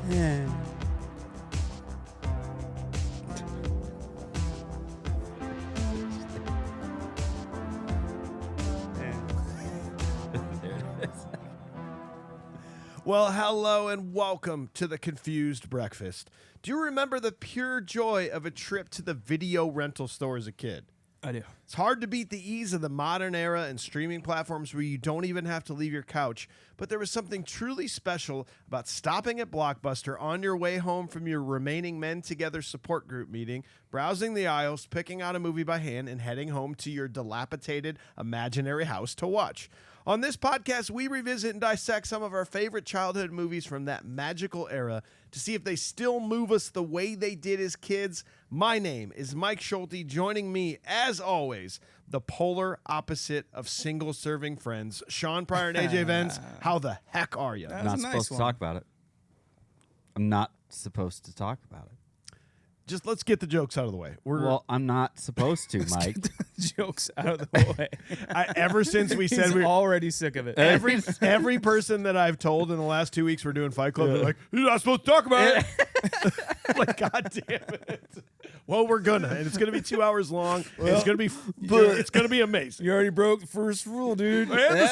Yeah. Well, hello and welcome to the Confused Breakfast. Do you remember the pure joy of a trip to the video rental store as a kid? I do. It's hard to beat the ease of the modern era and streaming platforms where you don't even have to leave your couch, but there was something truly special about stopping at Blockbuster on your way home from your remaining Men Together support group meeting, browsing the aisles, picking out a movie by hand, and heading home to your dilapidated imaginary house to watch. On this podcast, we revisit and dissect some of our favorite childhood movies from that magical era to see if they still move us the way they did as kids. My name is Mike Schulte. Joining me, as always, the polar opposite of single-serving friends, Sean Pryor and AJ Venz. How the heck are you? That I'm was not a supposed nice to talk about it. I'm not supposed to talk about it. Just let's get the jokes out of the way. Well, I'm not supposed to, Mike. Jokes out of the way. Ever since we said He's we already sick of it. every person that I've told in the last 2 weeks we're doing Fight Club, they're like, you're not supposed to talk about it. I'm like, God damn it. Well, we're gonna, and it's gonna be 2 hours long. It's gonna be amazing. You already broke the first rule, dude. And the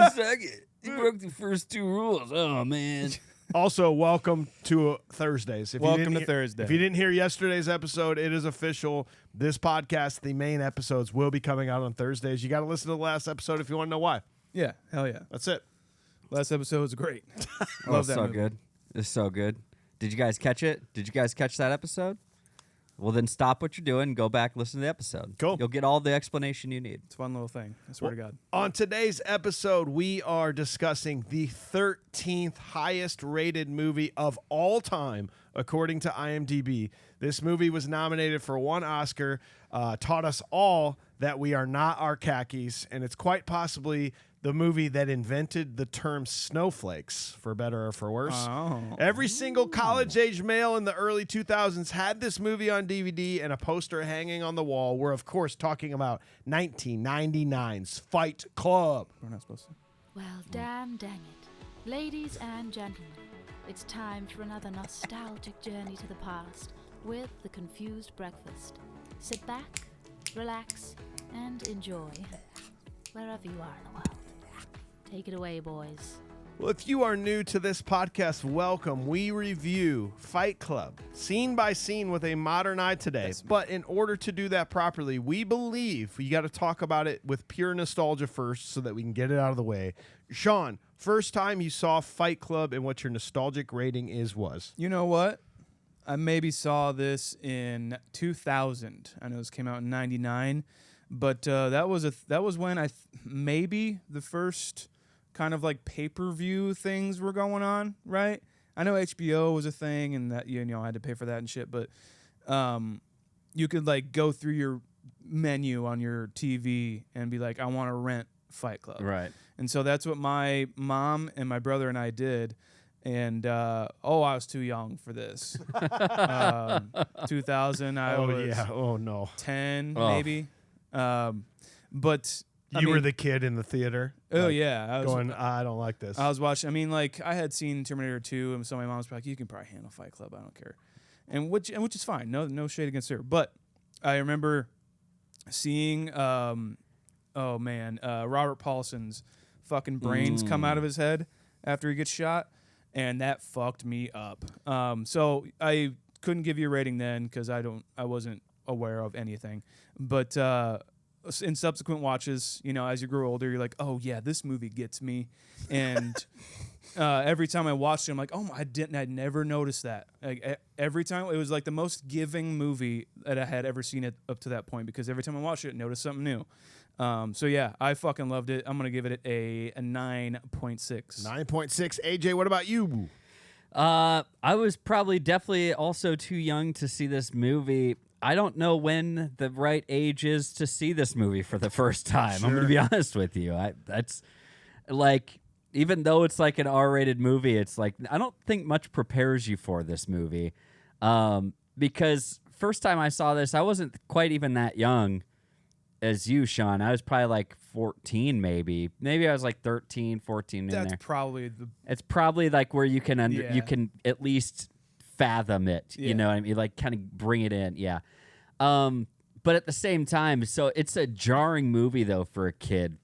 second. You broke the first two rules. Oh, man. Also, welcome to Thursdays. Welcome to Thursday. If you didn't hear yesterday's episode, it is official. This podcast, the main episodes, will be coming out on Thursdays. You got to listen to the last episode if you want to know why. Yeah, hell yeah. That's it. Last episode was great. Oh, Love that so movie. good. It's so good. Did you guys catch it? Did you guys catch that episode? Well, then stop what you're doing and go back and listen to the episode. Cool. You'll get all the explanation you need. It's a fun little thing. I swear to God. On today's episode, we are discussing the 13th highest rated movie of all time, according to IMDb. This movie was nominated for 1 Oscar, taught us all that we are not our khakis, and it's quite possibly the movie that invented the term snowflakes, for better or for worse. Oh. Every single college-age male in the early 2000s had this movie on DVD and a poster hanging on the wall. We're, of course, talking about 1999's Fight Club. We're not supposed to. Well, dang it. Ladies and gentlemen, it's time for another nostalgic journey to the past with the Confused Breakfast. Sit back, relax, and enjoy wherever you are in the world. Take it away, boys. Well, if you are new to this podcast, welcome. We review Fight Club, scene by scene with a modern eye today. Yes, but in order to do that properly, we believe we got to talk about it with pure nostalgia first so that we can get it out of the way. Sean, first time you saw Fight Club and what your nostalgic rating was? You know what? I maybe saw this in 2000. I know this came out in 99, but that was when maybe the first kind of like pay-per-view things were going on, right? I know HBO was a thing and that I had to pay for that and shit, but you could like go through your menu on your TV and be like, I want to rent Fight Club. Right. And so that's what my mom and my brother and I did. And I was too young for this. 2000, I was Oh no. 10 Oh. maybe. But You were the kid in the theater. oh like, yeah, I was going, I don't like this. I was watching. I mean, like I had seen Terminator 2, and so my mom was like, "You can probably handle Fight Club. I don't care," and which is fine. No shade against her. But I remember seeing, Robert Paulson's fucking brains come out of his head after he gets shot, and that fucked me up. So I couldn't give you a rating then because I wasn't aware of anything, but. In subsequent watches, as you grow older, you're like, oh yeah, this movie gets me, and every time I watched it, I'm like, oh, I'd never noticed that. Like every time, it was like the most giving movie that I had ever seen it up to that point because every time I watched it, I noticed something new. So yeah, I fucking loved it. I'm gonna give it a 9.6. 9.6. AJ, what about you? I was definitely also too young to see this movie. I don't know when the right age is to see this movie for the first time. Sure. I'm going to be honest with you. That's like, even though it's like an R-rated movie, it's like, I don't think much prepares you for this movie. Because first time I saw this, I wasn't quite even that young. as you, Sean. I was probably like 14, maybe. Maybe I was like 13, 14 in That's there. probably the It's probably like where you can Yeah. you can at least fathom it. Yeah. You know what I mean? Like kind of bring it in. Yeah. But at the same time, so it's a jarring movie though for a kid.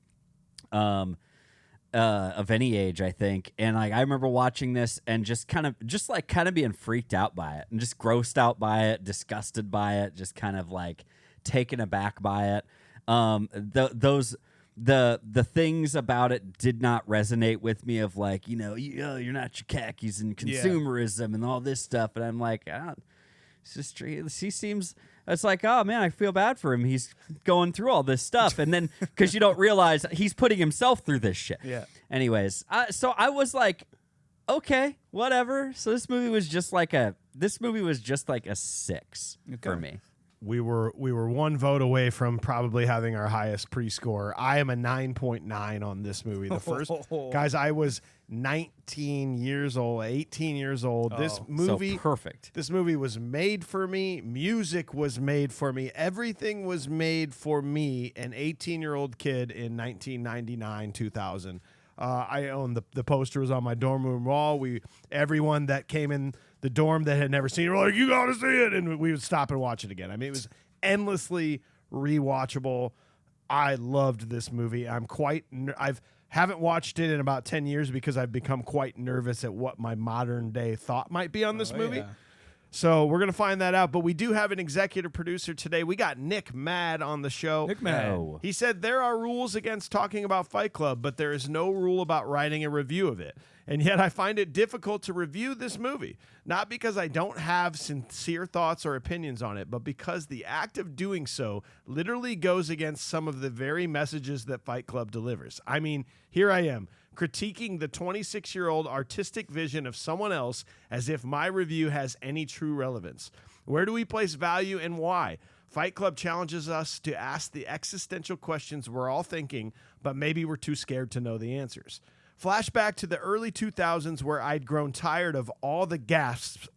Of any age, I think. And like I remember watching this and just kind of being freaked out by it and just grossed out by it, disgusted by it, just kind of like taken aback by it. The things about it did not resonate with me of like, you're not your khakis and consumerism and all this stuff. And I'm like, it's just, he seems, it's like, oh man, I feel bad for him. He's going through all this stuff. And then, because you don't realize he's putting himself through this shit. Yeah. Anyways, so I was like, okay, whatever. So this movie was just like a 6 for me. We were one vote away from probably having our highest pre-score. I am a 9.9 on this movie. The first guys, I was 18 years old. This movie, so perfect. This movie was made for me. Music was made for me. Everything was made for me, an 18-year-old kid in 1999, 2000. I own the poster was on my dorm room wall. Everyone that came in the dorm that had never seen it were like, you gotta see it, and we would stop and watch it again. I mean, it was endlessly rewatchable. I loved this movie. Haven't watched it in about 10 years because I've become quite nervous at what my modern day thought might be on this movie. Yeah. So we're going to find that out. But we do have an executive producer today. We got Nick Mad on the show. Nick Mad. No. He said there are rules against talking about Fight Club, but there is no rule about writing a review of it. And yet I find it difficult to review this movie, not because I don't have sincere thoughts or opinions on it, but because the act of doing so literally goes against some of the very messages that Fight Club delivers. I mean, here I am, critiquing the 26-year-old artistic vision of someone else as if my review has any true relevance. Where do we place value and why? Fight Club challenges us to ask the existential questions we're all thinking, but maybe we're too scared to know the answers. Flashback to the early 2000s where I'd grown tired of all the gasps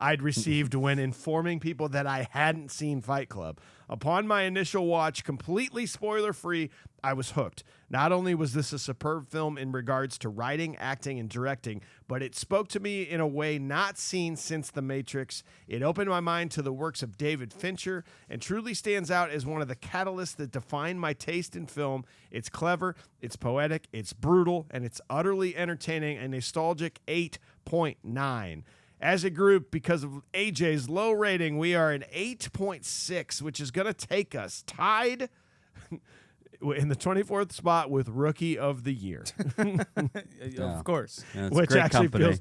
I'd received when informing people that I hadn't seen Fight Club. Upon my initial watch, completely spoiler-free, I was hooked. Not only was this a superb film in regards to writing, acting, and directing, but it spoke to me in a way not seen since The Matrix. It opened my mind to the works of David Fincher and truly stands out as one of the catalysts that define my taste in film. It's clever, it's poetic, it's brutal, and it's utterly entertaining, a nostalgic 8.9. As a group, because of AJ's low rating, we are an 8.6, which is going to take us tied in the 24th spot with Rookie of the Year. Of course. Yeah, it's Which great actually company.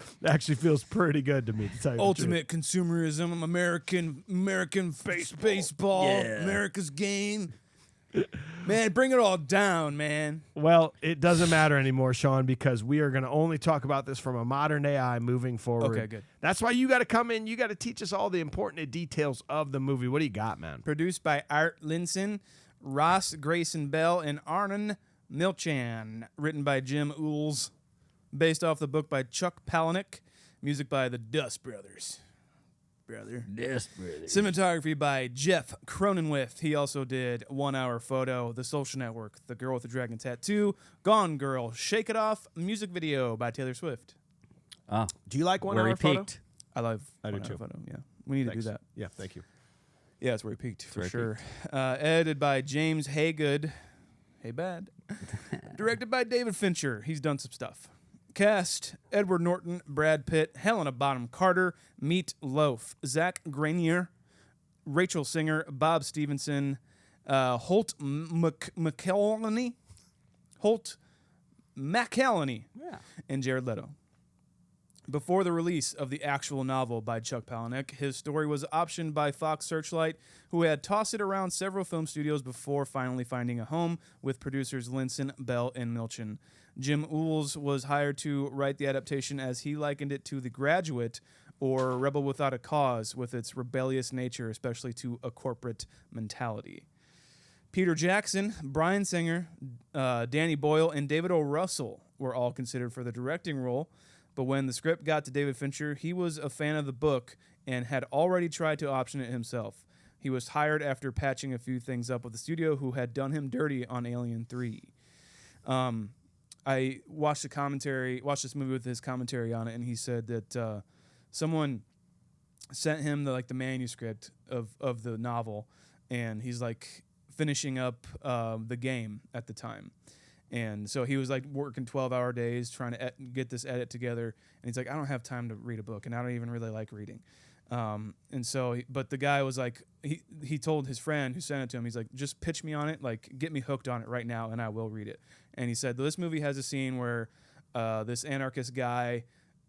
feels pretty good to me. To tell you the Ultimate consumerism, American baseball, Yeah. America's game. Man, bring it all down, man. truth. Well, it doesn't matter anymore, Sean, because we are going to only talk about this from a modern AI moving forward. Okay, good. That's why you got to come in. You got to teach us all the important details of the movie. What do you got, man? Produced by Art Linson, Ross Grayson Bell, and Arnon Milchan. Written by Jim Ools. Based off the book by Chuck Palahniuk. Music by the Dust Brothers. Cinematography by Jeff Cronenwith. He also did 1 Hour Photo, The Social Network, The Girl with the Dragon Tattoo, Gone Girl, Shake It Off, music video by Taylor Swift. Oh, Do you like 1 where Hour he Photo? peaked. I love I do 1 Hour too. Photo. Yeah, we need Thanks. to do that. Yeah, thank you. Yeah, that's where he peaked for where he sure. Edited by James Haygood. Hey, bad. Directed by David Fincher. He's done some stuff. Cast: Edward Norton, Brad Pitt, Helena Bonham Carter, Meat Loaf, Zach Grenier, Rachel Singer, Bob Stevenson, Holt McElhenney, Yeah. and Jared Leto. Before the release of the actual novel by Chuck Palahniuk, his story was optioned by Fox Searchlight, who had tossed it around several film studios before finally finding a home with producers Linson, Bell, and Milchan. Jim Ools was hired to write the adaptation as he likened it to The Graduate or Rebel Without a Cause with its rebellious nature, especially to a corporate mentality. Peter Jackson, Bryan Singer, Danny Boyle, and David O. Russell were all considered for the directing role, but when the script got to David Fincher, he was a fan of the book and had already tried to option it himself. He was hired after patching a few things up with the studio who had done him dirty on Alien 3. I watched this movie with his commentary on it, and he said that someone sent him the manuscript of the novel, and he's like finishing up the game at the time. And so he was like working 12-hour days trying to get this edit together, and he's like, I don't have time to read a book, and I don't even really like reading. And so, but the guy was like, he told his friend who sent it to him, he's like, just pitch me on it, like get me hooked on it right now, and I will read it. And he said, this movie has a scene where this anarchist guy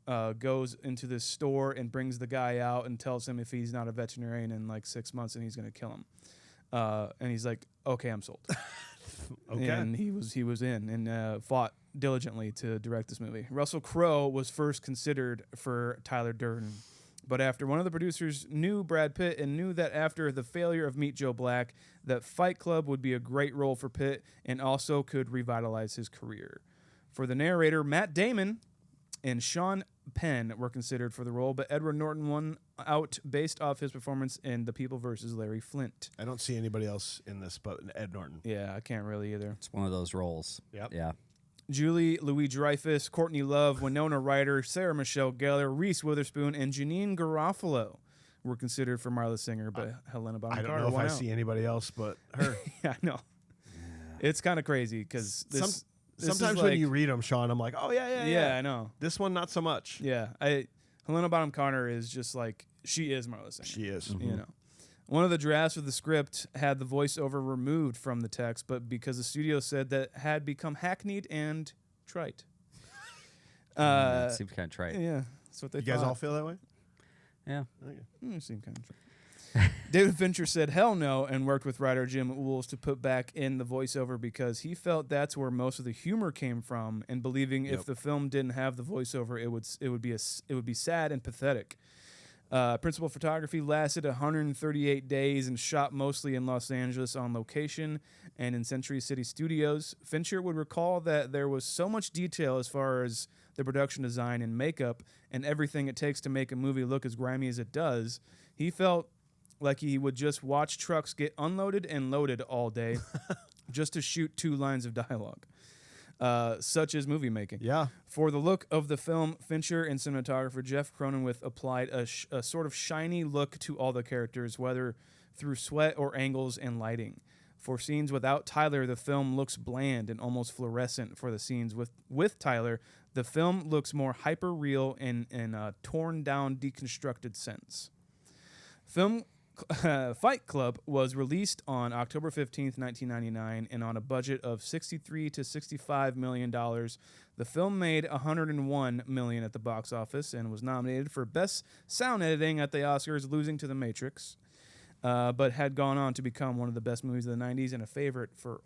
goes into this store and brings the guy out and tells him if he's not a veterinarian in like 6 months, and he's going to kill him. And he's like, okay, I'm sold. Okay. And he was in and fought diligently to direct this movie. Russell Crowe was first considered for Tyler Durden, but after one of the producers knew Brad Pitt and knew that after the failure of Meet Joe Black, that Fight Club would be a great role for Pitt and also could revitalize his career. For the narrator, Matt Damon and Sean Penn were considered for the role, but Edward Norton won out based off his performance in The People vs. Larry Flint. I don't see anybody else in this but Ed Norton. Yeah, I can't really either. It's one of those roles. Yep. Yeah. Julie Louis-Dreyfus, Courtney Love, Winona Ryder, Sarah Michelle Gellar, Reese Witherspoon, and Janine Garofalo were considered for Marla Singer, but Helena Bonham Carter I don't know if won I out. see anybody else but her. Yeah, I know. It's kind of crazy because this Sometimes is when like, you read them, Sean, I'm like, oh, yeah. I know. This one, not so much. Yeah, Helena Bonham Carter is just like, she is Marla Singer. She is. You know. One of the drafts of the script had the voiceover removed from the text, but because the studio said that had become hackneyed and trite. It seems kind of trite. Yeah, that's what they You guys thought. all feel that way? Yeah. Okay. It seemed kind of trite. David Fincher said hell no and worked with writer Jim Ules to put back in the voiceover because he felt that's where most of the humor came from, and believing if the film didn't have the voiceover, it would be sad and pathetic. Principal photography lasted 138 days and shot mostly in Los Angeles on location and in Century City Studios. Fincher would recall that there was so much detail as far as the production design and makeup and everything it takes to make a movie look as grimy as it does. He felt like he would just watch trucks get unloaded and loaded all day just to shoot 2 lines of dialogue. Such as movie making. Yeah. For the look of the film, Fincher and cinematographer Jeff Cronenweth applied a sort of shiny look to all the characters, whether through sweat or angles and lighting. For scenes without Tyler, the film looks bland and almost fluorescent. For the scenes with Tyler, the film looks more hyper-real in a torn-down, deconstructed sense. Fight Club was released on October 15th, 1999, and on a budget of $63 to $65 million. The film made $101 million at the box office and was nominated for Best Sound Editing at the Oscars, losing to The Matrix, but had gone on to become one of the best movies of the 90s and a favorite for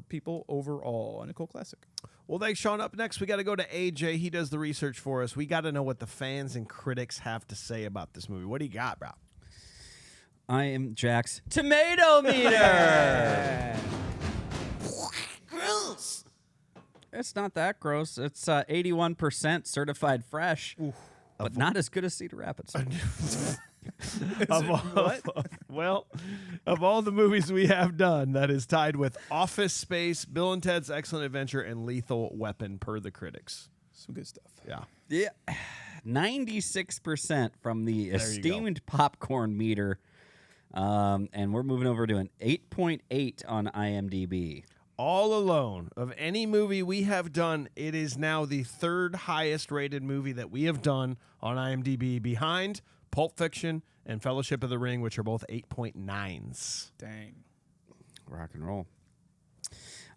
people overall, and a cult classic. Well, thanks, Sean. Up next, we got to go to AJ. He does the research for us. We got to know what the fans and critics have to say about this movie. What do you got, bro? I am Jack's tomato meter. Gross. It's not that gross. It's 81% certified fresh, but not as good as Cedar Rapids. Well, of all the movies we have done, that is tied with Office Space, Bill and Ted's Excellent Adventure, and Lethal Weapon, per the critics. Some good stuff. Yeah. Yeah, 96% from the esteemed popcorn meter. And we're moving over to an 8.8 on IMDb. All Alone, of any movie we have done, it is now the 3rd highest rated movie that we have done on IMDb, behind Pulp Fiction and Fellowship of the Ring, which are both 8.9s. Dang. Rock and roll.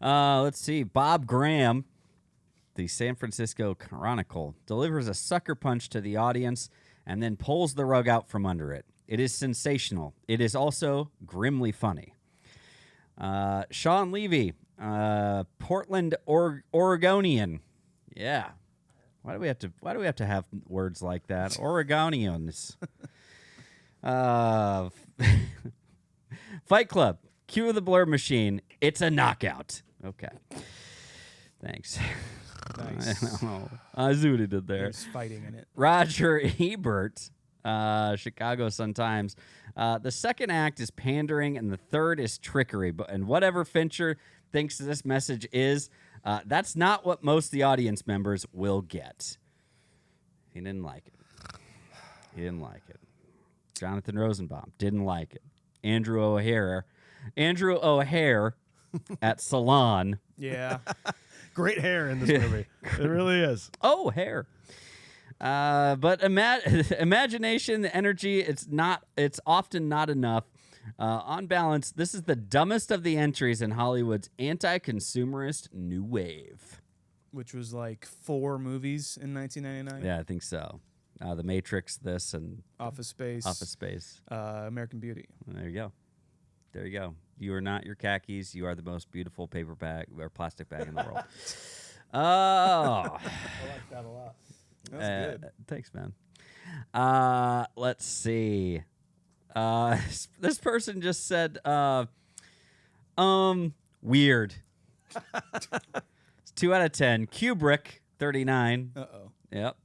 Let's see. Bob Graham, the San Francisco Chronicle, delivers a sucker punch to the audience and then pulls the rug out from under it. It is sensational. It is also grimly funny. Sean Levy, Portland, Oregonian. Yeah. Why do we have to have words like that? Oregonians. Fight Club. Cue the blur machine. It's a knockout. Okay. Thanks. Nice. I know. I see what he did there. There's fighting in it. Roger Ebert. Chicago Sun-Times. The second act is pandering, and the third is trickery. And whatever Fincher thinks this message is, that's not what most of the audience members will get. He didn't like it. Jonathan Rosenbaum didn't like it. Andrew O'Hare at Salon. Yeah. Great hair in this movie. It really is. Oh, hair. But imagination, the energy, it's often not enough. On balance, this is the dumbest of the entries in Hollywood's anti-consumerist new wave. Which was like 4 movies in 1999. Yeah, I think so. The Matrix, this, and Office Space. American Beauty. There you go. You are not your khakis. You are the most beautiful paper bag or plastic bag in the world. Oh. I like that a lot. That's good. Thanks, man. Let's see. This person just said, weird. It's 2 out of 10. Kubrick, 39. Uh-oh. Yep.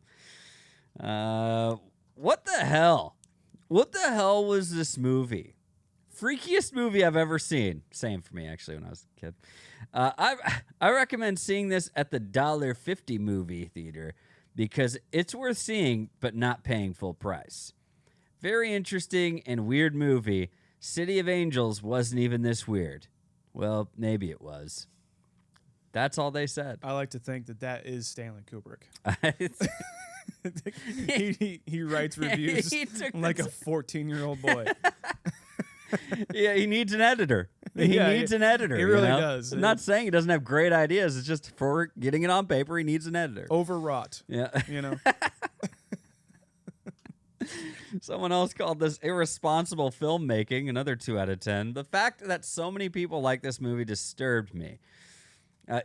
What the hell? What the hell was this movie? Freakiest movie I've ever seen. Same for me, actually, when I was a kid. I recommend seeing this at the $1.50 movie theater because it's worth seeing, but not paying full price. Very interesting and weird movie. City of Angels wasn't even this weird. Well, maybe it was. That's all they said. I like to think that is Stanley Kubrick. he writes reviews like a 14-year-old boy. Yeah, he needs an editor. He needs an editor. He really does. I'm not saying he doesn't have great ideas. It's just for getting it on paper, he needs an editor. Overwrought. Yeah. You know? Someone else called this irresponsible filmmaking, another 2 out of 10. The fact that so many people like this movie disturbed me.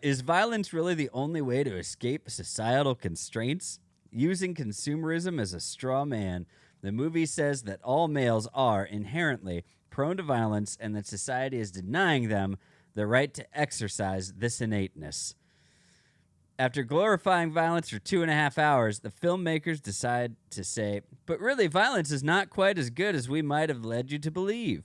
Is violence really the only way to escape societal constraints? Using consumerism as a straw man, the movie says that all males are inherently prone to violence and that society is denying them the right to exercise this innateness. After glorifying violence for 2.5 hours, the filmmakers decide to say, but really, violence is not quite as good as we might have led you to believe.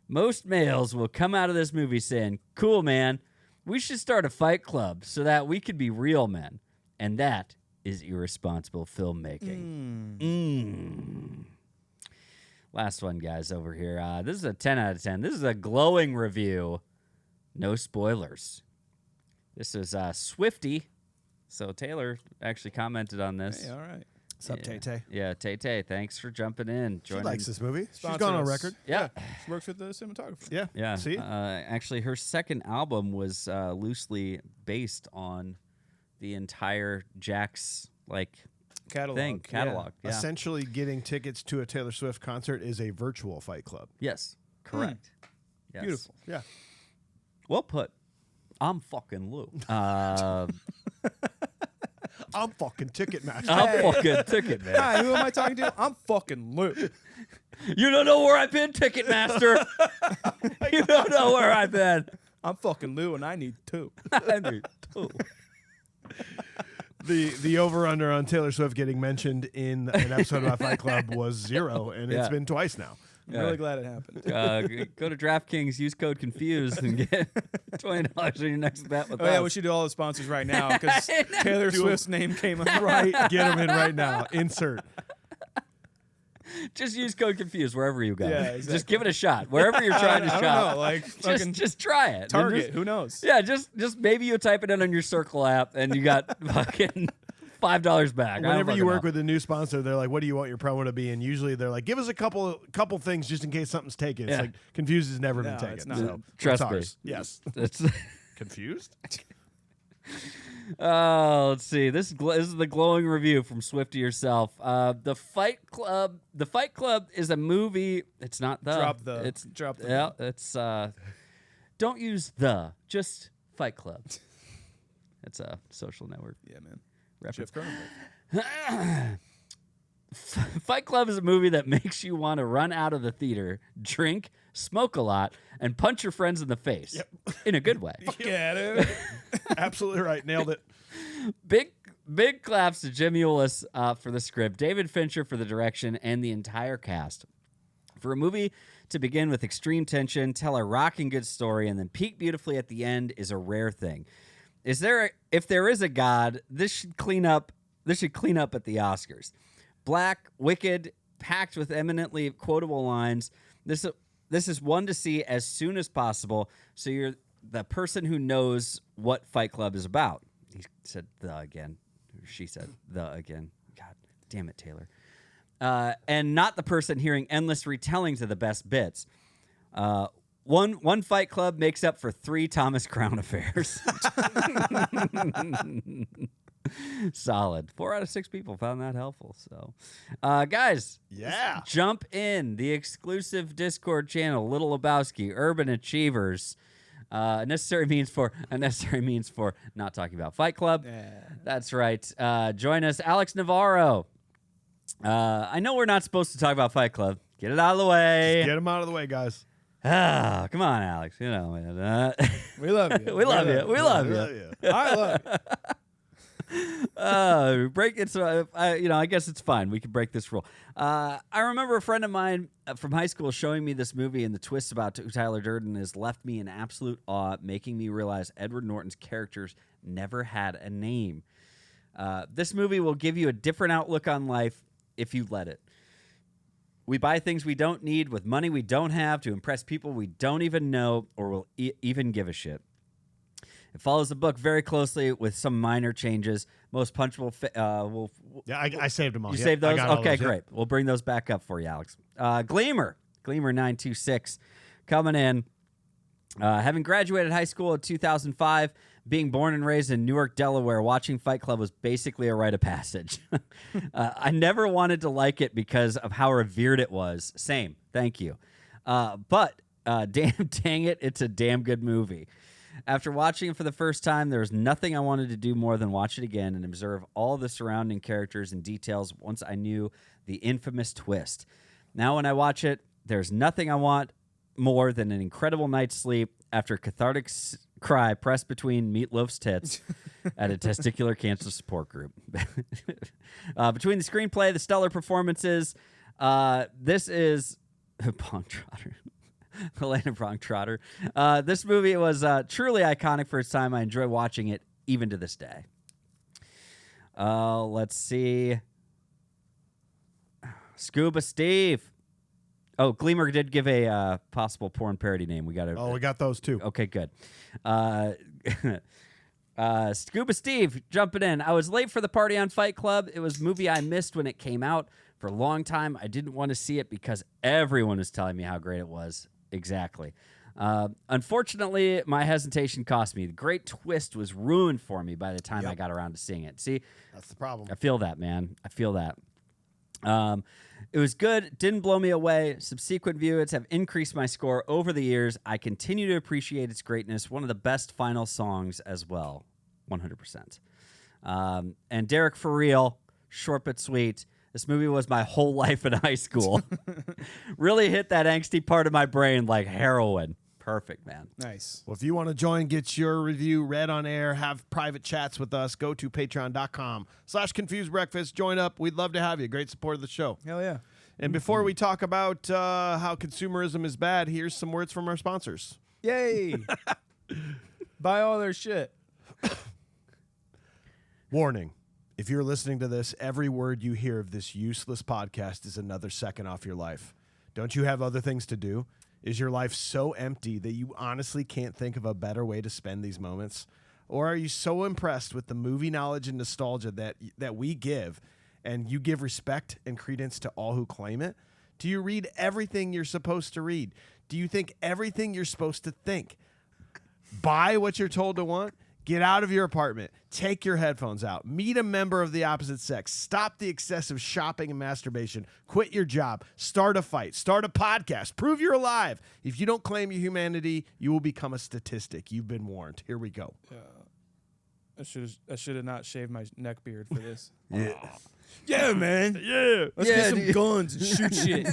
Most males will come out of this movie saying, cool, man, we should start a fight club so that we could be real men. And that is irresponsible filmmaking. Last one, guys, over here. This is a 10 out of 10. This is a glowing review. No spoilers. This is Swifty. So Taylor actually commented on this. Hey, all right. What's up, Tay-Tay? Yeah, Tay-Tay, thanks for jumping in. She likes this movie. She's Sponsor gone on us. record. Yeah. She works with the cinematographer. Yeah. Yeah. See? Actually, her second album was loosely based on the entire Jack's Catalog. Yeah. Essentially, getting tickets to a Taylor Swift concert is a virtual fight club. Yes. Correct. Yes. Beautiful. Yeah. Well put. I'm fucking Lou. I'm fucking Ticketmaster. I'm fucking Ticket, man. Hi, who am I talking to? I'm fucking Luke. You don't know where I've been, Ticketmaster. You don't know where I've been. I'm fucking Lou, and I need 2. I need 2. The over-under on Taylor Swift getting mentioned in an episode of Fight Club was 0, and it's been twice now. I'm really glad it happened. Go to DraftKings, use code CONFUSED, and get $20 on your next bet with us. Yeah, we should do all the sponsors right now because Taylor Swift's name came up. Right, get them in right now. Insert. Just use code CONFUSED wherever you go. Yeah, exactly. Just give it a shot. Wherever you're trying to I shop. don't know, Just try it. Target. Just, Who knows? yeah, just maybe you type it in on your Circle app and you got fucking $5 back. Whenever you work with a new sponsor, they're like, what do you want your promo to be? And usually they're like, give us a couple things just in case something's taken. It's like, Confused has never been taken. it's not. So Trust it's me. ours. Yes. It's Confused? let's see. This is the glowing review from Swifty herself. The Fight Club. The Fight Club is a movie. It's not the. Drop the. Yeah. It's don't use the. Just Fight Club. It's a social network. Yeah, man. Reference. Jeff Cronenberg. Fight Club is a movie that makes you want to run out of the theater, drink, smoke a lot, and punch your friends in the face. Yep. In a good way. Yeah, dude. Absolutely right. Nailed it. Big big claps to Jim Eulis for the script, David Fincher for the direction, and the entire cast. For a movie to begin with extreme tension, tell a rocking good story, and then peak beautifully at the end is a rare thing. If there is a God, this should clean up at the Oscars. Black, wicked, packed with eminently quotable lines. This is one to see as soon as possible, so you're the person who knows what Fight Club is about. He said the again. She said the again. God damn it, Taylor. And not the person hearing endless retellings of the best bits. One Fight Club makes up for 3 Thomas Crown affairs. Solid. 4 out of 6 people found that helpful. So, guys, Yeah. jump in the exclusive Discord channel, Little Lebowski, Urban Achievers. A necessary means for not talking about Fight Club. Yeah. That's right. Join us, Alex Navarro. I know we're not supposed to talk about Fight Club. Get it out of the way. Get them out of the way, guys. Come on, Alex. You know, man. We love you. We love you. We love you. I love you. Break it. So, I guess it's fine. We can break this rule. I remember a friend of mine from high school showing me this movie, and the twist about Tyler Durden has left me in absolute awe, making me realize Edward Norton's characters never had a name. This movie will give you a different outlook on life if you let it. We buy things we don't need with money we don't have to impress people we don't even know or will even give a shit. It follows the book very closely with some minor changes. Most punchable. I saved them all. You Yep, saved I those? got all Okay, those, yep. great. We'll bring those back up for you, Alex. Gleamer 926, coming in. Having graduated high school in 2005, being born and raised in Newark, Delaware, watching Fight Club was basically a rite of passage. I never wanted to like it because of how revered it was. Same. Thank you. But dang it, it's a damn good movie. After watching it for the first time, there was nothing I wanted to do more than watch it again and observe all the surrounding characters and details once I knew the infamous twist. Now when I watch it, there's nothing I want more than an incredible night's sleep after a cathartic cry pressed between Meatloaf's tits at a testicular cancer support group. Between the screenplay, the stellar performances, this is... Pong Trotter. Helena Bronk Trotter. This movie was truly iconic for its time. I enjoy watching it even to this day. Let's see. Scuba Steve. Oh, Gleamer did give a possible porn parody name. We got to. Oh, we got those too. Okay, good. Scuba Steve jumping in. I was late for the party on Fight Club. It was a movie I missed when it came out. For a long time, I didn't want to see it because everyone was telling me how great it was. Exactly. Unfortunately, my hesitation cost me. The great twist was ruined for me by the time I got around to seeing it. See, That's the problem. I feel that, man. I feel that. It was good. Didn't blow me away. Subsequent viewings have increased my score over the years. I continue to appreciate its greatness. One of the best final songs as well. 100%. And Derek, for real, short but sweet. This movie was my whole life in high school. Really hit that angsty part of my brain like heroin. Perfect, man. Nice. Well, if you want to join, get your review read on air, have private chats with us, go to patreon.com/confusedbreakfast. Join up. We'd love to have you. Great support of the show. Hell yeah. And before we talk about how consumerism is bad, here's some words from our sponsors. Yay. Buy all their shit. Warning. If you're listening to this, every word you hear of this useless podcast is another second off your life. Don't you have other things to do? Is your life so empty that you honestly can't think of a better way to spend these moments? Or are you so impressed with the movie knowledge and nostalgia that we give, and you give respect and credence to all who claim it? Do you read everything you're supposed to read? Do you think everything you're supposed to think? Buy what you're told to want? Get out of your apartment. Take your headphones out. Meet a member of the opposite sex. Stop the excessive shopping and masturbation. Quit your job. Start a fight. Start a podcast. Prove you're alive. If you don't claim your humanity, you will become a statistic. You've been warned. Here we go. I should have not shaved my neck beard for this. Yeah. Yeah, man. Yeah. Let's get some guns and shoot shit.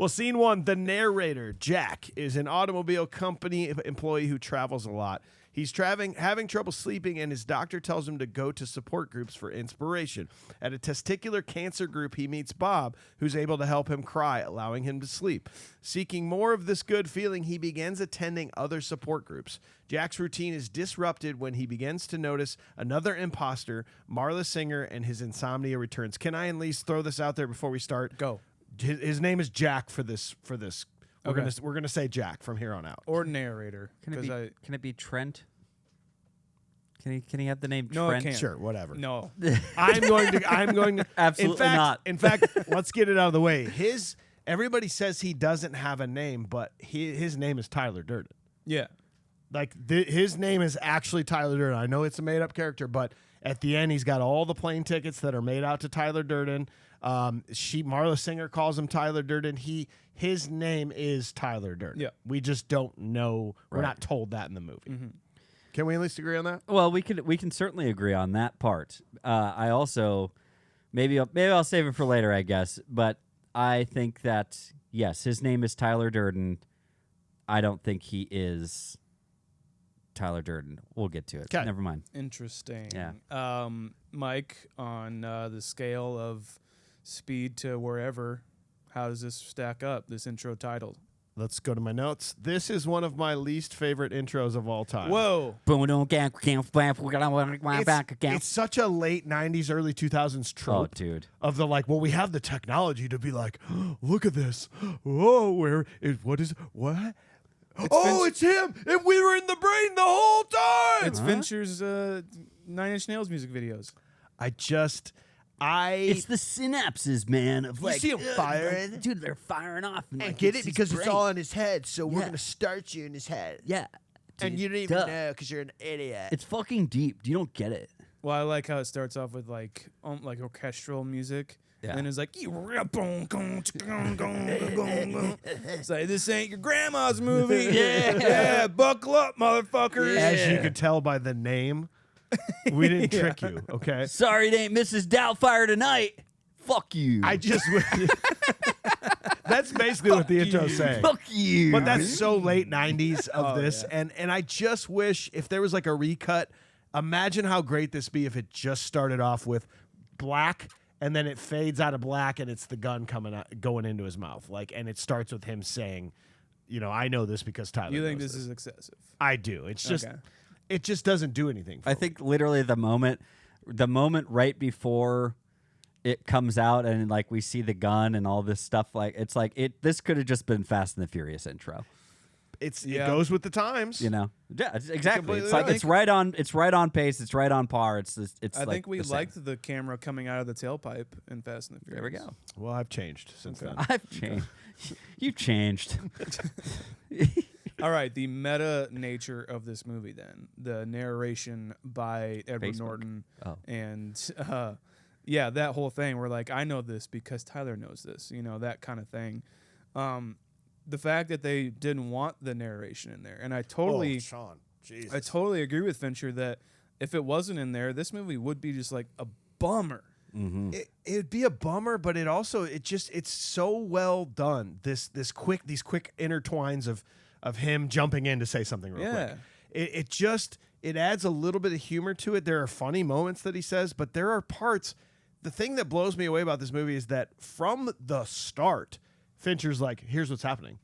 Well, scene 1, the narrator, Jack, is an automobile company employee who travels a lot. He's having trouble sleeping, and his doctor tells him to go to support groups for inspiration. At a testicular cancer group, he meets Bob, who's able to help him cry, allowing him to sleep. Seeking more of this good feeling, he begins attending other support groups. Jack's routine is disrupted when he begins to notice another imposter, Marla Singer, and his insomnia returns. Can I at least throw this out there before we start? Go. His name is Jack for this. Okay. We're gonna say Jack from here on out. Or narrator. Can 'cause it be Trent? Can he have the name No, it Trent? can't. Sure, whatever. No. I'm going to Absolutely not. In fact, let's get it out of the way. Everybody says he doesn't have a name, but his name is Tyler Durden. Yeah. Like his name is actually Tyler Durden. I know it's a made up character, but at the end he's got all the plane tickets that are made out to Tyler Durden. Marla Singer calls him Tyler Durden. His name is Tyler Durden. Yeah. We just don't know. We're Right. not told that in the movie. Mm-hmm. Can we at least agree on that? Well, we can certainly agree on that part. I also maybe I'll save it for later, I guess. But I think that yes, his name is Tyler Durden. I don't think he is Tyler Durden. We'll get to it. 'Kay. Never mind. Interesting. Yeah. Mike, on the scale of speed to wherever, how does this stack up, this intro title? Let's go to my notes. This is one of my least favorite intros of all time. Whoa. It's such a late 90s, early 2000s Oh, trope dude. of the like, well, we have the technology to be like, look at this. Whoa, what? It's him. And we were in the brain the whole time. It's Fincher's 9 Inch Nails music videos. It's the synapses, man. Of like, see him firing? dude. They're firing off. And like, get it's it because his it's brain. all in his head. So we're Yeah. gonna start you in his head. Yeah, And dude, you don't even duh. know because you're an idiot. It's fucking deep. You don't get it. Well, I like how it starts off with like orchestral music. Yeah. And it's like, it's like, this ain't your grandma's movie. Yeah, buckle up, motherfuckers. As you could tell by the name, we didn't trick you, okay? Sorry, it ain't Mrs. Doubtfire tonight. Fuck you. That's basically what the intro's saying. Fuck you. But that's so late 90s of Oh, this. yeah. And I just wish if there was like a recut, imagine how great this be if it just started off with black and then it fades out of black and it's the gun going into his mouth. And it starts with him saying, I know this because Tyler You think knows this is excessive? I do. It's just Okay. it just doesn't do anything for I me. think literally the moment right before it comes out and like we see the gun and all this stuff, like it's like this could have just been Fast and the Furious intro. It Yeah. goes with the times. Yeah, exactly. completely It's like right. it's right on pace, it's right on par. It's I like think we the same. liked the camera coming out of the tailpipe in Fast and the There we Furious. go. Well, I've changed since Okay. then. I've changed. You've changed. All right, the meta nature of this movie then. The narration by Edward Facebook. Norton. Oh. And yeah, that whole thing where like, I know this because Tyler knows this, that kind of thing. The fact that they didn't want the narration in there. And I totally Sean. Jesus. I totally agree with Fincher that if it wasn't in there, this movie would be just like a bummer. It'd be a bummer, but it's so well done. These quick intertwines of him jumping in to say something real quick. It adds a little bit of humor to it. There are funny moments that he says, but there are parts. The thing that blows me away about this movie is that from the start, Fincher's like, here's what's happening.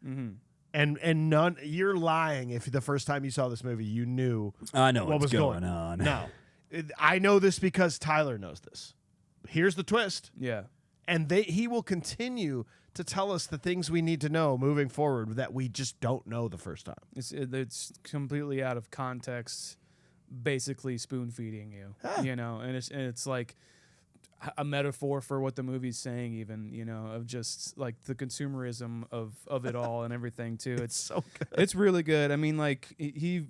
And none, you're lying if the first time you saw this movie you knew I know what what's was going on. No. I know this because Tyler knows this. Here's the twist. Yeah. And he will continue to tell us the things we need to know moving forward that we just don't know the first time. It's completely out of context, basically spoon feeding you, and it's like a metaphor for what the movie's saying, even, of just like the consumerism of it all and everything too. It's so good. It's really good. I mean, like he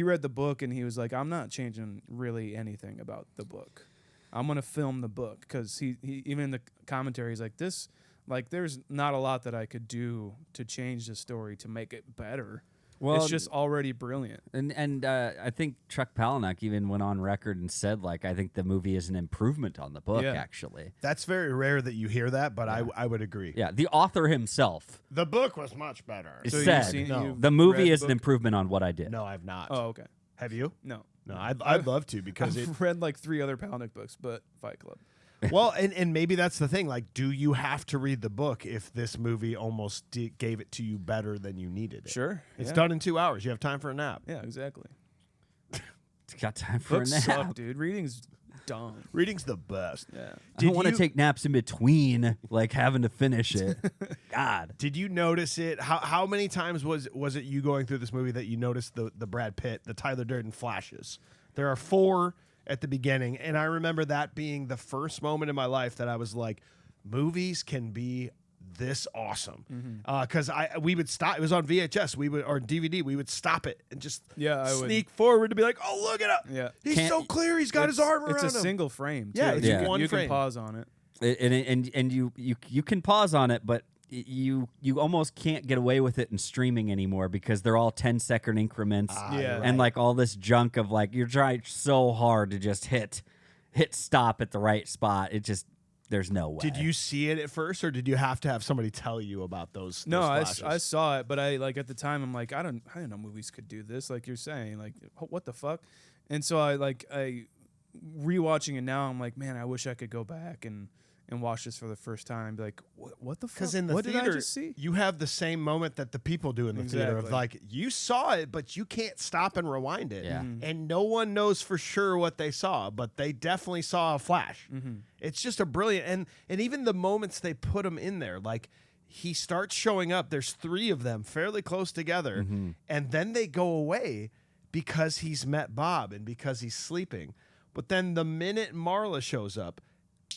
read the book and he was like, I'm not changing really anything about the book. I'm gonna film the book because he even in the commentary he's like, this, like there's not a lot that I could do to change the story to make it better. Well, it's just already brilliant. And I think Chuck Palahniuk even went on record and said, like, I think the movie is an improvement on the book, Yeah. actually. That's very rare that you hear that, but I would agree. Yeah, the author himself The book was much better. So you've said seen- No. you've the movie read is the an book? improvement on what I did. No, I've not. Oh, okay. Have you? No. No, I'd love to because it. I've read like 3 other Palahniuk books, but Fight Club. Well, and maybe that's the thing. Like, do you have to read the book if this movie almost gave it to you better than you needed it? Sure. It's yeah. done in 2 hours. You have time for a nap. Yeah, exactly. Got time for Books a nap. suck, dude. Reading's dumb. Reading's the best. Yeah. I don't want to you- take naps in between, like having to finish it. God. Did you notice it? How many times was it you going through this movie that you noticed the Brad Pitt, the Tyler Durden flashes? There are 4 at the beginning, and I remember that being the first moment in my life that I was like, movies can be this awesome. Because we would stop. It was on VHS. Or DVD. We would stop it and just Yeah, I would. sneak forward to be like, oh, look it up. Yeah. He's so clear. He's got his arm around It's a him. single frame. Too. Yeah, it's Yeah. one you frame. can pause on it. And you can pause on it, but you almost can't get away with it in streaming anymore because they're all 10-second increments. Yeah. And like all this junk of like you're trying so hard to just hit stop at the right spot. It just there's no way. Did you see it at first, or did you have to have somebody tell you about those? No, I flashes? saw it, but I like at the time I'm like I didn't know movies could do this. Like you're saying, like what the fuck? And so I rewatching it now. I'm like, man, I wish I could go back and watch this for the first time. Be like, what the fuck? Because in the what theater, did I just see? you have the same moment that the people do in the theater of Exactly. like, you saw it, but you can't stop and rewind it. Yeah. And no one knows for sure what they saw, but they definitely saw a flash. It's just a brilliant, and even the moments they put him in there, like he starts showing up, there's 3 of them fairly close together, and then they go away because he's met Bob and because he's sleeping. But then the minute Marla shows up,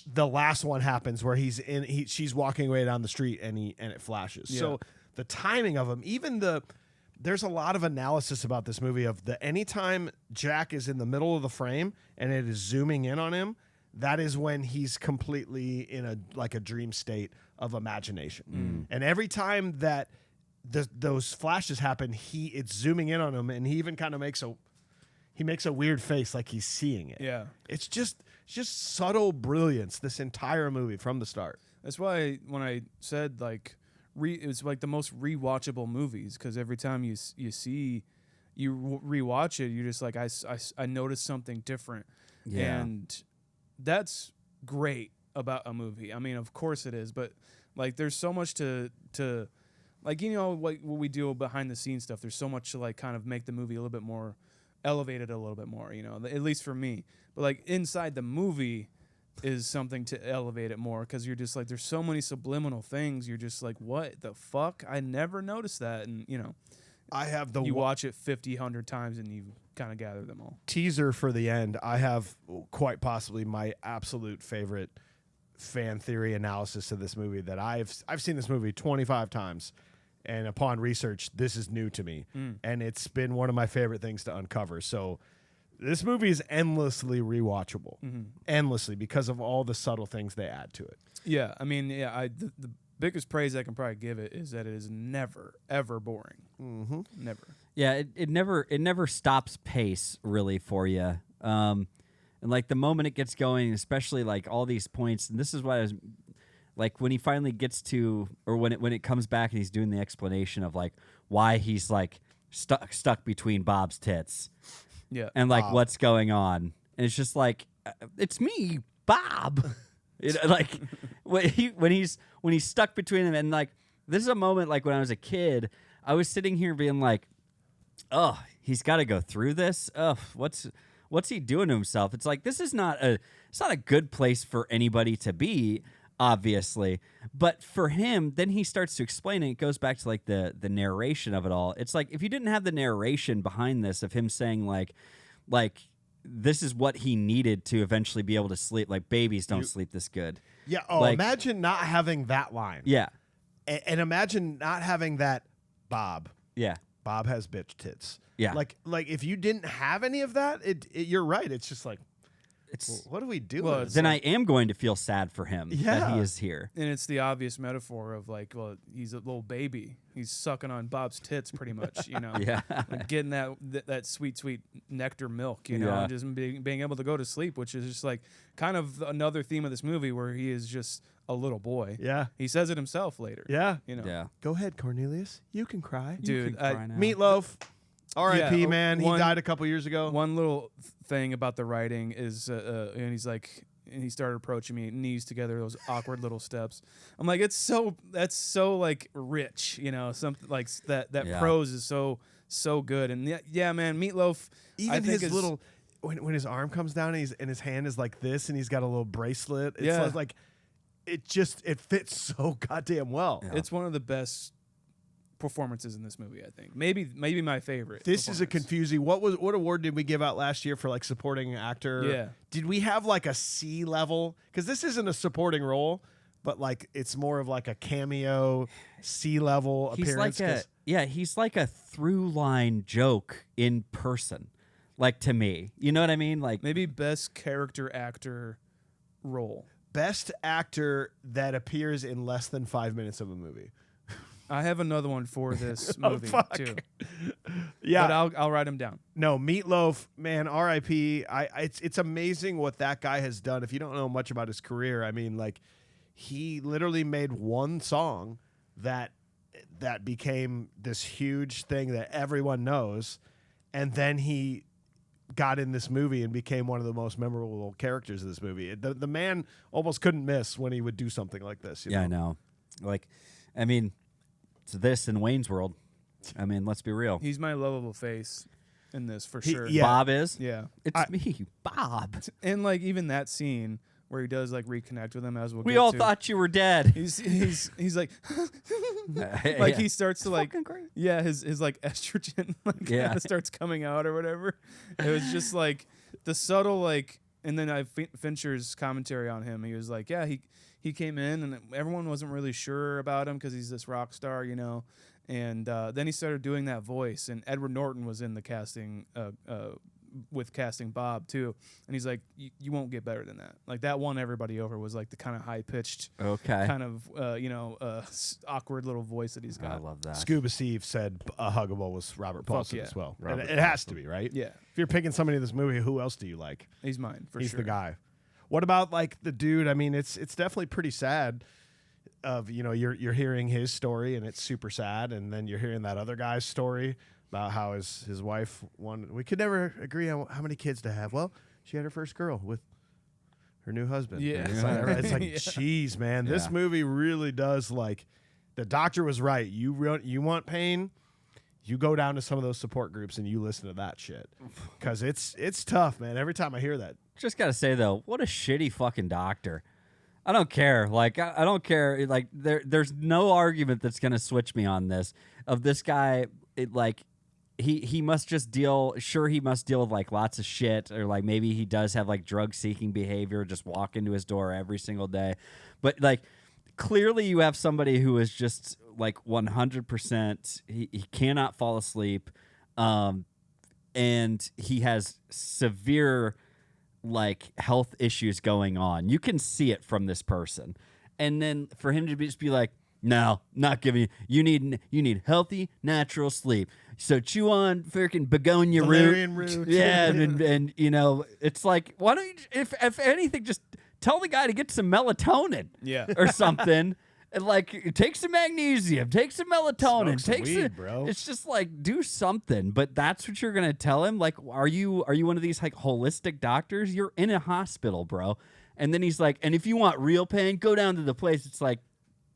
the last one happens where she's walking away down the street and it flashes. Yeah. So the timing of him, there's a lot of analysis about this movie of anytime Jack is in the middle of the frame and it is zooming in on him, that is when he's completely in a dream state of imagination. And every time that those flashes happen, it's zooming in on him, and he even kind of makes a weird face like he's seeing it. Yeah. It's just subtle brilliance, this entire movie from the start. That's why when I said like it's like the most rewatchable movies, because every time you rewatch it, you're just like I noticed something different. Yeah. And that's great about a movie. I mean, of course it is, but like there's so much to like, you know, what we do behind the scenes stuff. There's so much to like kind of make the movie a little bit more elevated, a little bit more, you know, at least for me. But like inside the movie is something to elevate it more, because you're just like, there's so many subliminal things. You're just like, what the fuck? I never noticed that. And you know, I have the you watch it 50, 100 times and you kind of gather them all. teaser for the end. I have quite possibly my absolute favorite fan theory analysis of this movie that I've seen this movie 25 times, and upon research, this is new to me, and it's been one of my favorite things to uncover. So this movie is endlessly rewatchable, endlessly, because of all the subtle things they add to it. Yeah, I mean, yeah, the biggest praise I can probably give it is that it is never ever boring. Never. Yeah, it never stops pace really for you. And like the moment it gets going, especially like all these points, and this is what I was like when he finally gets to, or when it comes back and he's doing the explanation of like why he's like stuck between Bob's tits, Yeah. and like what's going on, and it's just like it's me, Bob. Like when he's stuck between them, and like this is a moment like when I was a kid, I was sitting here being like, oh, he's got to go through this. Oh, what's he doing to himself? It's like it's not a good place for anybody to be, obviously. But for him, then he starts to explain it. It goes back to like the narration of it all. It's like if you didn't have the narration behind this of him saying like this is what he needed to eventually be able to sleep. Like babies don't sleep this good. Yeah. Oh, Like- imagine not having that line. Yeah. And imagine not having that Bob. Yeah. Bob has bitch tits. Yeah. Like if you didn't have any of that, you're right. It's just like, It's what are we doing? Well, it's then I am going to feel sad for him that Yeah. he is here. And it's the obvious metaphor of like, well, he's a little baby. he's sucking on Bob's tits pretty much, you know. Yeah. Like getting that sweet nectar milk, you know, Yeah. and just being able to go to sleep, which is just like kind of another theme of this movie where he is just a little boy. Yeah. He says it himself later. Yeah. You know. Yeah. Go ahead, Cornelius. You can cry. Dude, Meatloaf. R.I.P. Yeah, man. He one- died a couple years ago. One little thing about the writing is, and he's like, and he started approaching me, knees together, those awkward little steps. I'm like, that's so like rich, you know, something like that Yeah. prose is so good. And yeah, man, Meatloaf. I Even think his is, little when his arm comes down and his hand is like this and he's got a little bracelet. It's Yeah. like it fits so goddamn well. Yeah. It's one of the best performances in this movie. I think maybe my favorite. This is a performance. confusing. What award did we give out last year for like supporting actor? Yeah. Did we have like a C level? Because this isn't a supporting role, but like it's more of like a cameo C level He's appearance. like 'cause- he's like a through line joke in person, like to me. You know what I mean? Like Maybe best character actor role. best actor that appears in less than 5 minutes of a movie. I have another one for this Oh, movie fuck. too. Yeah. But I'll write him down. No, Meatloaf, man, R.I.P. It's amazing what that guy has done. If you don't know much about his career, I mean, like, he literally made one song that became this huge thing that everyone knows, and then he got in this movie and became one of the most memorable characters of this movie. The man almost couldn't miss when he would do something like this. You yeah, know? I know. Like, I mean, it's this in Wayne's World. I mean, let's be real. He's my lovable face in this for He- sure. yeah. Bob is. Yeah. It's me, Bob. And like even that scene where he does like reconnect with him as we'll We get all to. thought you were dead. He's like like Yeah. he starts to like Fucking great. yeah his like estrogen like Yeah. starts coming out or whatever. It was just like the subtle like, and then Fincher's commentary on him. He was like, yeah, he came in and everyone wasn't really sure about him because he's this rock star, you know. And then he started doing that voice, and Edward Norton was in the casting with casting Bob too. And he's like, you won't get better than that. Like that won everybody over. Was like the kind of high pitched, Okay. kind of awkward little voice that he's got. I love that. Scuba Steve said Huggable was Robert Paulson yeah. as well. Robert And it has to be, right? Yeah, If you're picking somebody in this movie, who else do you like? he's mine for He's sure. the guy. What about like the dude? I mean, it's definitely pretty sad. Of you're hearing his story and it's super sad, and then you're hearing that other guy's story about how his wife wanted. We could never agree on how many kids to have. Well, she had her first girl with her new husband. Yeah. It's like, Yeah. geez, man, this Yeah. movie really does like. The doctor was right. You want pain. You go down to some of those support groups and you listen to that shit, because it's tough, man. Every time I hear that. Just gotta say though, what a shitty fucking doctor. I don't care. Like I don't care. Like there's no argument that's gonna switch me on this. Of this guy, like he must just deal. Sure, he must deal with like lots of shit, or like maybe he does have like drug seeking behavior. Just walk into his door every single day, but like clearly you have somebody who is just like 100%. He cannot fall asleep, and he has severe like health issues going on. You can see it from this person. And then for him to just be like, no, not giving you need healthy, natural sleep. So chew on freaking begonia Valerian root. root. Yeah, and you know, it's like, why don't you, if anything, just tell the guy to get some melatonin Yeah. or something. And like, take some magnesium, take some melatonin, Smoke some take weed, some. bro. It's just like, do something. But that's what you're gonna tell him. Like, are you one of these like holistic doctors? You're in a hospital, bro. And then he's like, and if you want real pain, go down to the place. It's like,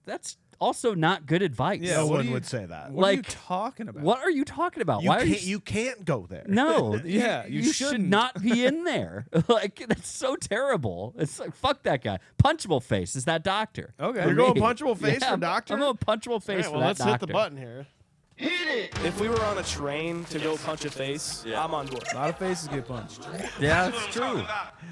that's also not good advice. Yeah, No what one do you- would say that. What are you Like, talking about? What are you talking about? You Why are can't, you can't go there. No, Yeah, you you should shouldn't. not be in there. Like, that's so terrible. It's like, fuck that guy. Punchable face is that doctor. Okay. For You're going me. punchable face Yeah, for doctor? I'm going punchable face All right, for well, that let's doctor. hit the button here. If we were on a train to go punch a face, I'm on board. A lot of faces get punched. Yeah, that's true.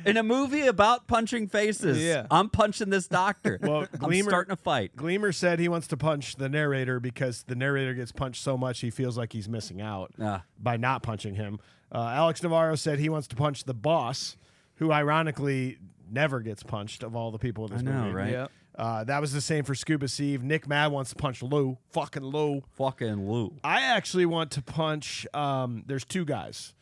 In a movie about punching faces, Yeah. I'm punching this doctor. Well, I'm Gleamer- starting a fight. Gleamer said he wants to punch the narrator because the narrator gets punched so much he feels like he's missing out by not punching him. Alex Navarro said he wants to punch the boss, who ironically never gets punched of all the people in this I know, movie. right? Yeah. That was the same for Scuba Steve. Nick Mad wants to punch Lou. Fucking Lou. Fucking Lou. I actually want to punch. There's two guys.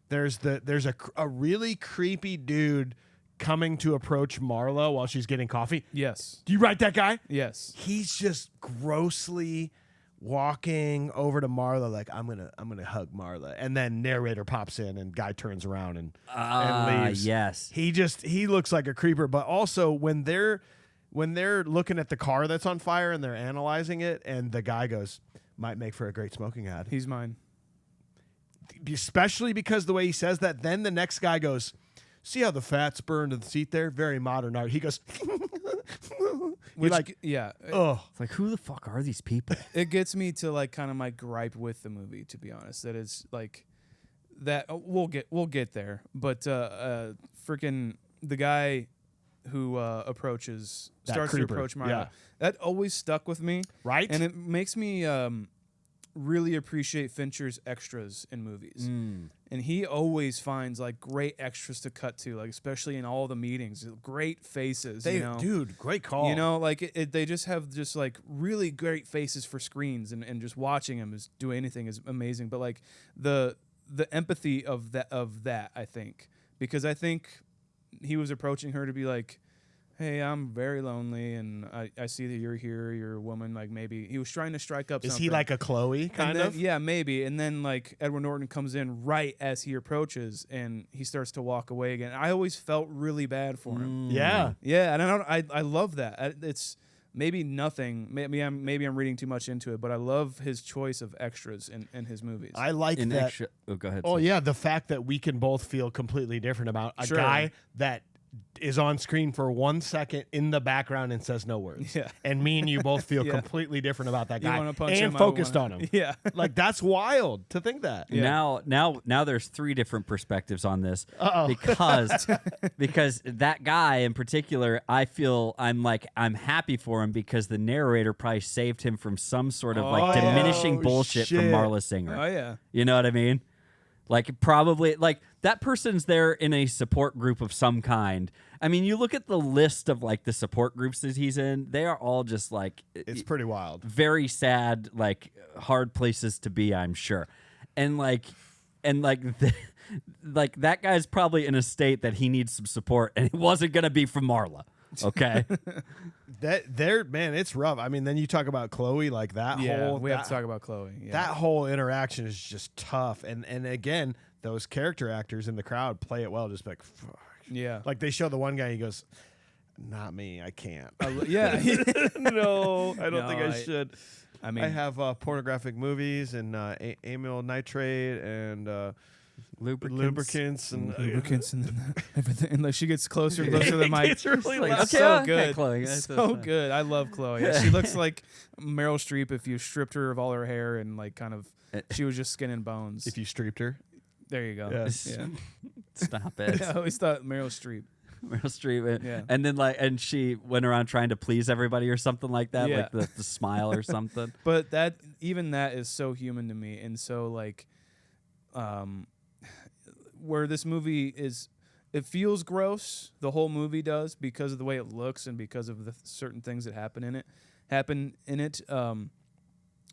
There's a really creepy dude coming to approach Marla while she's getting coffee. Yes. Do you write that guy? Yes. He's just grossly walking over to Marla like I'm gonna hug Marla, and then narrator pops in and guy turns around and leaves. Yes. He looks like a creeper, but also when they're looking at the car that's on fire and they're analyzing it, and the guy goes, might make for a great smoking ad. He's mine. Especially because the way he says that, then the next guy goes, see how the fat's burned to the seat there? Very modern art. He goes, Which, like, yeah. oh. It's like, who the fuck are these people? It gets me to like kind of my gripe with the movie, to be honest. That is like that we'll get there. But freaking the guy who starts creeper, to approach Maya. yeah. That always stuck with me. Right? And it makes me really appreciate Fincher's extras in movies. And he always finds like great extras to cut to, like especially in all the meetings. Great faces, Dude, great call. You know, like they just have just like really great faces for screens, and just watching him do anything is amazing. But like the empathy of that, I think, because I think he was approaching her to be like, hey, I'm very lonely, and I see that you're here, you're a woman, like maybe he was trying to strike up Is something. he like a Chloe kind of? Yeah, maybe. And then like Edward Norton comes in right as he approaches, and he starts to walk away again. I always felt really bad for him. Yeah. Yeah, and I love that. It's maybe nothing. Maybe I'm reading too much into it, but I love his choice of extras in his movies. I like In that. extra, oh, go ahead. Oh, Sid. yeah, the fact that we can both feel completely different about a Sure. guy that is on screen for 1 second in the background and says no words. Yeah. And me and you both feel Yeah. completely different about that You guy wanna punch and him, I focused wanna- on him. Yeah. Like, that's wild to think that. Yeah. Now there's 3 different perspectives on this. Uh-oh. because that guy in particular, I feel I'm happy for him because the narrator probably saved him from some sort of like Oh, diminishing bullshit from shit. Marla Singer. Oh yeah. You know what I mean? Like probably like that person's there in a support group of some kind. I mean, you look at the list of like the support groups that he's in, they are all just like It's pretty wild. very sad, like hard places to be, I'm sure. And like like that guy's probably in a state that he needs some support, and it wasn't gonna be from Marla. Okay. Man, it's rough. I mean, then you talk about Chloe, like that Yeah, whole we have to talk about Chloe. Yeah. that whole interaction is just tough. And again, those character actors in the crowd play it well, just like fuck. Yeah. Like they show the one guy, he goes, not me, I can't. Yeah. No, I don't think No, I should. I mean, I have pornographic movies and amyl nitrate and lubricants and lubricants and everything. And like she gets closer and closer to the mic. It's really Like, loud. so okay, good. Chloe. So good. I love Chloe. Yeah, she looks like Meryl Streep if you stripped her of all her hair and like kind of she was just skin and bones. If you streeped her. There you go. Yes. Yeah. Stop it. I always thought Meryl Streep. Meryl Streep. Yeah. And then and she went around trying to please everybody or something like that, Yeah. like the smile or something. But that is so human to me, and so like where this movie is, it feels gross, the whole movie does, because of the way it looks and because of the certain things that happen in it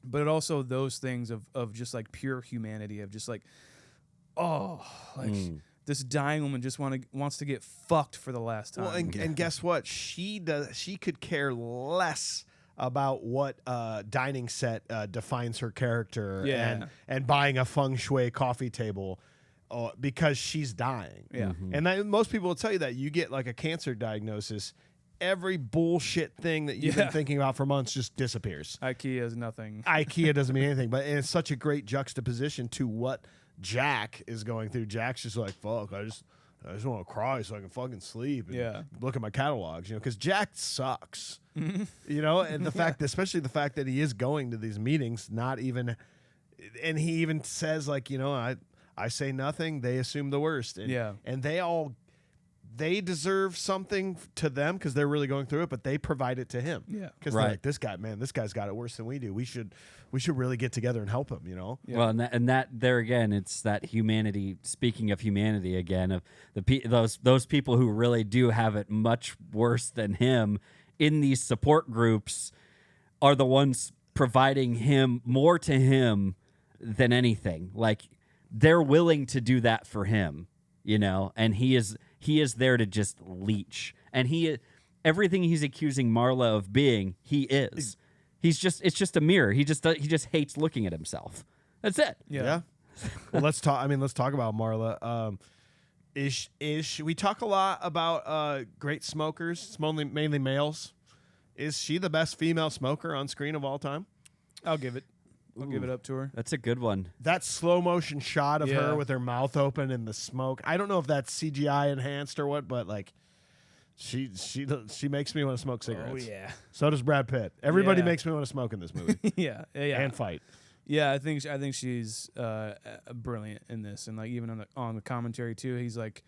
but it also those things of just like pure humanity, of just like this dying woman just wants to get fucked for the last time. Well, and guess what? She could care less about what dining set defines her character and buying a feng shui coffee table because she's dying. Yeah. And most people will tell you that you get like a cancer diagnosis, every bullshit thing that you've been thinking about for months just disappears. IKEA is nothing. IKEA doesn't mean anything, but it's such a great juxtaposition to what Jack is going through. Jack's just like, fuck, I just want to cry so I can fucking sleep and look at my catalogs, because Jack sucks, and especially the fact that he is going to these meetings, and he even says like, I say nothing, they assume the worst, and they deserve something to them because they're really going through it, but they provide it to him. Yeah. Because they're like, this guy's got it worse than we do. We should really get together and help him, Yeah. Well, and that there again, it's that humanity. Speaking of humanity again, of those people who really do have it much worse than him in these support groups are the ones providing him more to him than anything. Like, they're willing to do that for him, you know, and he is there to just leech. And everything he's accusing Marla of being, he is. It's just a mirror. He just hates looking at himself. That's it. Yeah. Well, let's talk about Marla. We talk a lot about great smokers. It's mainly males. Is she the best female smoker on screen of all time? I'll give it up to her. That's a good one. That slow motion shot of Yeah. her with her mouth open and the smoke. I don't know if that's CGI enhanced or what, but like she makes me want to smoke cigarettes. Oh yeah. So does Brad Pitt. Everybody Yeah. makes me want to smoke in this movie yeah. and fight. Yeah, I think she's brilliant in this, and like even on the commentary too. He's like,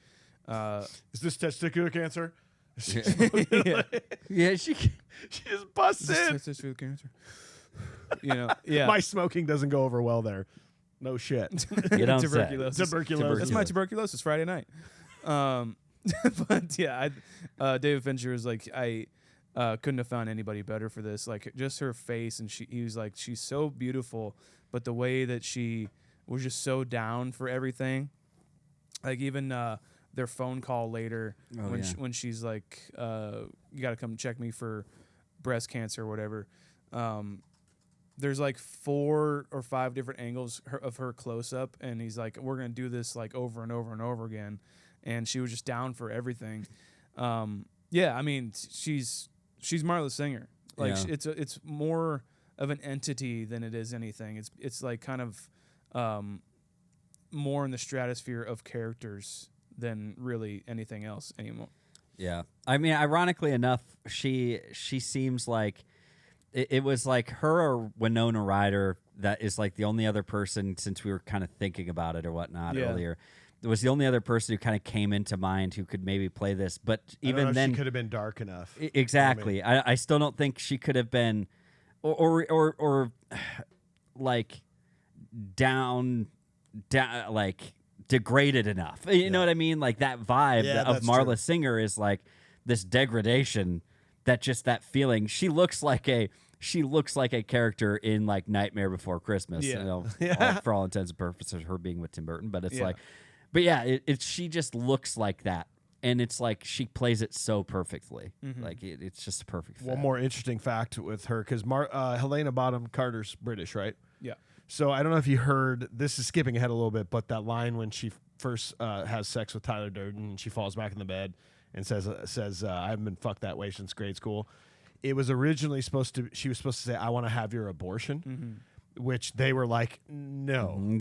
Is this testicular cancer? Yeah, she just busts in. testicular cancer. You know, yeah. My smoking doesn't go over well there. No shit. you don't say. Tuberculosis. Tuberculosis. That's my tuberculosis Friday night. But yeah, David Fincher is like, I couldn't have found anybody better for this. Like, just her face, and he was like, she's so beautiful, but the way that she was just so down for everything. Like, even their phone call later when she's like, you got to come check me for breast cancer or whatever. There's like 4 or 5 different angles of her close up, and he's like, we're gonna do this like over and over and over again, and she was just down for everything. Yeah, I mean, she's Marla Singer. Like, Yeah. it's more of an entity than it is anything. It's like kind of more in the stratosphere of characters than really anything else anymore. Yeah. I mean, ironically enough, she seems like it was like her or Winona Ryder that is like the only other person, since we were kind of thinking about it or whatnot earlier. It was the only other person who kind of came into mind who could maybe play this. But even then, she could have been dark enough. Exactly. I still don't think she could have been, or like down like degraded enough. You know what I mean? Like that vibe of that's Marla true. Singer is like this degradation. That feeling. She looks like a character in like Nightmare Before Christmas. Yeah. You know, for all intents and purposes, her being with Tim Burton. But it's like, but yeah, she just looks like that, and it's like she plays it so perfectly. Like it's just a perfect fit. One more interesting fact with her, because Helena Bonham Carter's British, right? Yeah. So I don't know if you heard, this is skipping ahead a little bit, but that line when she first has sex with Tyler Durden and she falls back in the bed and says I haven't been fucked that way since grade school. It was originally she was supposed to say, I want to have your abortion, which they were like, no,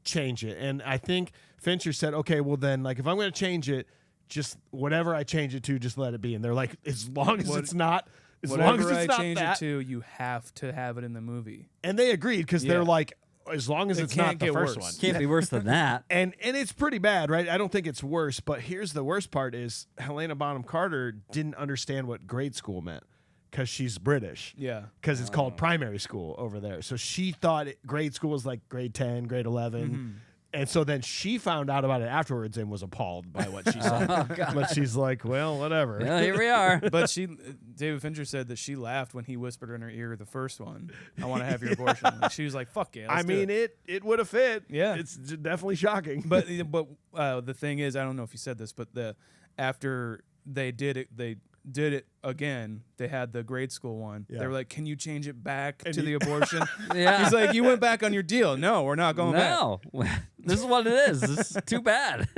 change it. And I think Fincher said, okay, well then, like, if I'm going to change it, just whatever I change it to, just let it be. And they're like, as long as it's not, Whatever I not change that. it to, you have to have it in the movie. And they agreed, because they're like, as long as It it's can't not the get first worse. one. Can't be worse than that. And it's pretty bad, right? I don't think it's worse, but here's the worst part is Helena Bonham Carter didn't understand what grade school meant, because she's British. Yeah. Because it's called primary school over there. So she thought grade school was like grade 10, grade 11. And so then she found out about it afterwards and was appalled by what she said. But she's like, well, whatever. Well, here we are. But David Fincher said that she laughed when he whispered in her ear the first one, I want to have your abortion. Like, she was like, fuck yeah. I mean, it would have fit. Yeah. It's definitely shocking. But the thing is, I don't know if you said this, but after they did it again, they had the grade school one. Yeah. They were like, can you change it back to the abortion? Yeah. He's like, you went back on your deal. No, we're not going back. No, this is what it is. This is too bad.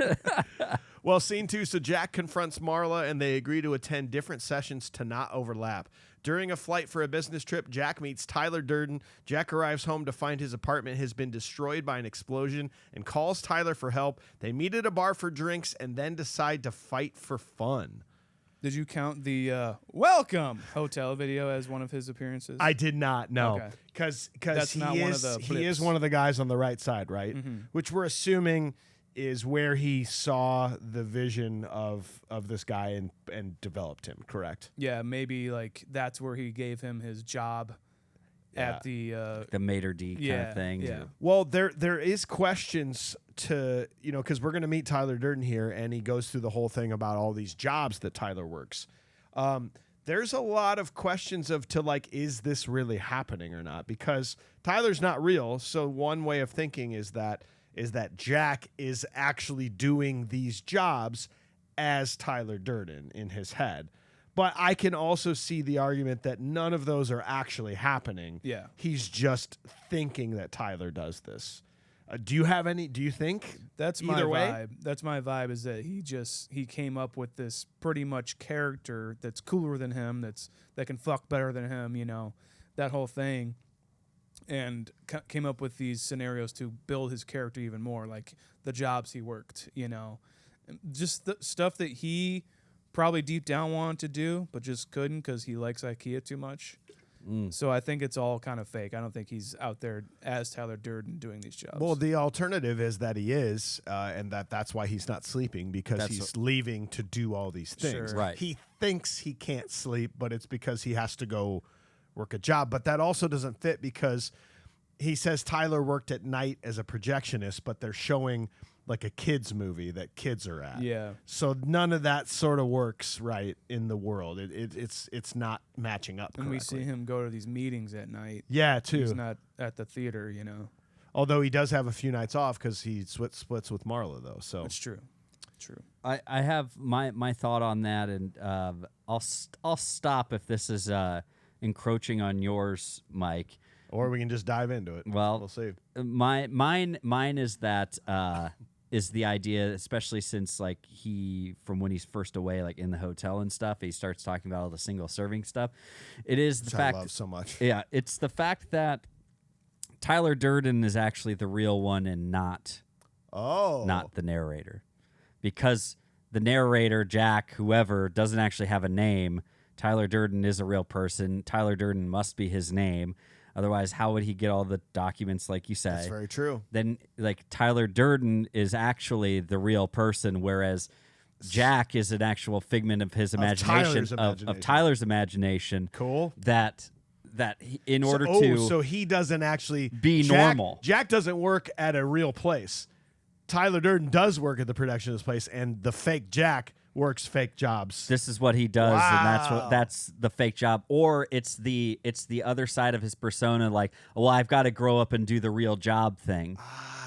Well, scene 2, so Jack confronts Marla, and they agree to attend different sessions to not overlap. During a flight for a business trip, Jack meets Tyler Durden. Jack arrives home to find his apartment has been destroyed by an explosion and calls Tyler for help. They meet at a bar for drinks and then decide to fight for fun. Did you count the Welcome Hotel video as one of his appearances? I did not, no. Okay. Because That's not one of the he is blips. one of the guys on the right side, right? Which we're assuming is where he saw the vision of this guy and developed him, correct? Yeah, maybe like that's where he gave him his job at the The maitre d' kind of thing. Yeah. Well, there is questions to, because we're going to meet Tyler Durden here, and he goes through the whole thing about all these jobs that Tyler works. There's a lot of questions of is this really happening or not? Because Tyler's not real. So one way of thinking is that Jack is actually doing these jobs as Tyler Durden in his head. But I can also see the argument that none of those are actually happening. Yeah. He's just thinking that Tyler does this. Do you think That's my either way? vibe. That's my vibe, is that he came up with this pretty much character that's cooler than him, that can fuck better than him, that whole thing, and came up with these scenarios to build his character even more, like the jobs he worked, just the stuff that he probably deep down wanted to do but just couldn't because he likes IKEA too much. So I think it's all kind of fake. I don't think he's out there as Tyler Durden doing these jobs. Well, the alternative is that he is, and that's why he's not sleeping, because he's leaving to do all these things. Sure. Right. He thinks he can't sleep, but it's because he has to go work a job. But that also doesn't fit because he says Tyler worked at night as a projectionist, but they're showing like a kids movie that kids are at. Yeah. So none of that sort of works right in the world. It's not matching up and correctly. we see him go to these meetings at night. Yeah, too. He's not at the theater, Although he does have a few nights off because he splits with Marla, though. So It's true. True. I have my thought on that, and I'll stop if this is encroaching on yours, Mike. Or we can just dive into it. Well, we'll see. Mine is that is the idea, especially since from when he's first away, in the hotel and stuff, he starts talking about all the single serving stuff. It is the fact I love so much. Yeah, it's the fact that Tyler Durden is actually the real one and not the narrator, because the narrator, Jack, whoever, doesn't actually have a name. Tyler Durden is a real person. Tyler Durden must be his name. Otherwise, how would he get all the documents, like you say? That's very true. Then, Tyler Durden is actually the real person, whereas Jack is an actual figment of his imagination, of Tyler's imagination. Cool. That in order to so he doesn't actually be normal. Jack doesn't work at a real place. Tyler Durden does work at the production of this place, and the fake Jack works fake jobs. This is what he does, and that's the fake job. Or it's the other side of his persona, I've got to grow up and do the real job thing,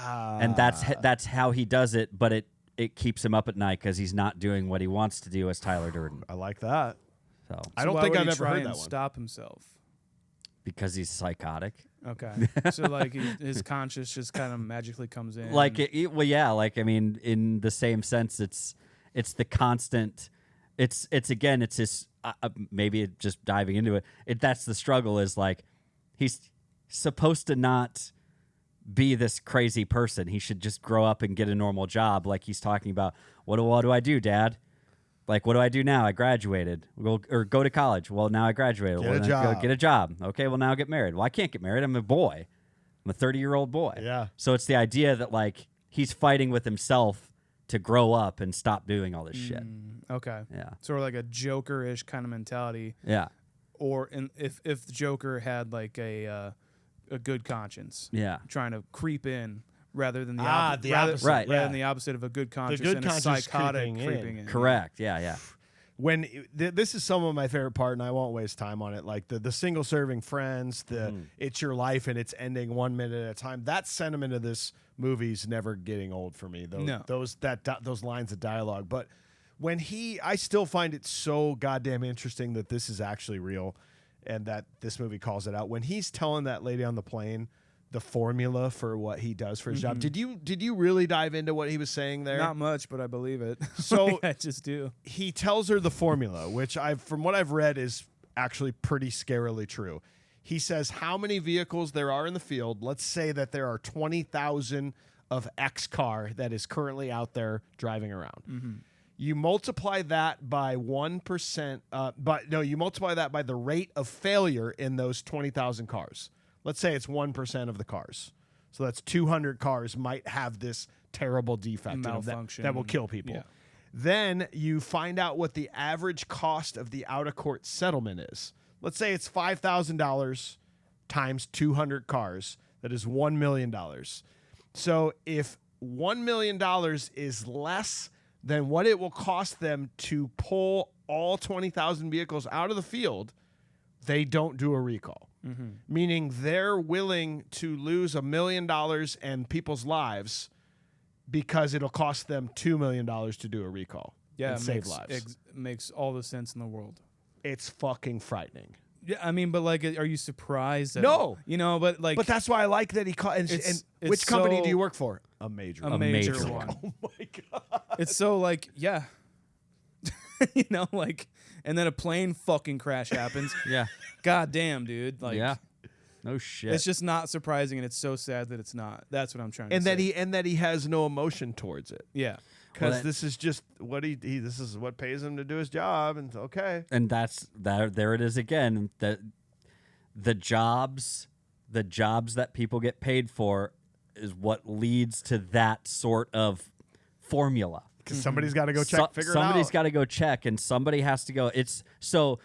and that's how he does it. But it keeps him up at night because he's not doing what he wants to do as Tyler Durden. I like that. So I don't why think would I've he ever try heard and that one. stop himself. because he's psychotic. Okay. So his conscience just kind of magically comes in. In the same sense, it's the constant. It's his. Maybe just diving into it. That's the struggle. Is he's supposed to not be this crazy person. He should just grow up and get a normal job. Like he's talking about, what do I do, Dad? What do I do now? I graduated. Or go to college. Well, now I graduated. Get a job. Okay, well, now get married. Well, I can't get married. I'm a boy. I'm a 30-year-old boy. Yeah. So it's the idea that, he's fighting with himself to grow up and stop doing all this shit. Okay. Yeah. Sort of like a Joker-ish kind of mentality. Yeah. Or if the Joker had, a good conscience. Yeah. Trying to creep in. Rather than the opposite. Rather Yeah. than the opposite of a good conscience good and a conscience psychotic creeping in. Correct. Yeah. When this is some of my favorite part, and I won't waste time on it. Like the single serving friends, it's your life and it's ending 1 minute at a time. That sentiment of this movie's never getting old for me. Those lines of dialogue. But when I still find it so goddamn interesting that this is actually real, and that this movie calls it out. When he's telling that lady on the plane the formula for what he does for his job. Did you really dive into what he was saying there? Not much, but I believe it. So I just do. He tells her the formula, which from what I've read is actually pretty scarily true. He says how many vehicles there are in the field. Let's say that there are 20,000 of X car that is currently out there driving around. You multiply that by 1%, you multiply that by the rate of failure in those 20,000 cars. Let's say it's 1% of the cars. So that's 200 cars might have this terrible defect malfunction that will kill people. Yeah. Then you find out what the average cost of the out-of-court settlement is. Let's say it's $5,000 times 200 cars. That is $1 million. So if $1 million is less than what it will cost them to pull all 20,000 vehicles out of the field, they don't do a recall. Meaning they're willing to lose $1 million and people's lives because it'll cost them $2 million to do a recall and save lives. Makes all the sense in the world. It's fucking frightening. Yeah, I mean, but like, are you surprised? No. You know, but like, But that's why I like that he called. And which company do you work for? A major a one. major major one. Oh my God. It's so like, yeah, you know, like, and then a plane fucking crash happens. Yeah. God damn, dude. Like, Yeah. No shit. it's just not surprising, and it's so sad that it's not. That's what I'm trying to And say. that he has no emotion towards it. yeah. Because this is just what this is what pays him to do his job, and okay. And that's there it is again. The jobs that people get paid for is what leads to that sort of formula. Because somebody's got to go check, figure it out. Somebody's got to go check, and somebody has to go. It's so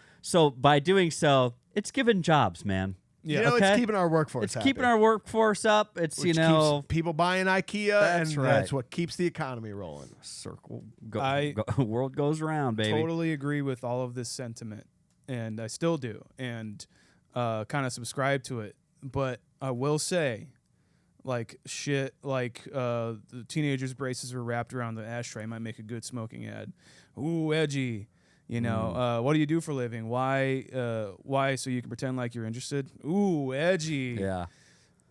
by doing so, it's giving jobs, man. You know, Okay? it's keeping our workforce It's happy, keeping our workforce up. It's which keeps people buying IKEA, That's and right. that's what keeps the economy rolling. circle. World goes around, baby. Totally agree with all of this sentiment, and I still do, and kind of subscribe to it. But I will say, like shit, like the teenagers' braces are wrapped around the ashtray might make a good smoking ad. Ooh, edgy. You know, what do you do for a living? Why? So you can pretend like you're interested? Ooh, edgy. Yeah.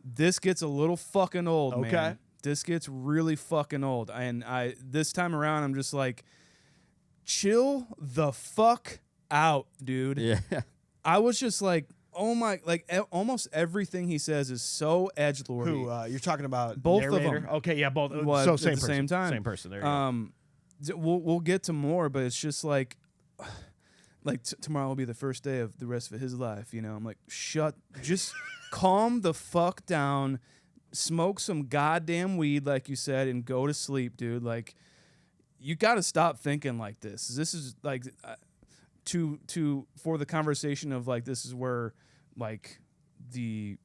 This gets a little fucking old, Okay. man. This gets really fucking old. And this time around, I'm just like, chill the fuck out, dude. Yeah. I was just like, oh my, like almost everything he says is so edgelordy. Who you're talking about? Both of narrator? them. Okay, yeah, both. Well, So at same the person. same time. Same person. There you go. We'll get to more, but it's just like tomorrow will be the first day of the rest of his life. You know, I'm like, just calm the fuck down, smoke some goddamn weed, like you said, and go to sleep, dude. Like, you got to stop thinking like this. This is like for the conversation of like, this is where like the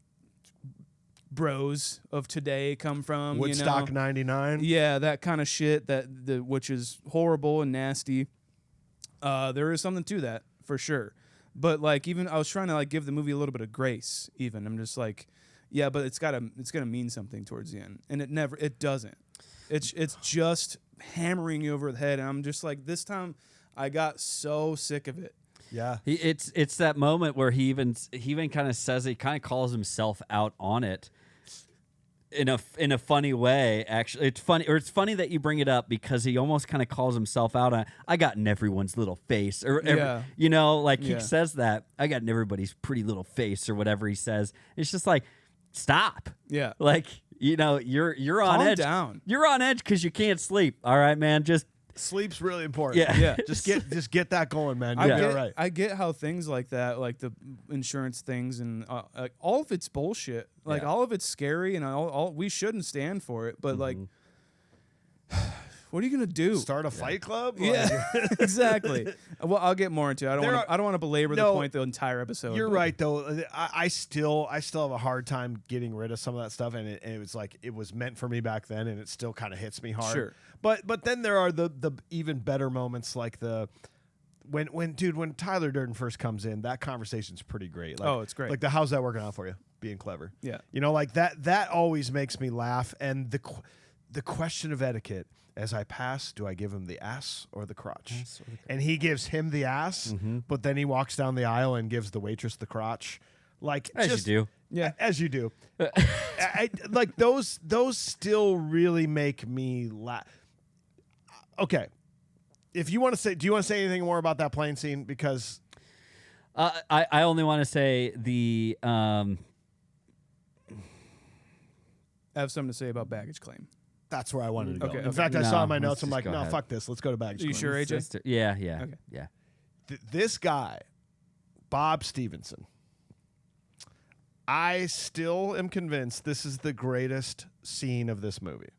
bros of today come from. Woodstock you know? '99. Yeah, that kind of shit which is horrible and nasty. There is something to that for sure, but like even I was trying to like give the movie a little bit of grace. Even I'm just like, yeah, but it's gonna mean something towards the end, and it doesn't. It's just hammering you over the head, and I'm just like, this time I got so sick of it. Yeah. It's that moment where he even kind of says he kind of calls himself out on it in a funny way. Actually, it's funny that you bring it up because he almost kind of calls himself out on, I got in everyone's little face, or you know, like he says that I got in everybody's pretty little face or whatever he says. It's just like, stop. Yeah, like, you know, you're on calm edge. down. You're on edge because you can't sleep. All right, man, just. Sleep's really important. Yeah. Just get that going, man. You'll be all right. I get how things like that, like the insurance things, and all of it's bullshit. Like all of it's scary, and all we shouldn't stand for it. But like, what are you gonna do? Start a fight club? Yeah, exactly. Well, I'll get more into it. I don't want to belabor the point the entire episode. You're right, though. I still have a hard time getting rid of some of that stuff, and it was like it was meant for me back then, and it still kind of hits me hard. Sure. But then there are the even better moments, like when Tyler Durden first comes in, that conversation's pretty great. Like, it's great. Like how's that working out for you? Being clever. Yeah. You know, like that always makes me laugh. And the question of etiquette. As I pass, do I give him the ass or the crotch? And he gives him the ass, but then he walks down the aisle and gives the waitress the crotch. Like As you do. Yeah, as you do. Like those still really make me laugh. Okay. If you want to say, do you want to say anything more about that plane scene? Because I only want to say the I have something to say about baggage claim. that's where I wanted to go. Okay, In fact, I No, saw in my let's notes. I'm just like, go no, ahead. fuck this. Let's go to baggage. Are you claim. sure, AJ? Yeah. Okay. Yeah. This guy, Bob Stevenson, I still am convinced this is the greatest scene of this movie.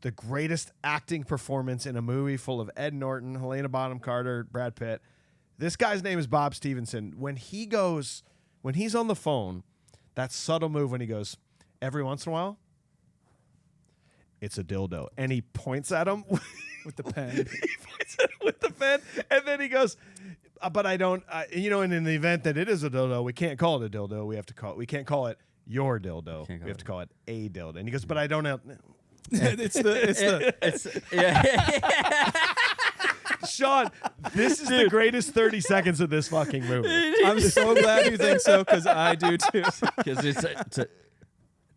The greatest acting performance in a movie full of Ed Norton, Helena Bonham Carter, Brad Pitt. This guy's name is Bob Stevenson. When he's on the phone, that subtle move when he goes, every once in a while, it's a dildo. And he points at him With the pen. he points at him with the defend. And then he goes, but I don't, and in the event that it is a dildo, we can't call it a dildo. We can't call it your dildo. We have to call it a dildo. And he goes, but I don't have. Sean, this is the greatest 30 seconds of this fucking movie. I'm so glad you think so, because I do too. Because it's a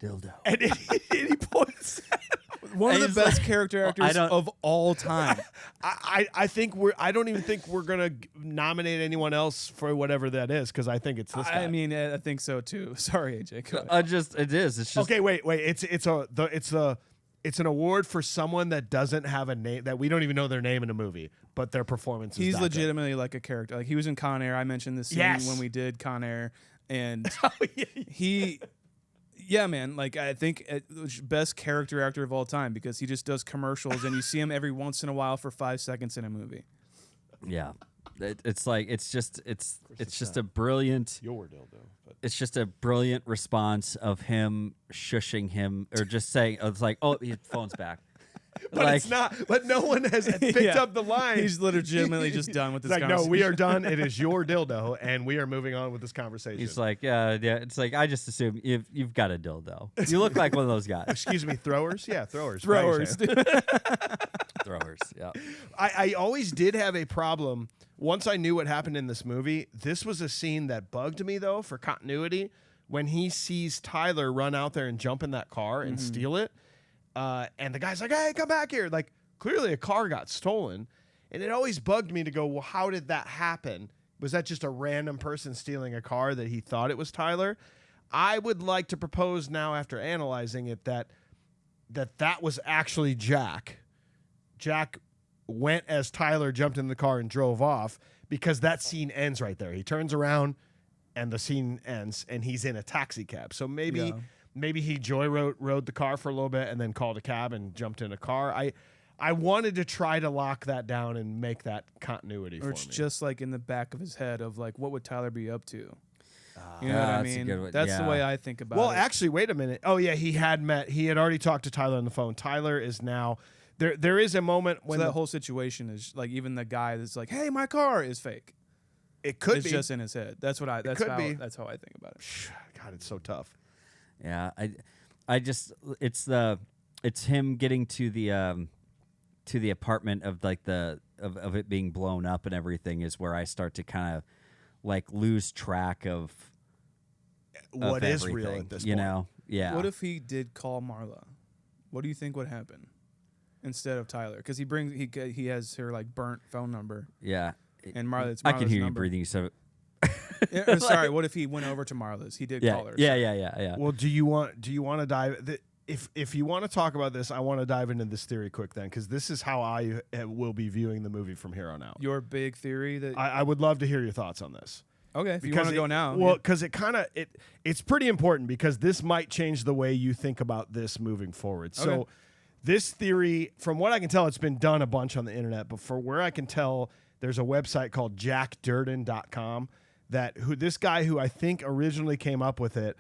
dildo. And he points. One of And the he's best like, character actors of all time. I don't even think we're gonna nominate anyone else for whatever that is, because I think it's this guy. I mean, I think so too. Sorry, AJ. Go ahead. It is. It's just Okay, wait. It's an award for someone that doesn't have a name, that we don't even know their name in a movie, but their performance is He's that good. legitimately like a character. Like he was in Con Air. I mentioned this scene Yes. when we did Con Air, and Yeah. yeah, man. Like I think best character actor of all time, because he just does commercials, and you see him every once in a while for 5 seconds in a movie. yeah. It's just a brilliant. Your dildo. But. It's just a brilliant response of him shushing him, or just saying, it's like, oh, his phone's back. But like, it's not. But no one has picked Yeah. up the line. He's legitimately just done with this It's like, no, conversation. we are done. It is your dildo, and we are moving on with this conversation. He's like, yeah. It's like, I just assume you've got a dildo. You look like one of those guys. Excuse me, throwers? Yeah, throwers. Throwers. Throwers. Yeah. I always did have a problem. Once I knew what happened in this movie, this was a scene that bugged me, though, for continuity. When he sees Tyler run out there and jump in that car and steal it, and the guy's like, hey, come back here. Like, clearly a car got stolen. And it always bugged me to go, well, how did that happen? Was that just a random person stealing a car that he thought it was Tyler? I would like to propose now, after analyzing it, that was actually Jack. Jack went as Tyler jumped in the car and drove off, because that scene ends right there. He turns around and the scene ends, and he's in a taxi cab. So maybe he rode the car for a little bit and then called a cab and jumped in a car. I wanted to try to lock that down and make that continuity for me. Or it's just like in the back of his head of like, what would Tyler be up to? You know what I that's a mean? good one. That's the Yeah. way I think about it. Well, actually, wait a minute. Oh, yeah, he had already talked to Tyler on the phone. Tyler is now... There is a moment when so that whole situation is like, even the guy that's like, "Hey, my car," is fake. it could It's be. just in his head. That's what I. That's could how. be. That's how I think about it. God, it's so tough. Yeah. I just, it's him getting to the apartment of like of it being blown up and everything is where I start to kind of like lose track of What is everything, real at this you point? know? Yeah. What if he did call Marla? What do you think would happen instead of Tyler? Because he has her like burnt phone number, Yeah. and Marla's. I can hear you number. breathing. So Yeah, sorry. What if he went over to Marla's? He did yeah, call her. yeah. Well, do you want to dive? If you want to talk about this, I want to dive into this theory quick then, because this is how I will be viewing the movie from here on out. Your big theory that. I would love to hear your thoughts on this. Okay, if you want to go now. Well, because it's pretty important, because this might change the way you think about this moving forward. So Okay. this theory, from what I can tell, it's been done a bunch on the internet, but for where I can tell, there's a website called jackdurden.com this guy who I think originally came up with it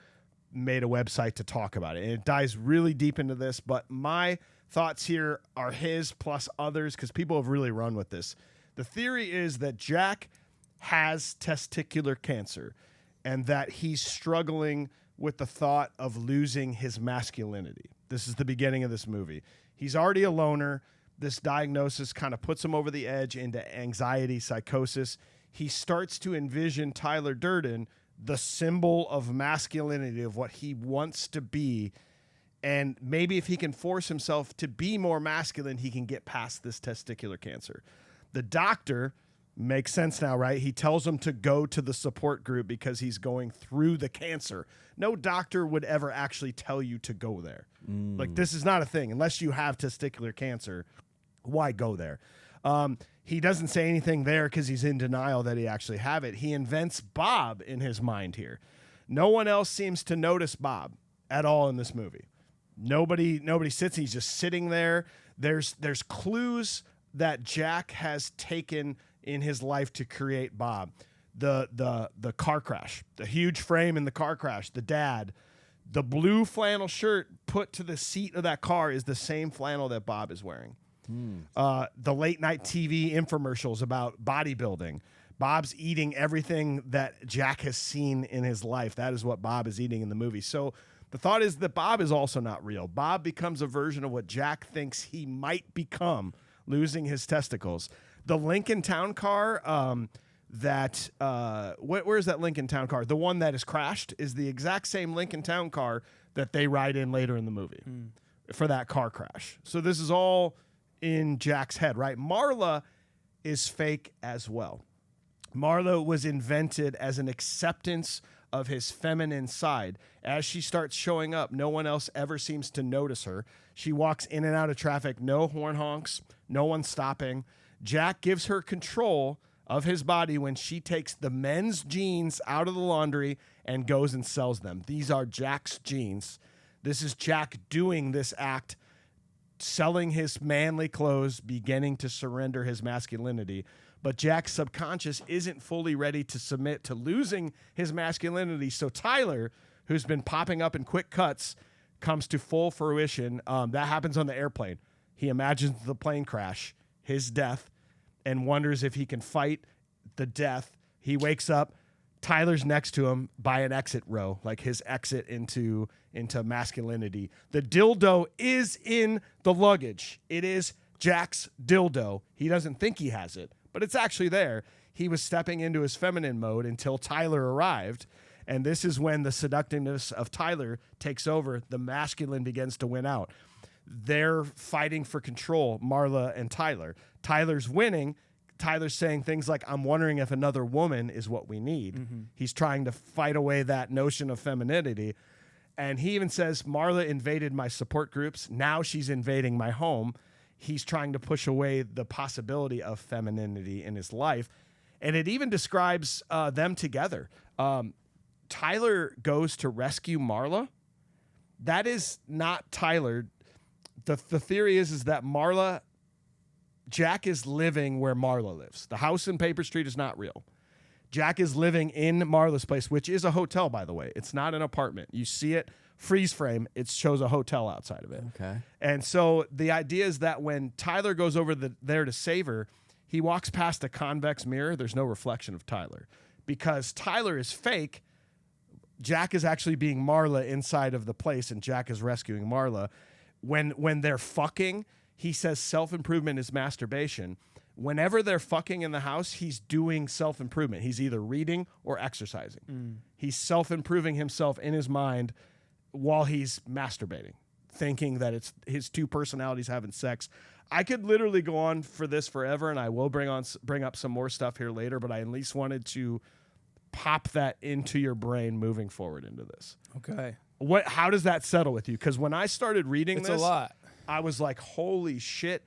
made a website to talk about it. And it dives really deep into this, but my thoughts here are his plus others, because people have really run with this. The theory is that Jack has testicular cancer, and that he's struggling with the thought of losing his masculinity. This is the beginning of this movie. He's already a loner. This diagnosis kind of puts him over the edge into anxiety, psychosis. He starts to envision Tyler Durden, the symbol of masculinity, of what he wants to be. And maybe if he can force himself to be more masculine, he can get past this testicular cancer. The doctor... makes sense now, right? He tells him to go to the support group because he's going through the cancer. No doctor would ever actually tell you to go there. Like, this is not a thing. Unless you have testicular cancer, why go there? He doesn't say anything there because he's in denial that he actually have it. He invents Bob in his mind here. No one else seems to notice Bob at all in this movie. Nobody sits. He's just sitting there. There's clues that Jack has taken in his life to create Bob. The car crash, the huge frame in the car crash, the dad, the blue flannel shirt put to the seat of that car is the same flannel that Bob is wearing. The late night TV infomercials about bodybuilding. Bob's eating everything that Jack has seen in his life. That is what Bob is eating in the movie. So the thought is that Bob is also not real. Bob becomes a version of what Jack thinks he might become, losing his testicles. The Lincoln Town car, where's that Lincoln Town car? The one that is crashed is the exact same Lincoln Town car that they ride in later in the movie for that car crash. So this is all in Jack's head, right? Marla is fake as well. Marla was invented as an acceptance of his feminine side. As she starts showing up, no one else ever seems to notice her. She walks in and out of traffic, no horn honks, no one stopping. Jack gives her control of his body when she takes the men's jeans out of the laundry and goes and sells them. These are Jack's jeans. This is Jack doing this act, selling his manly clothes, beginning to surrender his masculinity. But Jack's subconscious isn't fully ready to submit to losing his masculinity. So Tyler, who's been popping up in quick cuts, comes to full fruition. That happens on the airplane. He imagines the plane crash, his death, and wonders if he can fight the death. He wakes up. Tyler's next to him by an exit row, like his exit into masculinity. The dildo is in the luggage. It is Jack's dildo. He doesn't think he has it, but it's actually there. He was stepping into his feminine mode until Tyler arrived, and this is when the seductiveness of Tyler takes over. The masculine begins to win out. They're fighting for control, Marla and Tyler. Tyler's winning. Tyler's saying things like, I'm wondering if another woman is what we need. Mm-hmm. He's trying to fight away that notion of femininity. And he even says, Marla invaded my support groups. Now she's invading my home. He's trying to push away the possibility of femininity in his life. And it even describes them together. Tyler goes to rescue Marla. That is not Tyler. The theory is that Jack is living where Marla lives. The house in Paper Street is not real. Jack is living in Marla's place, which is a hotel, by the way. It's not an apartment. You see it, freeze frame, it shows a hotel outside of it. Okay. And so the idea is that when Tyler goes over there to save her, he walks past a convex mirror. There's no reflection of Tyler. Because Tyler is fake, Jack is actually being Marla inside of the place, and Jack is rescuing Marla. When they're fucking, he says self-improvement is masturbation. Whenever they're fucking in the house, he's doing self-improvement. He's either reading or exercising. He's self-improving himself in his mind while he's masturbating, thinking that it's his two personalities having sex. I could literally go on for this forever, and I will bring up some more stuff here later, but I at least wanted to pop that into your brain moving forward into this. Okay. How does that settle with you? Because when I started reading It's this, a lot. I was like, holy shit.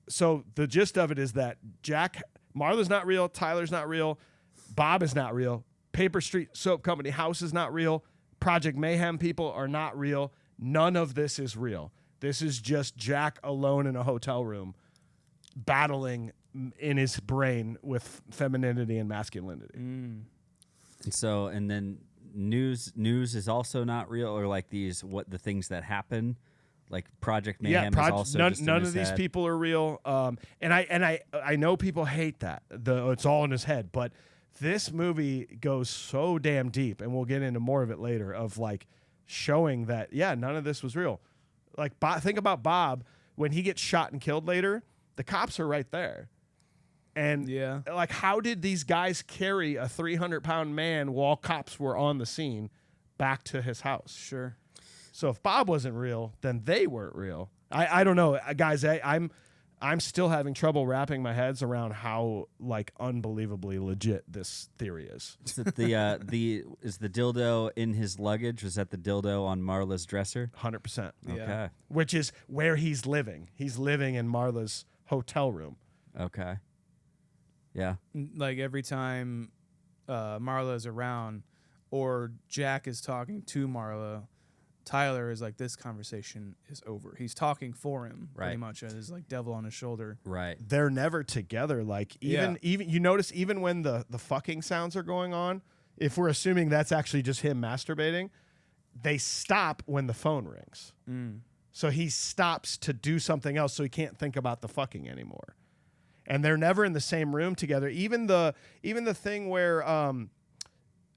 So the gist of it is that Marla's not real, Tyler's not real, Bob is not real, Paper Street Soap Company house is not real, Project Mayhem people are not real. None of this is real. This is just Jack alone in a hotel room battling in his brain with femininity and masculinity. And so, and then news is also not real, or like the things that happen. Like Project Mayhem is also just none in his of these head. people are real. And I know people hate that. It's all in his head, but this movie goes so damn deep, and we'll get into more of it later, of like showing that none of this was real. Like think about Bob when he gets shot and killed later. The cops are right there. And like, how did these guys carry a 300-pound man while cops were on the scene back to his house? Sure. So if Bob wasn't real, then they weren't real. I don't know, guys. I'm still having trouble wrapping my heads around how like unbelievably legit this theory is. Is it is the dildo in his luggage? Was that the dildo on Marla's dresser? 100%. Okay. Which is where he's living. He's living in Marla's hotel room. Okay. Yeah. Like every time Marla is around or Jack is talking to Marla, Tyler is like, this conversation is over. He's talking for him, pretty much, as like devil on his shoulder. Right. They're never together. Like even you notice even when the fucking sounds are going on, if we're assuming that's actually just him masturbating, they stop when the phone rings. So he stops to do something else, so he can't think about the fucking anymore. And they're never in the same room together. Even the thing where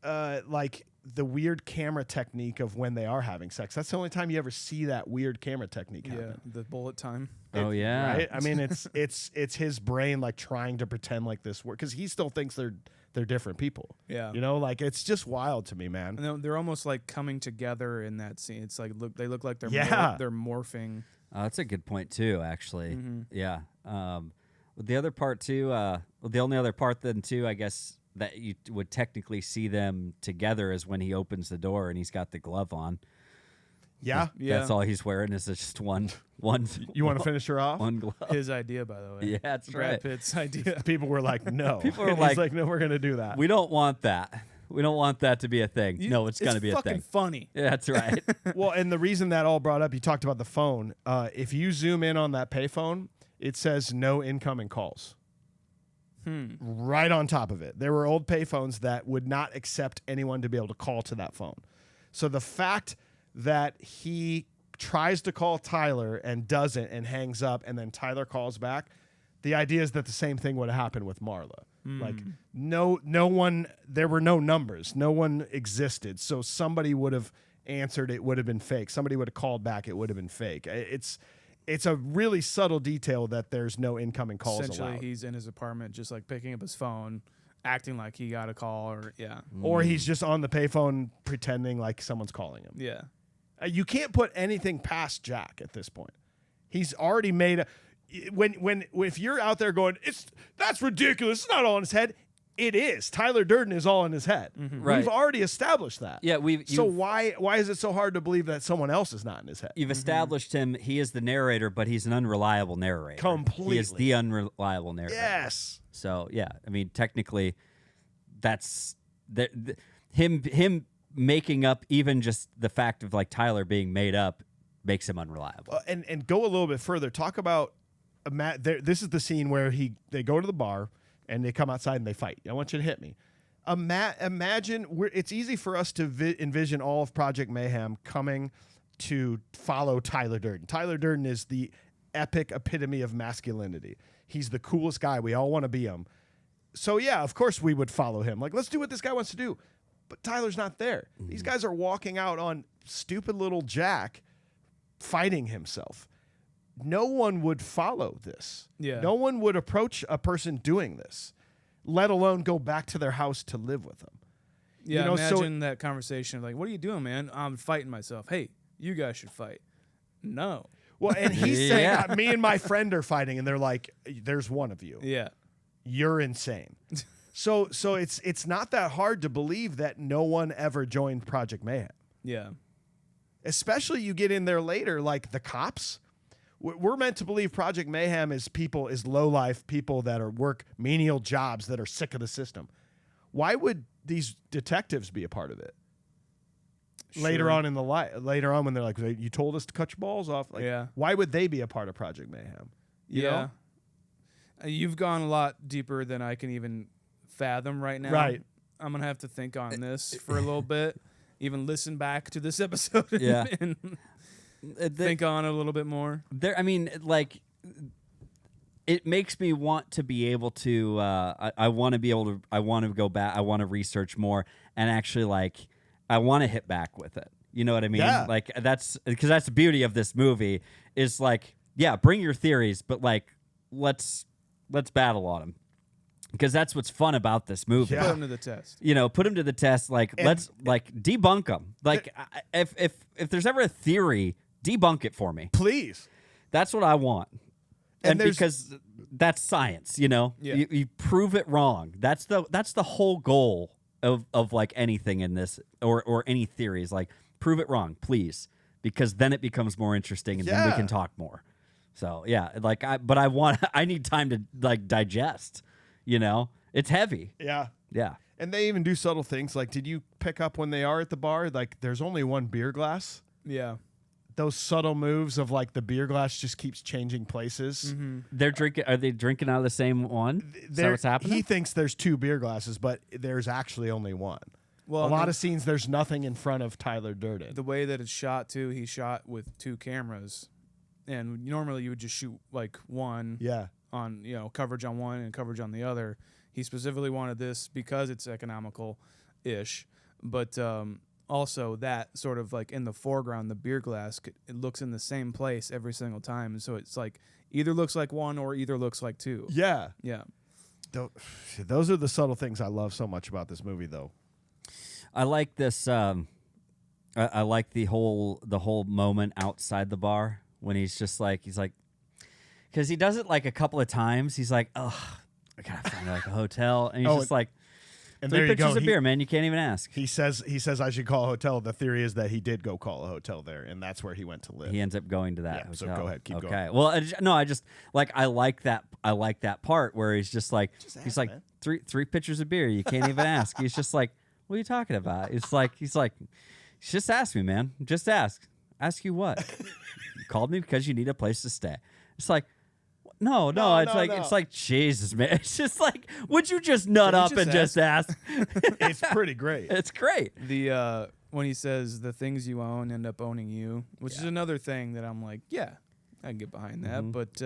like the weird camera technique of when they are having sex. That's the only time you ever see that weird camera technique happen. The bullet time. Oh yeah. Right? I mean, it's his brain like trying to pretend like this work because he still thinks they're different people. Yeah. You know, like it's just wild to me, man. And they're almost like coming together in that scene. It's like they look like they're they're morphing. That's a good point too, actually. Mm-hmm. Yeah. The other part too, the only other part then too, I guess that you would technically see them together is when he opens the door and he's got the glove on. Yeah. That's all he's wearing is just one. You want to finish her off? One glove. His idea, by the way. Yeah, that's Brad right. Pitt's idea. People were like, no. People were And he's like, no, we're going to do that. We don't want that. We don't want that to be a thing. No, it's going to be a fucking thing. funny. Yeah, that's right. Well, and the reason that all brought up, you talked about the phone. If you zoom in on that payphone, it says no incoming calls. Right on top of it. There were old payphones that would not accept anyone to be able to call to that phone. So the fact that he tries to call Tyler and doesn't and hangs up and then Tyler calls back, the idea is that the same thing would have happened with Marla. Like no one, there were no numbers. No one existed. So somebody would have answered, it would have been fake. Somebody would have called back, it would have been fake. It's a really subtle detail that there's no incoming calls Essentially, allowed. he's in his apartment just like picking up his phone, acting like he got a call Or he's just on the payphone pretending like someone's calling him. Yeah. You can't put anything past Jack at this point. He's already made if you're out there going, that's ridiculous. It's not all in his head. It is. Tyler Durden is all in his head. Right. We've already established that. Yeah, So why is it so hard to believe that someone else is not in his head? You've established him. He is the narrator, but he's an unreliable narrator. Completely. He is the unreliable narrator. Yes. So yeah, I mean, technically, that's him making up even just the fact of like Tyler being made up makes him unreliable. And go a little bit further. Talk about this is the scene where they go to the bar and they come outside and they fight. I want you to hit me. Imagine it's easy for us to envision all of Project Mayhem coming to follow Tyler Durden. Tyler Durden is the epic epitome of masculinity. He's the coolest guy. We all want to be him. So yeah, of course we would follow him. Like, let's do what this guy wants to do. But Tyler's not there. These guys are walking out on stupid little Jack fighting himself. No one would follow this. Yeah. No one would approach a person doing this, let alone go back to their house to live with them. Yeah, You know, so- imagine that conversation of like, what are you doing, man? I'm fighting myself. Hey, you guys should fight. No. Well, and he's Yeah. saying, me and my friend are fighting, and they're like, there's one of you. Yeah. You're insane. So it's not that hard to believe that no one ever joined Project Mayhem. Yeah. Especially you get in there later, like the cops. We're meant to believe Project Mayhem is low-life people that work menial jobs that are sick of the system. Why would these detectives be a part of it? Later Sure. on in the later on when they're like, you told us to cut your balls off. Like, Yeah. Why would they be a part of Project Mayhem? You know? You've gone a lot deeper than I can even fathom right now. Right. I'm going to have to think on this for a little bit, even listen back to this episode Yeah. and think on it a little bit more. I mean, like, it makes me want to be able to. I want to be able to. I want to go back. I want to research more, and actually, like, I want to hit back with it. You know what I mean? Yeah. Like, that's because that's the beauty of this movie. Is like, yeah, bring your theories, but like, let's battle on them, because that's what's fun about this movie. Yeah. Put them to the test. You know, put them to the test. Like, And- let's like debunk them. Like, if there's ever a theory, debunk it for me. Please. That's what I want. And And there's- because that's science, you know, Yeah. you prove it wrong. That's the whole goal of like anything in this or any theories. Like, prove it wrong, please, because then it becomes more interesting and then we Yeah. can talk more. So yeah, like I need time to like digest. You know, it's heavy. Yeah. Yeah. And they even do subtle things. Like, did you pick up when they are at the bar? Like, there's only one beer glass. Yeah. Those subtle moves of like the beer glass just keeps changing places. They're drinking. Are they drinking out of the same one? Is that what's happening? He thinks there's two beer glasses, but there's actually only one. Well, a lot of scenes, there's nothing in front of Tyler Durden. the way that it's shot too, he shot with 2 cameras, and normally you would just shoot like one Yeah. on coverage on one and coverage on the other. He specifically wanted this because it's economical-ish, but also that sort of like in the foreground, the beer glass, it looks in the same place every single time, and so it's like either looks like one or either looks like 2. Yeah. Yeah. Those are the subtle things I love so much about this movie, though. I like this. I like the whole moment outside the bar when he's like, because he does it like a couple of times. He's like, oh, I gotta find like a hotel, and he's just like, And 3 there you pictures go. of beer, man. You can't even ask. He says I should call a hotel. The theory is that he did go call a hotel there, and that's where he went to live. He ends up going to that Yeah, hotel. so go ahead, keep going. Okay. Well, I just like I like that part where he's just like he's like man. three pitchers of beer. You can't even ask. He's just like, what are you talking about? It's like he's like, just ask me, man. Just ask. Ask you what? You called me because you need a place to stay. It's like. No, it's like Jesus, man. It's just like, would you just nut up and just ask? It's pretty great. It's great. The when he says the things you own end up owning you, which is another thing that I'm like, yeah, I can get behind that. But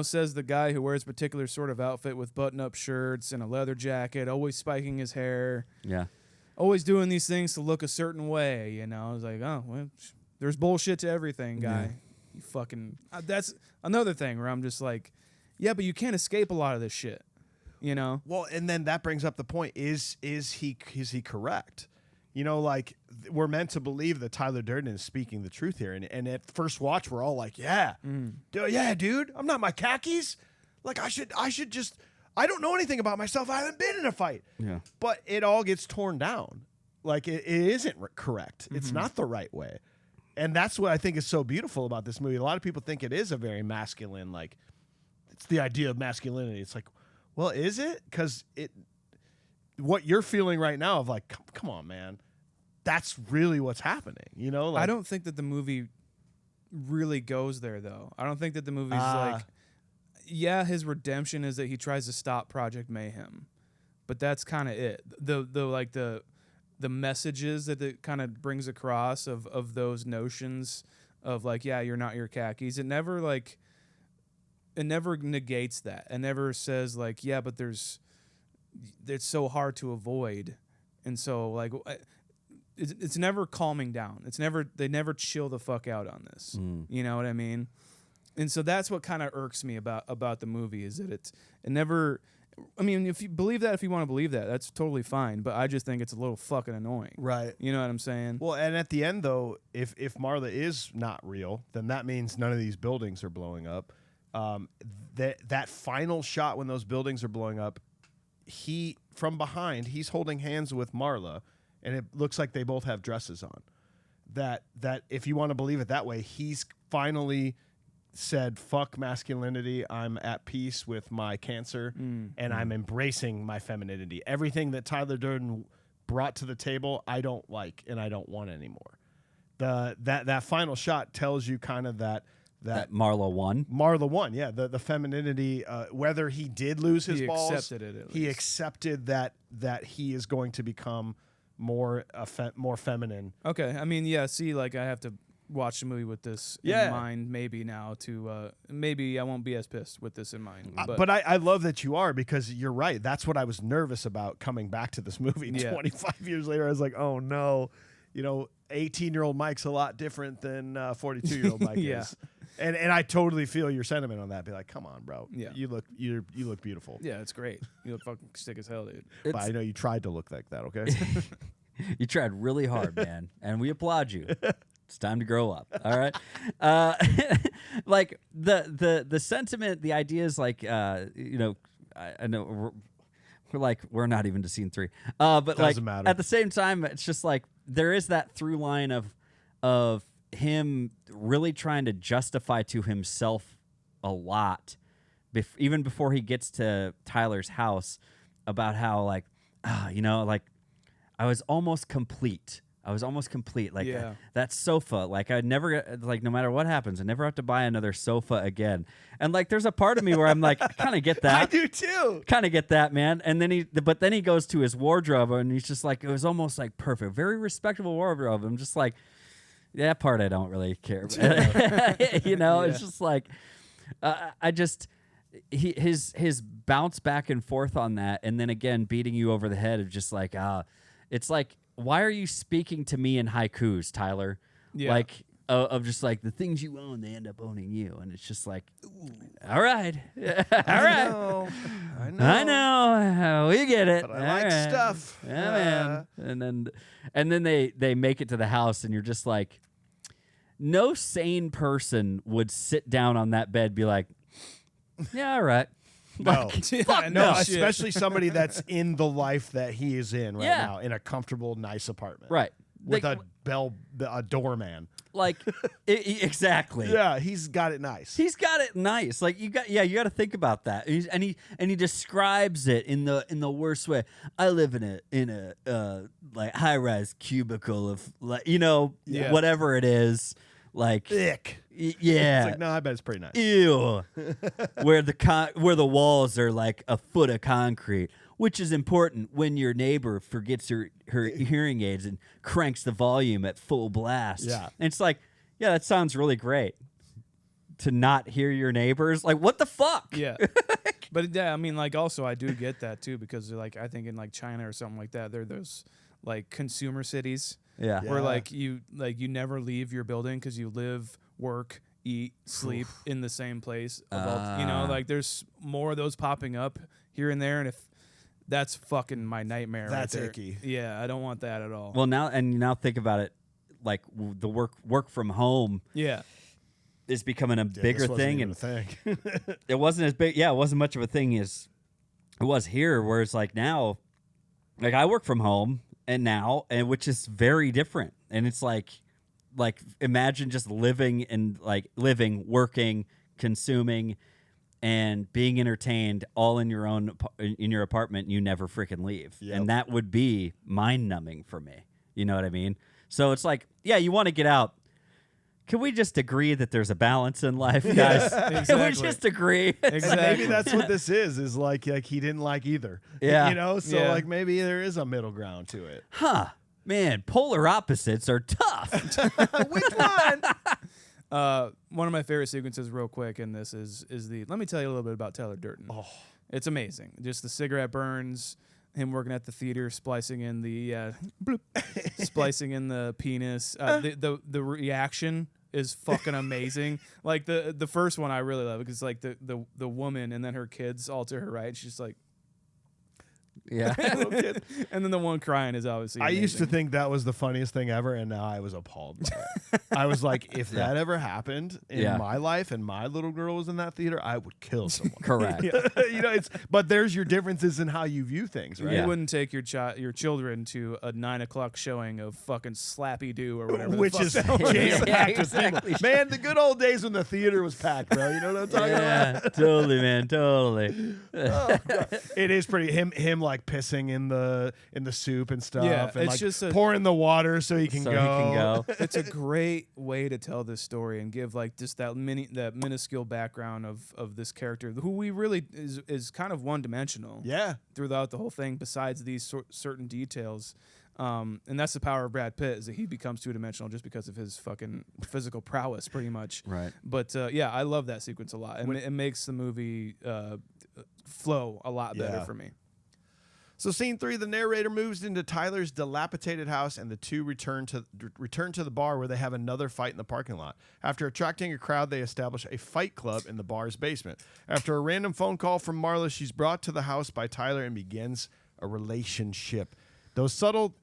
says the guy who wears a particular sort of outfit with button-up shirts and a leather jacket, always spiking his hair, Yeah. always doing these things to look a certain way. I was like, oh, well, there's bullshit to everything, guy. Yeah. You fucking. That's another thing where I'm just like, yeah, but you can't escape a lot of this shit. Well, and then that brings up the point: is he correct? We're meant to believe that Tyler Durden is speaking the truth here, and at first watch, we're all like, yeah, dude, I'm not my khakis. Like I should just. I don't know anything about myself. I haven't been in a fight. Yeah. But it all gets torn down. Like it isn't correct. It's not the right way. And that's what I think is so beautiful about this movie. A lot of people think it is a very masculine, like, it's the idea of masculinity. It's like, well, is it? Because what you're feeling right now of like, come on, man, that's really what's happening. Like, I don't think that the movie really goes there, though. I don't think that the movie's like, yeah, his redemption is that he tries to stop Project Mayhem, but that's kind of it. The messages that it kind of brings across of those notions of like, yeah, you're not your khakis. It never negates that. It never says like, yeah, but it's so hard to avoid. And so like, it's never calming down. They never chill the fuck out on this. You know what I mean? And so that's what kind of irks me about the movie is that it never, I mean, if you believe that, if you want to believe that, that's totally fine. But I just think it's a little fucking annoying. Right. You know what I'm saying? Well, and at the end, though, if Marla is not real, then that means none of these buildings are blowing up. That final shot when those buildings are blowing up, from behind, he's holding hands with Marla, and it looks like they both have dresses on. That if you want to believe it that way, he's finally said, fuck masculinity, I'm at peace with my cancer, and I'm embracing my femininity. Everything that Tyler Durden brought to the table, I don't like, and I don't want anymore. That final shot tells you kind of that Marla won. Marla won, yeah. The femininity, whether he did lose his balls, accepted it at he least. accepted that he is going to become more feminine. Okay. I mean, yeah, see, like I have to watch the movie with this in mind maybe now to maybe I won't be as pissed with this in mind. But I love that you are, because you're right. That's what I was nervous about coming back to this movie 25 years later. I was like, oh no, 18-year-old Mike's a lot different than 42-year-old Mike is. And I totally feel your sentiment on that. Be like, come on, bro. Yeah. You look beautiful. Yeah, it's great. You look fucking sick as hell, dude. But I know you tried to look like that, okay? You tried really hard, man, and we applaud you. It's time to grow up. All right. Like the sentiment, the idea is like, I know we're not even to scene 3. But Doesn't like matter. at the same time, it's just like there is that through line of him really trying to justify to himself a lot, even before he gets to Tyler's house, about how like, like I was almost complete. I was almost complete. Like Yeah. that sofa. Like I never like no matter what happens, I never have to buy another sofa again. And like there's a part of me where I'm like, I kind of get that. I do too. Kind of get that, man. And then he goes to his wardrobe and he's just like, it was almost like perfect, very respectable wardrobe. I'm just like, that part I don't really care about. You know, it's just like, I just his bounce back and forth on that, and then again beating you over the head of just like, it's like, why are you speaking to me in haikus, Tyler? Yeah. Like. Of just like the things you own, they end up owning you, and it's just like, all right, all right, I know, we get it. But I like stuff. Yeah, man. And then they make it to the house, and you're just like, no sane person would sit down on that bed, be like, yeah, all right. No, Yeah, no, shit. especially somebody that's in the life that he is in right Yeah. now, in a comfortable, nice apartment, Right. with Like, a doorman. like exactly. Yeah, he's got it nice. He's got it nice. Like you got to think about that. And he describes it in the worst way. I live in a like high-rise cubicle of like, you know, Yeah. whatever it is, like Thick. yeah. It's like, no, I bet it's pretty nice. Ew. where the walls are like a foot of concrete, which is important when your neighbor forgets her hearing aids and cranks the volume at full blast. Yeah. And it's like, yeah, that sounds really great. To not hear your neighbors, like what the fuck? Yeah. But yeah, I mean, like, also I do get that too, because like I think in like China or something like that, there are those like consumer cities Yeah. Yeah. where like you never leave your building because you live, work, eat, sleep in the same place. You know, like there's more of those popping up here and there, and if that's fucking my nightmare. That's right there. icky. Yeah, I don't want that at all. Well, now think about it, like the work from home yeah. is becoming a Yeah, bigger this wasn't thing, even and a thing. it wasn't as big. Yeah, it wasn't much of a thing as it was here. Where it's like now, like I work from home, and which is very different. And it's like imagine just living, working, consuming, and being entertained all in your own in your apartment. And you never freaking leave, Yep. and that would be mind numbing for me. You know what I mean? So it's like, yeah, you want to get out. Can we just agree that there's a balance in life, guys? Can we exactly. just agree? Exactly. Maybe that's what this is like he didn't like either. Yeah. You know, so Yeah. like maybe there is a middle ground to it. Huh. Man, polar opposites are tough. Which one? One of my favorite sequences, real quick, in this is the. Let me tell you a little bit about Tyler Durden. Oh. It's amazing. Just the cigarette burns, him working at the theater, splicing in the bloop, splicing in the penis. The reaction is fucking amazing. Like the first one I really love because like the woman and then her kids all to her right. She's like, Yeah. and then the one crying is obviously. I used to amazing. think that was the funniest thing ever, and now I was appalled by it. I was like, if that ever happened in Yeah. my life and my little girl was in that theater, I would kill someone. Correct. You know, but there's your differences in how you view things, right? Yeah. You wouldn't take your children to a 9:00 showing of fucking Slappy Doo or whatever. Which the is fuck that was. jam packed with exactly. people. Man, the good old days when the theater was packed, bro. You know what I'm talking Yeah, totally, man, totally. about? It is pretty him like pissing in the soup and stuff, Yeah, and it's like just a- pouring the water so he can So go. he can go. It's a great way to tell this story and give like just that minuscule background of this character who we really is kind of one dimensional Yeah, throughout the whole thing. Besides these certain details, and that's the power of Brad Pitt, is that he becomes two dimensional just because of his fucking physical prowess, pretty much. Right. But yeah, I love that sequence a lot, and it makes the movie flow a lot better Yeah. for me. So scene 3, the narrator moves into Tyler's dilapidated house, and the two return to the bar where they have another fight in the parking lot. After attracting a crowd, they establish a fight club in the bar's basement. After a random phone call from Marla, she's brought to the house by Tyler and begins a relationship. Those subtle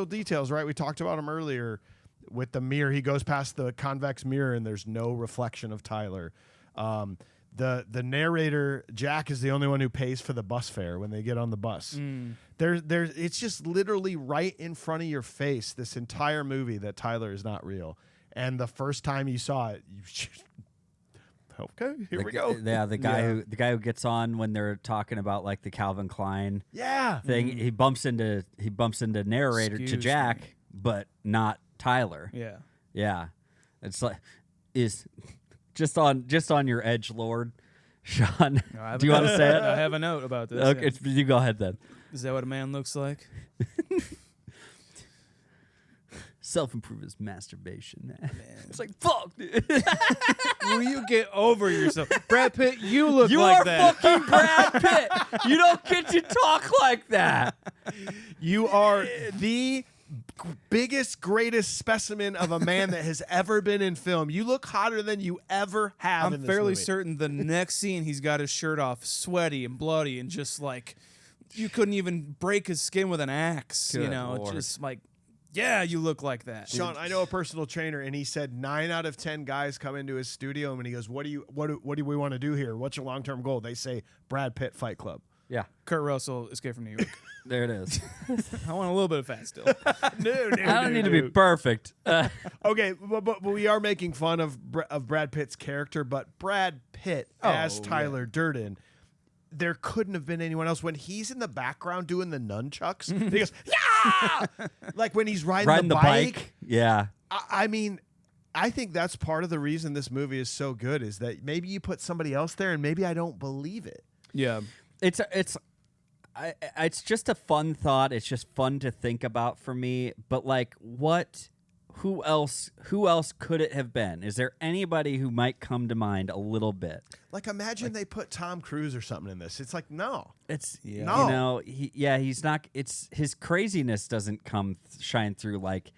details, right? We talked about them earlier with the mirror. He goes past the convex mirror, and there's no reflection of Tyler. The narrator, Jack, is the only one who pays for the bus fare when they get on the bus. It's just literally right in front of your face this entire movie that Tyler is not real. And the first time you saw it, okay, here we go. Yeah, the guy who gets on when they're talking about like the Calvin Klein Yeah. thing. He bumps into narrator to Excuse Jack. me. but not Tyler. Yeah. Yeah. It's like is just on your edge, Lord. Sean, No, do you want to say it? I have a note about this. Okay, yeah. you go ahead then. Is that what a man looks like? Self-improvement is masturbation, man. It's like, fuck, dude. Will you get over yourself? Brad Pitt, you look You like are that. fucking Brad Pitt. You don't get to talk like that. You are the biggest, greatest specimen of a man that has ever been in film. You look hotter than you ever have in I'm this fairly movie. certain the next scene he's got his shirt off, sweaty and bloody, and just like you couldn't even break his skin with an axe. Good you know, Lord. just like, yeah, you look like that. Sean, I know a personal trainer, and he said 9 out of 10 guys come into his studio, and he goes, "What do we want to do here? What's your long-term goal?" They say Brad Pitt Fight Club. Yeah, Kurt Russell, Escape from New York. there it is. I want a little bit of fat still. I don't need to be perfect. Okay, but we are making fun of Brad Pitt's character, but Brad Pitt as Tyler Durden, there couldn't have been anyone else. When he's in the background doing the nunchucks, he goes, yeah! Like when he's riding the bike. Yeah. I mean, I think that's part of the reason this movie is so good is that maybe you put somebody else there and maybe I don't believe it. Yeah. It's just a fun thought. It's just fun to think about for me. But like, who else could it have been? Is there anybody who might come to mind a little bit? Like imagine they put Tom Cruise or something in this. It's like, no. It's No. you know, he's not. It's his craziness doesn't shine through like,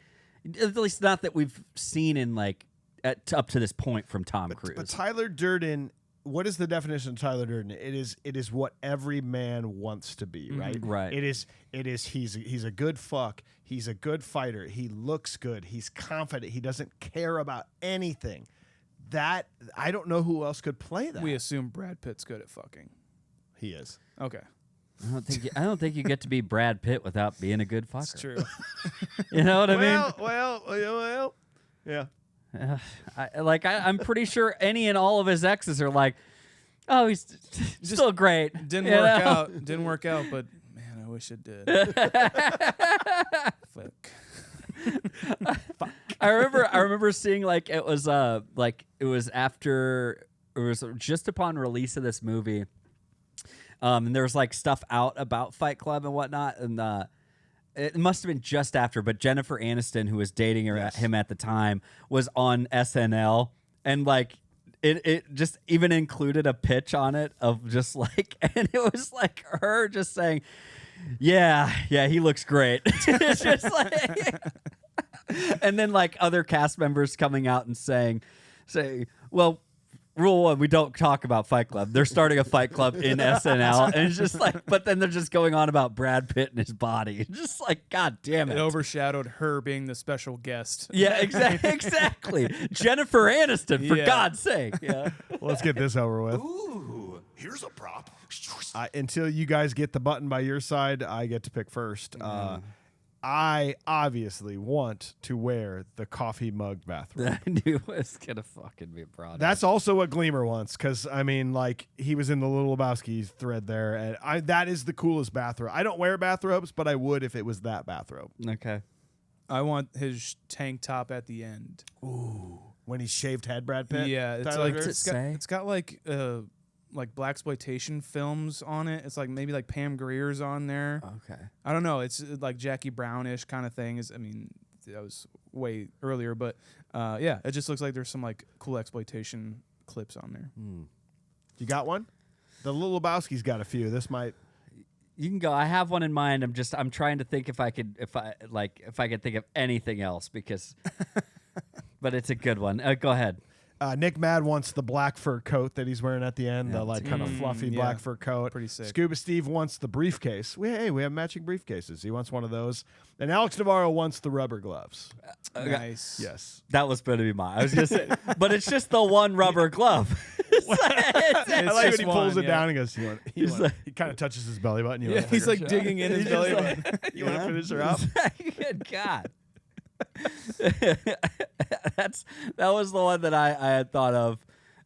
at least not that we've seen in like up to this point from Tom Cruise. But Tyler Durden, what is the definition of Tyler Durden? It is what every man wants to be, right? Right. It is he's a good fuck. He's a good fighter. He looks good. He's confident. He doesn't care about anything. That I don't know who else could play that. We assume Brad Pitt's good at fucking. He is. Okay. I don't think you get to be Brad Pitt without being a good fucker. It's true. You know what I mean? Well, yeah. I'm pretty sure any and all of his exes are like, oh, he's still great. Didn't You work know? out. Didn't work out, but man, I wish it did. Fuck. I remember seeing like it was just upon release of this movie, and there was like stuff out about Fight Club and whatnot, and it must have been just after, but Jennifer Aniston, who was dating him at the time, was on SNL, and like it just even included a pitch on it of just like, and it was like her just saying, yeah, he looks great. It's just like, and then like other cast members coming out and saying, well, rule 1, we don't talk about Fight Club. They're starting a Fight Club in SNL. And it's just like, but then they're just going on about Brad Pitt and his body. It's just like, God damn it. It overshadowed her being the special guest. Yeah, exactly. Jennifer Aniston, for Yeah. God's sake. Yeah. Let's get this over with. Ooh, here's a prop. Until you guys get the button by your side, I get to pick first. I obviously want to wear the coffee mug bathrobe. I knew it was going to fucking be brought up. That's also what Gleamer wants, because I mean, like he was in the Little Lebowski thread there, and that is the coolest bathrobe. I don't wear bathrobes, but I would if it was that bathrobe. Okay. I want his tank top at the end. Ooh, when he shaved head, Brad Pitt. Yeah, it's Tyler like Durden? it's got like blaxploitation films on it. It's like maybe like Pam Grier's on there. Okay. I don't know. It's like Jackie Brownish kind of thing. That was way earlier, but yeah, it just looks like there's some like cool exploitation clips on there. You got one? The Little Lebowski's got a few. This might. You can go. I have one in mind. I'm trying to think if I could think of anything else because, but it's a good one. Go ahead. Nick Mad wants the black fur coat that he's wearing at the end, Yeah, the like kind of fluffy yeah. black fur coat. Pretty sick. Scuba Steve wants the briefcase. We have matching briefcases. He wants one of those. And Alex Navarro wants the rubber gloves. Nice. Yes. That was going to be mine. I was going to say, but it's just the one rubber glove. I like when just he pulls one, it yeah. down and goes, he kind of touches his belly button. Yeah, he's like digging in his belly button. You want to finish her up? Good God. That was the one that I had thought of.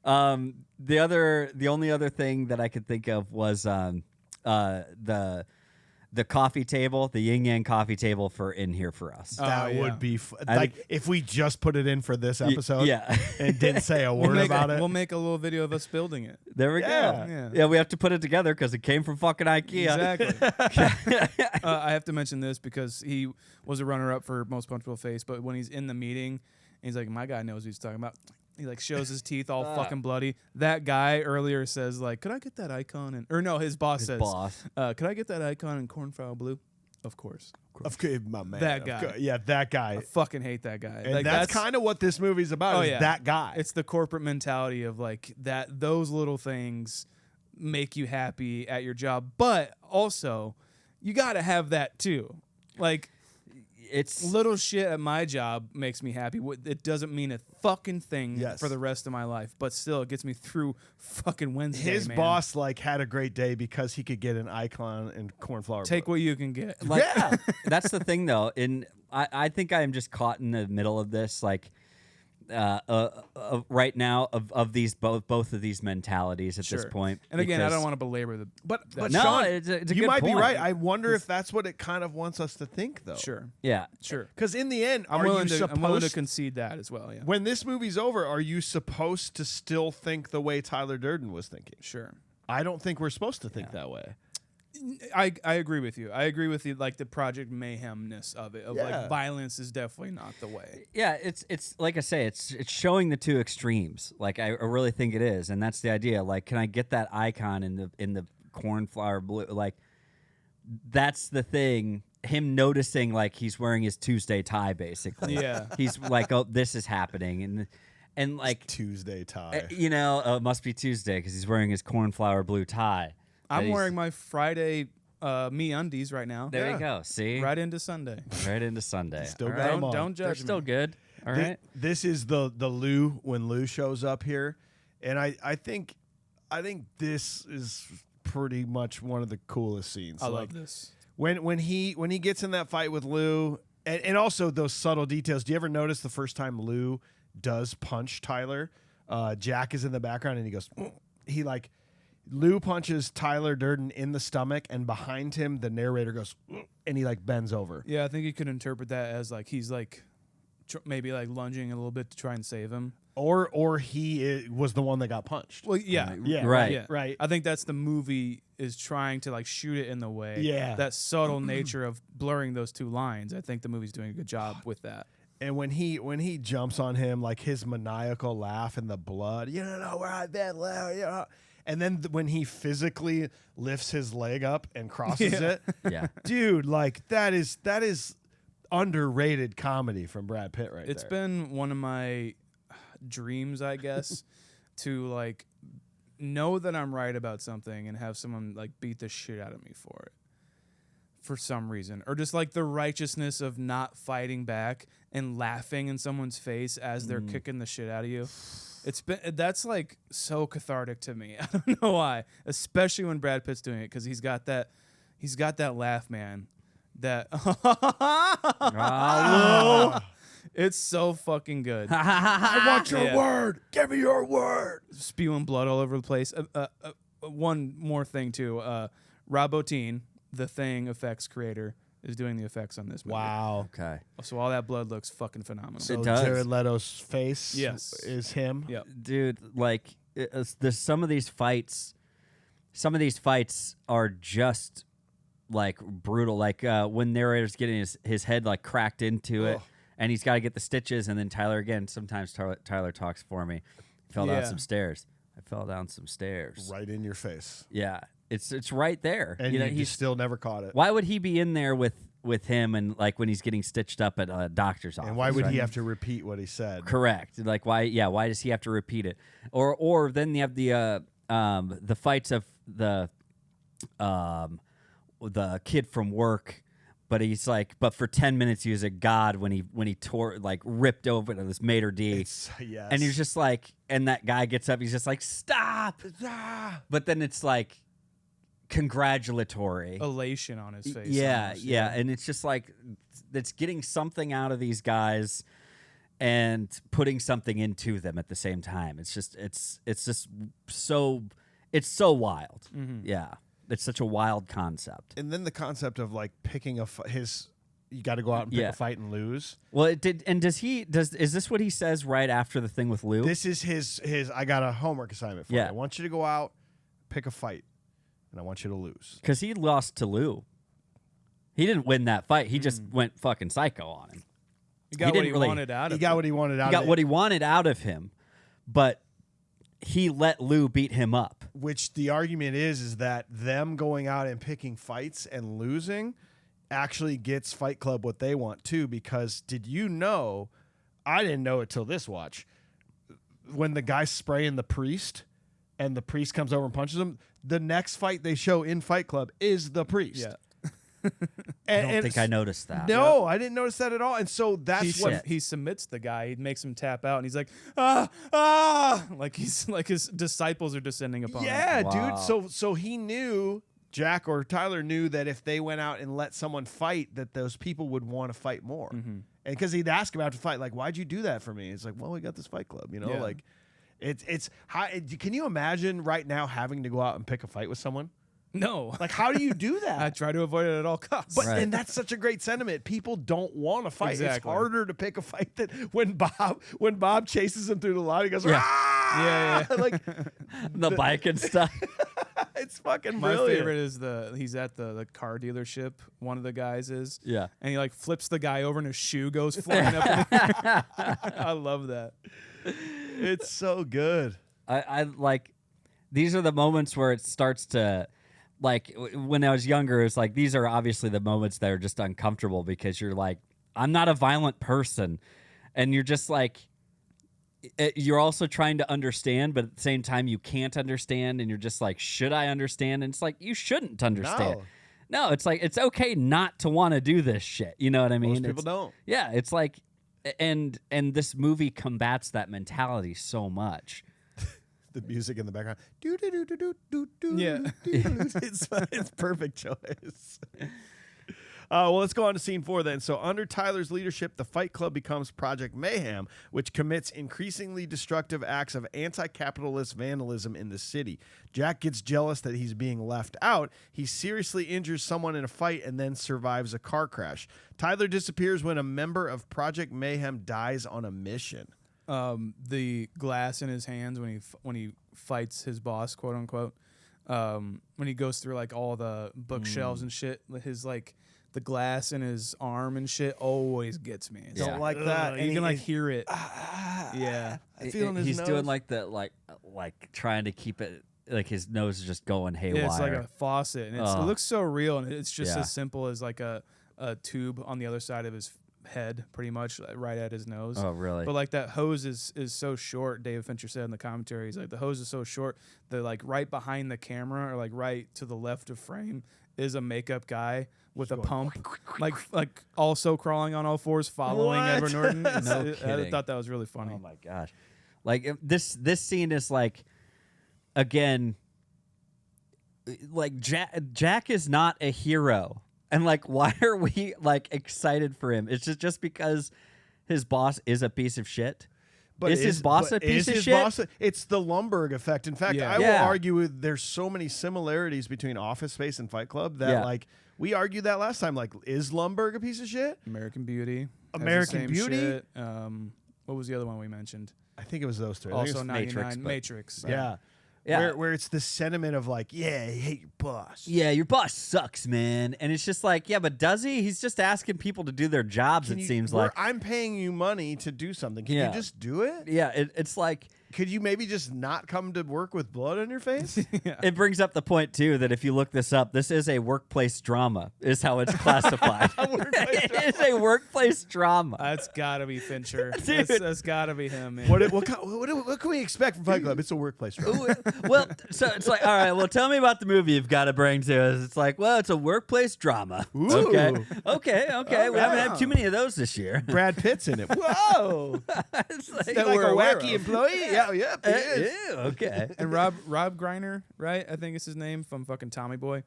The only other thing that I could think of was the the coffee table, the yin yang coffee table for in here for us. That yeah. would be I like think- if we just put it in for this episode yeah. and didn't say a We'll word about it. We'll make a little video of us building it. There we Yeah. go. Yeah. We have to put it together because it came from fucking IKEA. Exactly. I have to mention this because he was a runner-up for most punchable face, but when he's in the meeting, he's like, "My guy knows what he's talking about." He like shows his teeth all fucking bloody. That guy earlier says like, "Could I get that icon?" Or no, his boss says, "Could I get that icon in cornflower blue?" Of course. Of course, my man. That of guy. course. Yeah, that guy. I fucking hate that guy. And Like, that's kind of what this movie's about. Oh, Is yeah. that guy. It's the corporate mentality of like that. Those little things make you happy at your job, but also you got to have that too. Like It's little shit at my job makes me happy. It doesn't mean a fucking thing Yes. for the rest of my life, but still it gets me through fucking Wednesday. His man. boss like had a great day because he could get an icon in cornflower. Take blue. what you can get. like Yeah. that's the thing though. I think I am just caught in the middle of this, like right now of these both of these mentalities at this Sure. point. And again, I because- don't want to belabor the. But No, Sean, it's a you good might be point. right. I wonder if that's what it kind of wants us to think, though. Sure, Yeah. sure. Because in the end, I'm are willing you to. I'm willing to supposed concede that as well. Yeah. when this movie's over? Are you supposed to still think the way Tyler Durden was thinking? Sure. I don't think we're supposed to think that way. I agree with you. I agree with you. Like the Project Mayhemness of it. Of Yeah. like violence is definitely not the way. Yeah, it's like I say, it's showing the two extremes. Like I really think it is, and that's the idea. Like, can I get that icon in the cornflower blue? Like, that's the thing. Him noticing like he's wearing his Tuesday tie, basically. Yeah. He's like, oh, this is happening, and like Tuesday tie. it must be Tuesday because he's wearing his cornflower blue tie. that I'm he's- wearing my Friday me undies right now. There Yeah. you go. See, Right into Sunday. right into Sunday. Still All got right. 'em on. Don't They're judge still me. good. All Thi- right. This is the Lou when Lou shows up here, and I think this is pretty much one of the coolest scenes. I Like, love this. when he gets in that fight with Lou, and also those subtle details. Do you ever notice the first time Lou does punch Tyler? Jack is in the background and he goes, he like Lou punches Tyler Durden in the stomach, and behind him the narrator goes, and he like bends over. Yeah, I think you could interpret that as like he's like maybe like lunging a little bit to try and save him. Or he was the one that got punched. Well, yeah, Yeah, Right. yeah. right. I think that's the movie is trying to like shoot it in the way. Yeah. That subtle nature of blurring those two lines. I think the movie's doing a good job with that. And when he jumps on him, like his maniacal laugh and the blood, you don't know where I've been, Larry. And then when he physically lifts his leg up and crosses it, Yeah. dude, like that is underrated comedy from Brad Pitt right It's there. been one of my dreams, I guess, to like know that I'm right about something and have someone like beat the shit out of me for it. For some reason, or just like the righteousness of not fighting back and laughing in someone's face as they're kicking the shit out of you. That's like so cathartic to me. I don't know why, especially when Brad Pitt's doing it because he's got that laugh, man. That it's so fucking good. I want your Yeah. word. Give me your word. Spewing blood all over the place. One more thing too. Rob Bottin, the Thing effects creator, is doing the effects on this movie. Wow. Okay. So all that blood looks fucking phenomenal. So It does. Jared Leto's face Yes. is him. Yep. Dude, like there's some of these fights are just like brutal. Like when narrator's getting his head like cracked into it, Ugh. and he's got to get the stitches, and then Tyler again. Sometimes Tyler talks for me. Fell down Yeah. some stairs. I fell down some stairs. Right in your face. Yeah, it's right there. And you know, you he's still never caught it. why would he be in there with him and like when he's getting stitched up at a doctor's office? And why would right? he have to repeat what he said? Correct. Like why? Yeah. Why does he have to repeat it? Or then you have the fights of the kid from work, but he's like, but for 10 minutes he was a god when he tore like ripped open this maitre d', Yes. and he's just like, and that guy gets up, he's just like, stop. But then it's like congratulatory. Elation on his face. Yeah, almost, yeah, and it's just like it's getting something out of these guys and putting something into them at the same time. It's just so wild. Mm-hmm. Yeah. it's such a wild concept. And then the concept of like picking you got to go out and pick a fight and lose. Well, it did. And is this what he says right after the thing with Lou? This is his. I got a homework assignment for you. I want you to go out, pick a fight, and I want you to lose. Because he lost to Lou. He didn't win that fight. He just went fucking psycho on him. He got what he wanted out of him. He got what he wanted out of him. He got what he wanted out of him, but he let Lou beat him up. Which the argument is that them going out and picking fights and losing actually gets Fight Club what they want too, because did you know, I didn't know it till this watch, when the guy's spraying the priest and the priest comes over and punches him, the next fight they show in Fight Club is the priest. Yeah. I don't think I noticed that. No, I didn't notice that at all. And so that's what he submits the guy. He makes him tap out, and he's like, like his disciples are descending upon him. Yeah, Wow. dude. So he knew, Jack or Tyler knew that if they went out and let someone fight, that those people would want to fight more. And because he'd ask him after the fight, like, why'd you do that for me? It's like, well, we got this Fight Club, Yeah. like it's how, can you imagine right now having to go out and pick a fight with someone? No. Like, how do you do that? I try to avoid it at all costs. But Right. and that's such a great sentiment. People don't want to fight. It's Exactly. harder to pick a fight than when Bob chases him through the lot. He goes, Yeah. ah! Yeah. Like The bike and stuff. it's fucking My brilliant. favorite is he's at the car dealership. One of the guys is. Yeah. And he like flips the guy over and his shoe goes flying up in the air. I love that. It's so good. I like, these are the moments where it starts to, like, when I was younger, it's like, these are obviously the moments that are just uncomfortable because you're like, I'm not a violent person. And you're just like, you're also trying to understand, but at the same time, you can't understand. And you're just like, should I understand? And it's like, you shouldn't understand. No, it's like, it's okay not to want to do this shit. You know what I mean? Most people don't. Yeah, it's like, and this movie combats that mentality so much. The music in the background. Yeah. It's perfect choice. Well, let's go on to scene 4 then. So under Tyler's leadership, the Fight Club becomes Project Mayhem, which commits increasingly destructive acts of anti-capitalist vandalism in the city. Jack gets jealous that he's being left out. He seriously injures someone in a fight and then survives a car crash. Tyler disappears when a member of Project Mayhem dies on a mission. The glass in his hands when he fights his boss, quote unquote. When he goes through like all the bookshelves and shit, his like the glass in his arm and shit always gets me. It's Don't like that. You And can he- like hear it. Yeah. I feel in his He's nose. doing like the like trying to keep it, like his nose is just going haywire. Yeah, it's like a faucet, and it Oh. looks so real, and it's just Yeah. as simple as like a tube on the other side of his head, pretty much right at his nose. Oh, really? But like that hose is so short. David Fincher said in the commentary, he's like, the hose is so short that like right behind the camera or like right to the left of frame is a makeup guy with a pump, like also crawling on all fours, following What? Edward Norton. No I kidding. thought that was really funny. Oh my gosh! Like this scene is like, again, like Jack is not a hero, and like why are we like excited for him? It's just because his boss is a piece of shit. But is his boss a piece of shit? It's the Lumbergh effect. In fact, Yeah. I will Yeah. argue there's so many similarities between Office Space and Fight Club that Yeah. like we argued that last time. Like, is Lumbergh a piece of shit? American Beauty. has the American same Beauty? shit. What was the other one we mentioned? I think it was those three. I think Also it was- 99 but- Matrix. yeah. Yeah. Where it's the sentiment of like, yeah, I hate your boss. Yeah, your boss sucks, man. And it's just like, yeah, but does he? He's just asking people to do their jobs, Can it you- seems where like. I'm paying you money to do something. Can Yeah. you just do it? Yeah, it's like, Could you maybe just not come to work with blood on your face? it brings up the point, too, that if you look this up, this is a workplace drama, is how it's classified. It is a workplace drama. That's gotta be Fincher. Dude. That's gotta be him, man. What can we expect from Fight Club? It's a workplace drama. Well, so it's like, all right, well, tell me about the movie you've got to bring to us. It's like, well, it's a workplace drama. Ooh. Okay. We haven't had too many of those this year. Brad Pitt's in it. Whoa! It's like, Like we're a aware wacky of. employee. Yeah, he is. ew, okay. And Rob Greiner, right? I think is his name from fucking Tommy Boy.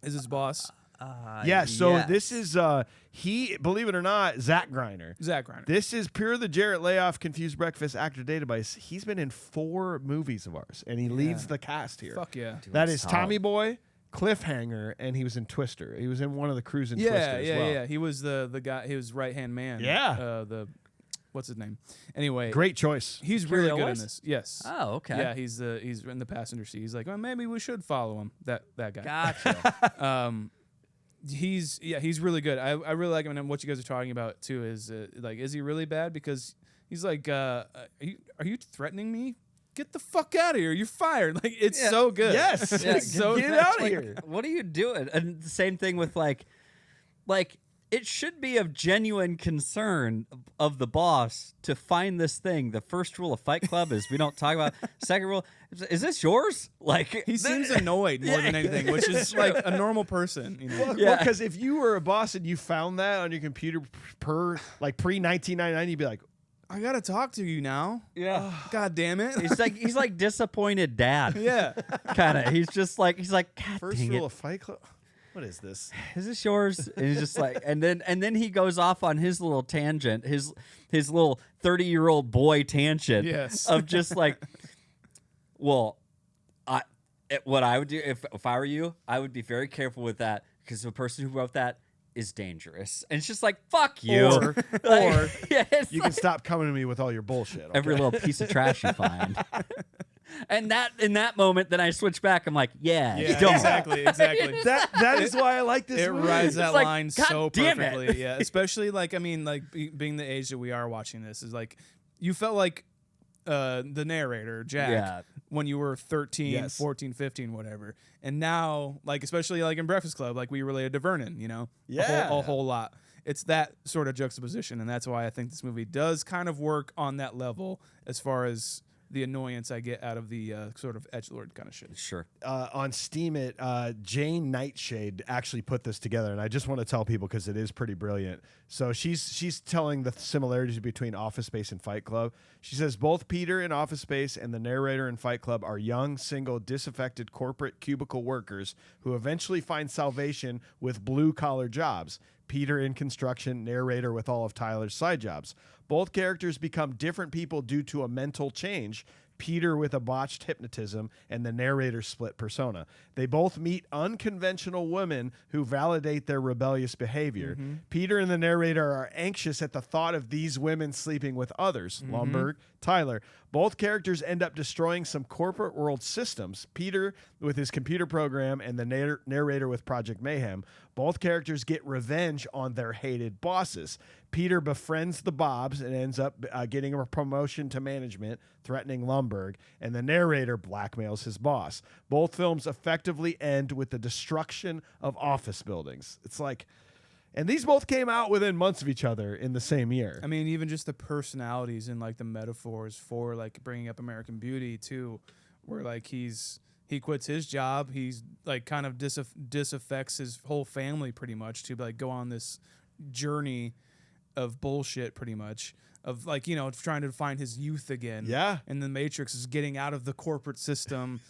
Is his boss Yeah, so yes. this is he, believe it or not, Zach Greiner. Zach Greiner? This is pure the Jarrett Layoff Confused Breakfast actor database. He's been in 4 movies of ours, and he leads the cast here. Fuck yeah. That is solid. Tommy Boy, Cliffhanger, and he was in Twister. He was in one of the crews in Twister as well. Yeah. He was the guy. He was right-hand man. Yeah. What's his name? Anyway, Great choice. he's really good in Lewis? this. Yes. Oh, okay. Yeah, he's in the passenger seat. He's like, well, maybe we should follow him. That guy. Gotcha. He's really good. I really like him. And what you guys are talking about too is like, is he really bad? Because he's like, are you threatening me? Get the fuck out of here! You're fired. Like, it's so good. Yes. It's so Get good. out of Like, here. What are you doing? And the same thing with like it should be of genuine concern of the boss to find this thing. The first rule of Fight Club is we don't talk about. Second rule, is this yours? Like, He seems annoyed more than anything, which is like a normal person. You know? Well, because if you were a boss and you found that on your computer pre-1999, you'd be like, I gotta talk to you now. yeah. God damn it. He's like disappointed dad. Yeah. Kind of. He's like, God first dang rule it. of Fight Club? What is this? Is this yours? And he's just like, and then he goes off on his little tangent, his little 30-year-old boy tangent. Yes. Of just like, well, what I would do if I were you, I would be very careful with that because the person who wrote that is dangerous. And it's just like, fuck you. Or yeah, it's you like can stop coming to me with all your bullshit. Okay? every little piece of trash you find. And that in that moment, then I switch back. I'm like, yeah, Yeah, don't. exactly. That is why I like this It movie. rides that like, line God so damn it. perfectly. Yeah, especially like, I mean, like being the age that we are watching this is like, you felt like the narrator, Jack, Yeah. when you were 13, Yes. 14, 15, whatever. And now, like, especially like in Breakfast Club, like we related to Vernon, you know? Yeah. A whole lot. It's that sort of juxtaposition. And that's why I think this movie does kind of work on that level as far as the annoyance I get out of the sort of edgelord kind of shit. Sure. On Steam, Jane Nightshade actually put this together, and I just want to tell people because it is pretty brilliant. So she's telling the similarities between Office Space and Fight Club. She says both Peter in Office Space and the narrator in Fight Club are young, single, disaffected corporate cubicle workers who eventually find salvation with blue-collar jobs. Peter in construction, narrator with all of Tyler's side jobs. Both characters become different people due to a mental change. Peter with a botched hypnotism and the narrator's split persona. They both meet unconventional women who validate their rebellious behavior. Peter and the narrator are anxious at the thought of these women sleeping with others. Lumbergh, Tyler. Both characters end up destroying some corporate world systems. Peter with his computer program and the narrator with Project Mayhem. Both characters get revenge on their hated bosses. Peter befriends the Bobs and ends up getting a promotion to management, threatening Lumbergh, and the narrator blackmails his boss. Both films effectively end with the destruction of office buildings. It's like, and these both came out within months of each other in the same year. I mean, even just the personalities and like the metaphors for like bringing up American Beauty too, where like he quits his job, he's like kind of disaffects his whole family pretty much to like go on this journey of bullshit pretty much of like, you know, trying to find his youth again. Yeah. And the Matrix is getting out of the corporate system.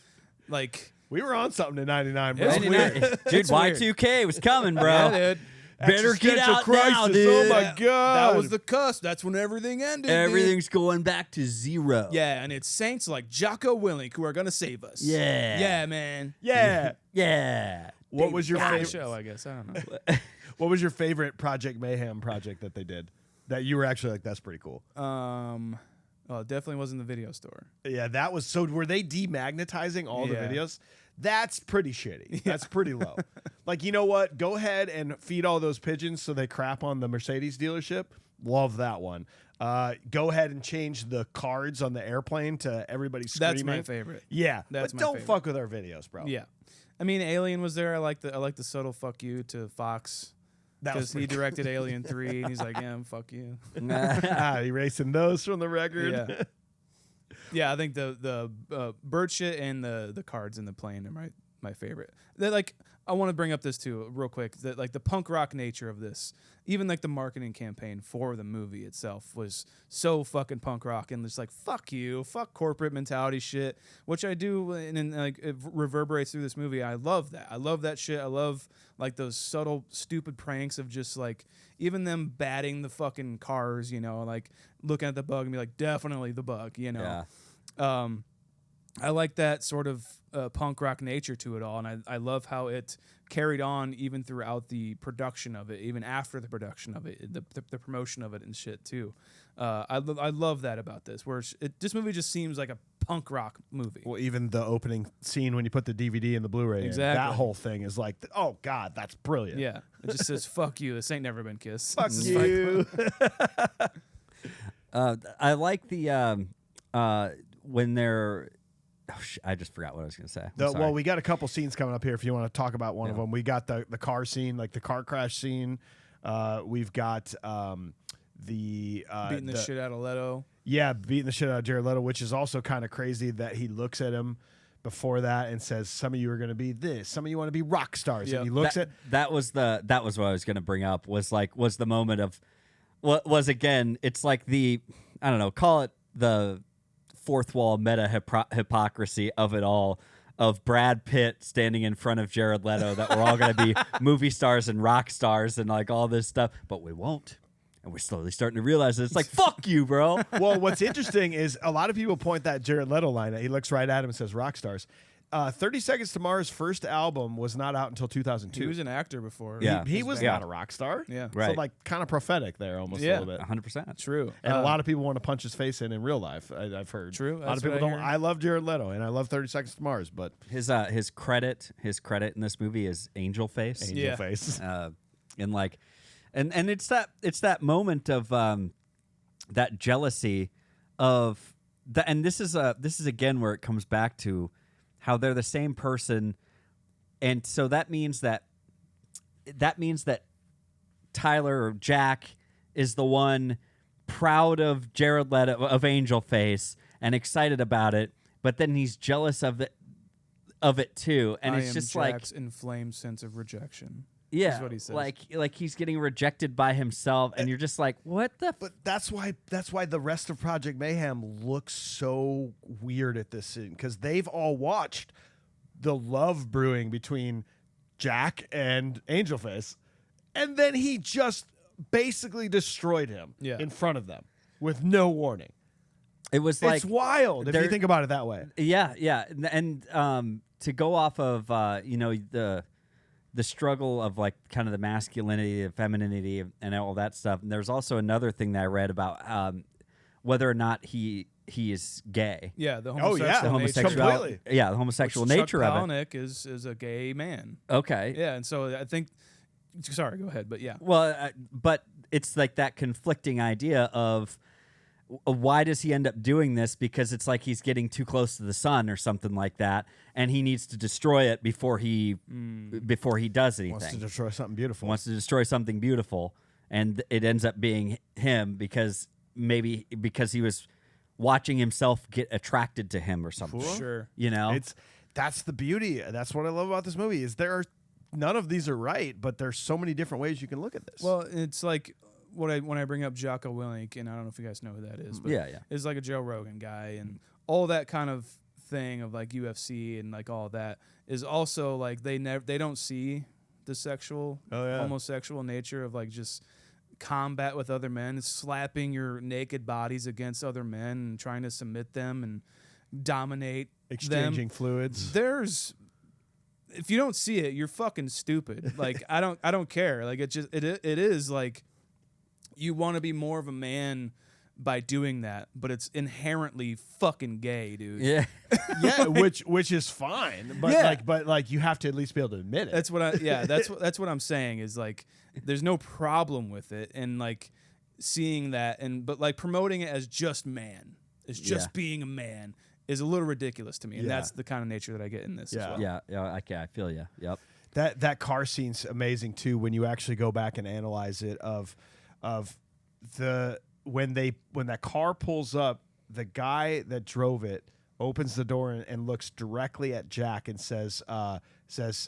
Like, We were on something in 99, bro. It's weird. Dude, It's weird. Y2K was coming, bro. yeah, dude. Better get Existential out crisis. now, dude. Oh my god. That was the cusp. That's when everything ended. dude. Everything's going back to zero. Yeah, and it's saints like Jocko Willink who are gonna save us. Yeah. Yeah, man. Yeah. Yeah. What was your Favorite favorite show, I guess. I don't know. What was your favorite Project Mayhem project that they did? That you were actually like, that's pretty cool. Well, it definitely wasn't the video store. Yeah, that was so. Were they demagnetizing all the Yeah. videos? That's pretty shitty. That's pretty low. Like, you know what? Go ahead and feed all those pigeons so they crap on the Mercedes dealership. Love that one. Go ahead and change the cards on the airplane to everybody screaming. That's my favorite. Yeah, That's but my don't favorite. fuck with our videos, bro. Yeah, I mean, Alien was there. I like the subtle fuck you to Fox That was because he pretty directed Alien 3, and he's like, yeah, fuck you. Erasing those from the record. Yeah. Yeah, I think the bird shit and the cards in the plane are my favorite. They're like, I want to bring up this too real quick, that like the punk rock nature of this, even like the marketing campaign for the movie itself was so fucking punk rock and just like, fuck you, fuck corporate mentality shit, which I do, and like it reverberates through this movie. I love that. I love that shit. I love like those subtle stupid pranks of just like even them batting the fucking cars, you know, like looking at the bug and be like, definitely the bug, you know. Yeah. I like that sort of punk rock nature to it all, and I love how it carried on even throughout the production of it, even after the production of it, the promotion of it and shit too. I love that about this, where this movie just seems like a punk rock movie. Well, even the opening scene when you put the DVD and the Blu-ray in, that whole thing is like, oh God, that's brilliant. Yeah, it just says "fuck you." This ain't never been kissed. Fuck you. I like the when they're. Oh, I just forgot what I was going to say. Well, we got a couple scenes coming up here if you want to talk about one of them. We got the car scene, like the car crash scene. We've got beating the shit out of Leto. Yeah, beating the shit out of Jared Leto, which is also kind of crazy that he looks at him before that and says, "Some of you are going to be this. Some of you want to be rock stars." Yep. And he looks that was what I was going to bring up. Was the moment of what was again. It's like I don't know. Call it the fourth wall meta hypocrisy of it all, of Brad Pitt standing in front of Jared Leto that we're all going to be movie stars and rock stars and like all this stuff, but we won't. And we're slowly starting to realize that it's like, fuck you, bro. Well, what's interesting is a lot of people point that Jared Leto line at. He looks right at him and says rock stars. 30 Seconds to Mars' first album was not out until 2002. He was an actor before. Yeah. He was not a rock star. Yeah. So Right. like kind of prophetic there almost a little bit. 100%. True. And a lot of people want to punch his face in real life. I've heard. True. A lot of people don't. I love Jared Leto and I love 30 Seconds to Mars, but His credit in this movie is Angel Face. Angel Face. And like, and it's that moment of that jealousy of that, and this is again where it comes back to how they're the same person, and so that means that Tyler or Jack is the one proud of Jared Leto, of Angel Face, and excited about it, but then he's jealous of it too, and it's just Jack's inflamed sense of rejection. yeah, is what he says. like he's getting rejected by himself, and you're just like, what the? But that's why the rest of Project Mayhem looks so weird at this scene, because they've all watched the love brewing between Jack and Angel Face, and then he just basically destroyed him in front of them with no warning. It was like It's wild if you think about it that way. Yeah, and to go off of the struggle of like kind of the masculinity, the femininity, and all that stuff. And there's also another thing that I read about whether or not he is gay. Yeah, the yeah. homosexual nature. Completely. Yeah, the homosexual Chuck nature of it. Palahniuk is a gay man. Okay. Yeah, and so I think. Sorry, go ahead. But yeah. Well, but it's like that conflicting idea of why does he end up doing this? Because it's like he's getting too close to the sun or something like that, and he needs to destroy it before he does anything. Wants to destroy something beautiful. Wants to destroy something beautiful, and it ends up being him because he was watching himself get attracted to him or something. Sure. You know, That's the beauty. That's what I love about this movie is none of these are right, but there's so many different ways you can look at this. Well, it's like when I bring up Jocko Willink, and I don't know if you guys know who that is, but Yeah. is like a Joe Rogan guy, and all that kind of thing of like UFC and like all that is also like they don't see the homosexual nature of like just combat with other men, slapping your naked bodies against other men and trying to submit them and dominate exchanging them. fluids. If you don't see it, you're fucking stupid. Like I don't care. Like it is like you want to be more of a man by doing that, but it's inherently fucking gay, dude. yeah, Yeah, which is fine, but like you have to at least be able to admit it. That's what I'm saying is like there's no problem with it, and like seeing that but like promoting it as just man, as just being a man is a little ridiculous to me, and that's the kind of nature that I get in this as well. yeah. Okay, I feel you. Yep. That car scene's amazing too when you actually go back and analyze it of when that car pulls up, the guy that drove it opens the door and looks directly at Jack and says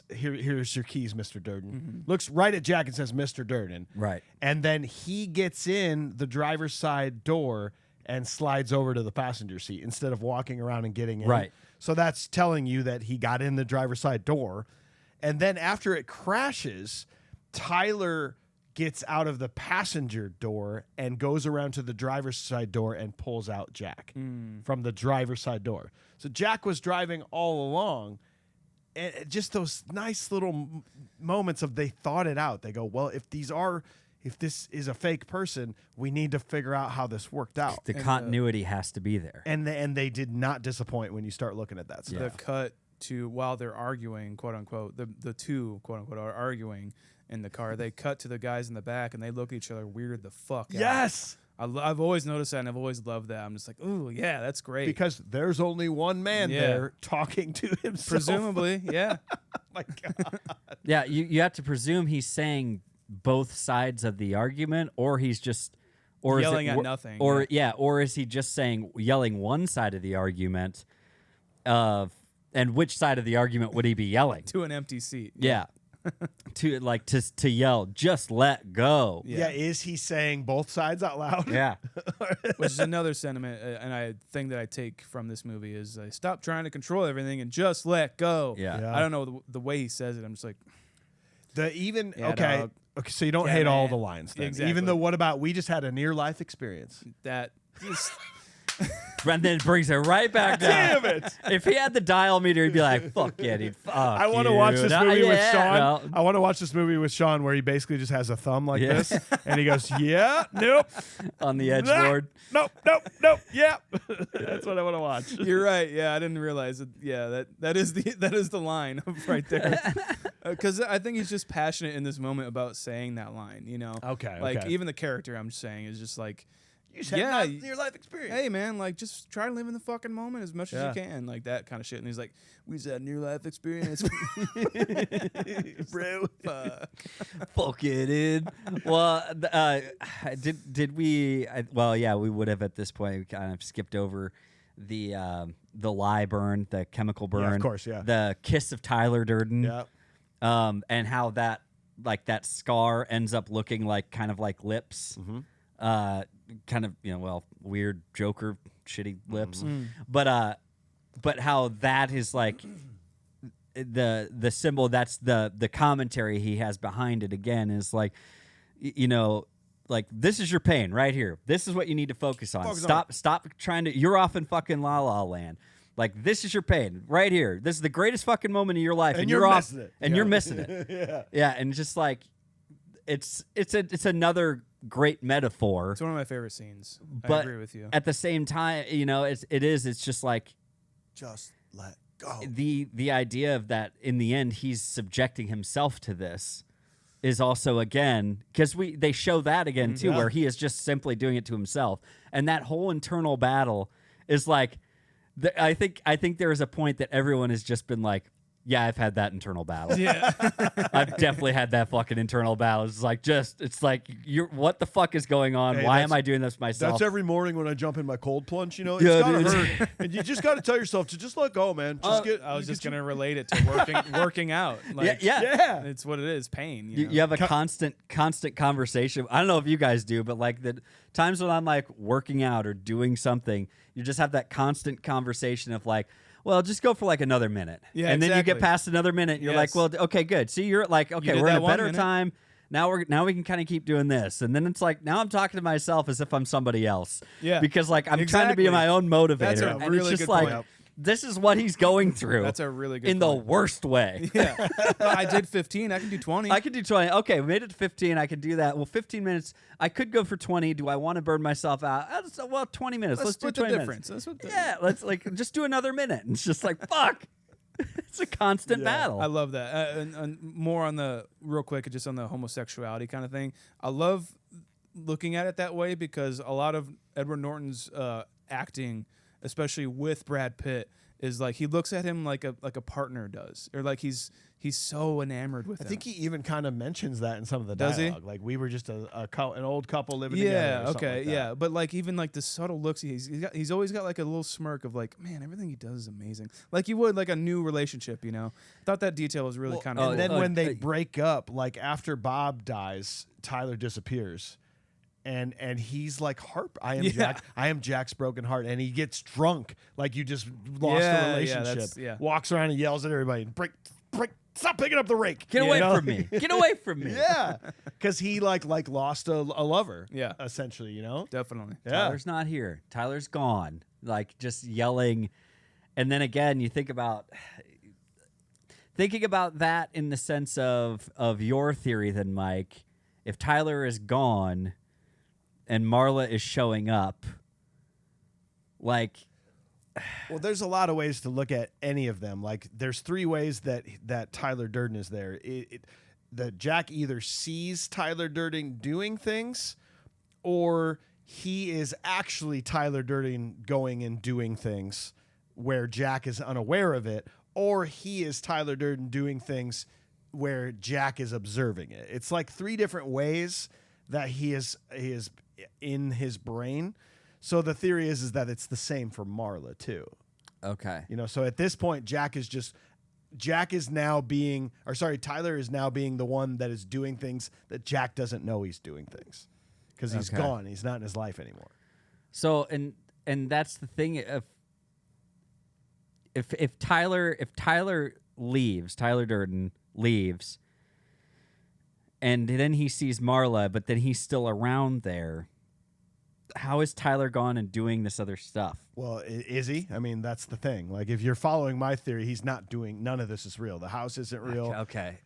here's your keys, Mr. Durden. Mm-hmm. Looks right at Jack and says, Mr. Durden. Right. And then he gets in the driver's side door and slides over to the passenger seat instead of walking around and getting in. Right. So that's telling you that he got in the driver's side door. And then after it crashes, Tyler gets out of the passenger door and goes around to the driver's side door and pulls out Jack from the driver's side door. So Jack was driving all along, and just those nice little moments of they thought it out. They go, well, if this is a fake person, we need to figure out how this worked out. The continuity has to be there. And they did not disappoint when you start looking at that stuff. The cut to while they're arguing, quote unquote, the two, quote unquote, are arguing in the car. They cut to the guys in the back and they look at each other weirded the fuck out. Yes. I've always noticed that and I've always loved that. I'm just like, ooh, yeah, that's great. Because there's only one man there talking to himself. Presumably, yeah. Oh my God. Yeah, you have to presume he's saying both sides of the argument, or he's just yelling at nothing. Or or is he just yelling one side of the argument? And which side of the argument would he be yelling? To an empty seat. Yeah. to yell, just let go. Yeah, is he saying both sides out loud? Yeah. Which is another sentiment and thing that I take from this movie is stop trying to control everything and just let go. Yeah. I don't know the way he says it. I'm just like, okay, so you don't hate all the lines then. Exactly. Even though what about we just had a near life experience? that just And then brings it right back down. Damn it. If he had the dial meter, he'd be like, fuck yeah, dude. Fuck I want to watch this movie with Sean. I want to watch this movie with Sean where he basically just has a thumb like this and he goes, yeah, nope. On the edge nah, board. Nope, yeah. That's what I want to watch. You're right. Yeah, I didn't realize it. Yeah, that is the line right there. Because I think he's just passionate in this moment about saying that line. You know. Okay. Like even the character I'm saying is just like, you just had near life experience. hey man, like just try to live in the fucking moment as much as you can, like that kind of shit. And he's like, we just had near life experience, bro. Fuck it, dude. Well, did we? Well, yeah, we would have at this point. We kind of skipped over the lye burn, the chemical burn, of course, yeah. The kiss of Tyler Durden, and how that scar ends up looking like kind of like lips. Kind of, weird Joker shitty lips. But how that is like the symbol, that's the commentary he has behind it again is like, like this is your pain right here. This is what you need to focus on. Stop trying to, you're off in fucking La La Land. Like this is your pain right here. This is the greatest fucking moment of your life. And you're off and you're missing it. Yeah. And just like, it's another great metaphor. It's one of my favorite scenes. But I agree with you. At the same time, it's just like just let go. The idea of that in the end he's subjecting himself to this is also again because they show that again too where he is just simply doing it to himself, and that whole internal battle is like I think there is a point that everyone has just been like, yeah, I've had that internal battle. Yeah. I've definitely had that fucking internal battle. It's like what the fuck is going on? Why am I doing this myself? That's every morning when I jump in my cold plunge, it's gotta hurt. And you just gotta tell yourself to just let go, man. I was just gonna relate it to working out. Like, yeah. It's what it is, pain. You have a constant conversation. I don't know if you guys do, but like the times when I'm like working out or doing something, you just have that constant conversation of like, well, just go for like another minute. Yeah, and then exactly. you get past another minute and you're like, well, okay, good. See, you're like, okay, we're in a better time. Now we can kind of keep doing this. And then it's like, now I'm talking to myself as if I'm somebody else. Yeah. Because like I'm trying to be my own motivator. That's a and really it's just good like, point. this is what he's going through. That's a really good in point. the worst way. Yeah. I did 15. I can do 20. I can do 20. Okay, we made it to 15. I can do that. Well, 15 minutes. I could go for 20. Do I want to burn myself out? Well, 20 minutes. Let's do 20 minutes. Let's like just do another minute. And it's just like, fuck. It's a constant battle. I love that. And more on the real quick, just on the homosexuality kind of thing. I love looking at it that way because a lot of Edward Norton's acting, especially with Brad Pitt, is like he looks at him like a partner does, or like he's so enamored with him. I think he even kind of mentions that in some of the Does dialogue. he? Like we were just an old couple living together. Yeah, or something okay, like that. yeah. But like even like the subtle looks, he's always got like a little smirk of like, man, everything he does is amazing. Like you would like a new relationship, Thought that detail was really kind of cool. And then when they break up, like after Bob dies, Tyler disappears. And he's like, I am Jack's broken heart. And he gets drunk like you just lost a relationship. Walks around and yells at everybody and stop picking up the rake. Get away from me. Get away from me. Yeah, because he like lost a lover. Yeah. essentially, you know. Definitely. Yeah. Tyler's not here. Tyler's gone. Like just yelling. And then again, you thinking about that in the sense of your theory then, Mike, if Tyler is gone and Marla is showing up, like, Well, there's a lot of ways to look at any of them. Like, there's 3 ways that Tyler Durden is there. That Jack either sees Tyler Durden doing things, or he is actually Tyler Durden going and doing things where Jack is unaware of it, or he is Tyler Durden doing things where Jack is observing it. It's like 3 different ways that he is in his brain. So the theory is that it's the same for Marla too. okay. You know, so at this point, Tyler is now being the one that is doing things that Jack doesn't know he's doing things, because he's Okay. gone. He's not in his life anymore. So and that's the thing. If Tyler leaves, Tyler Durden leaves, and then he sees Marla, but then he's still around there. How is Tyler gone and doing this other stuff? Well, is he? I mean, that's the thing. Like, if you're following my theory, he's not doing. None of this is real. The house isn't real. Okay.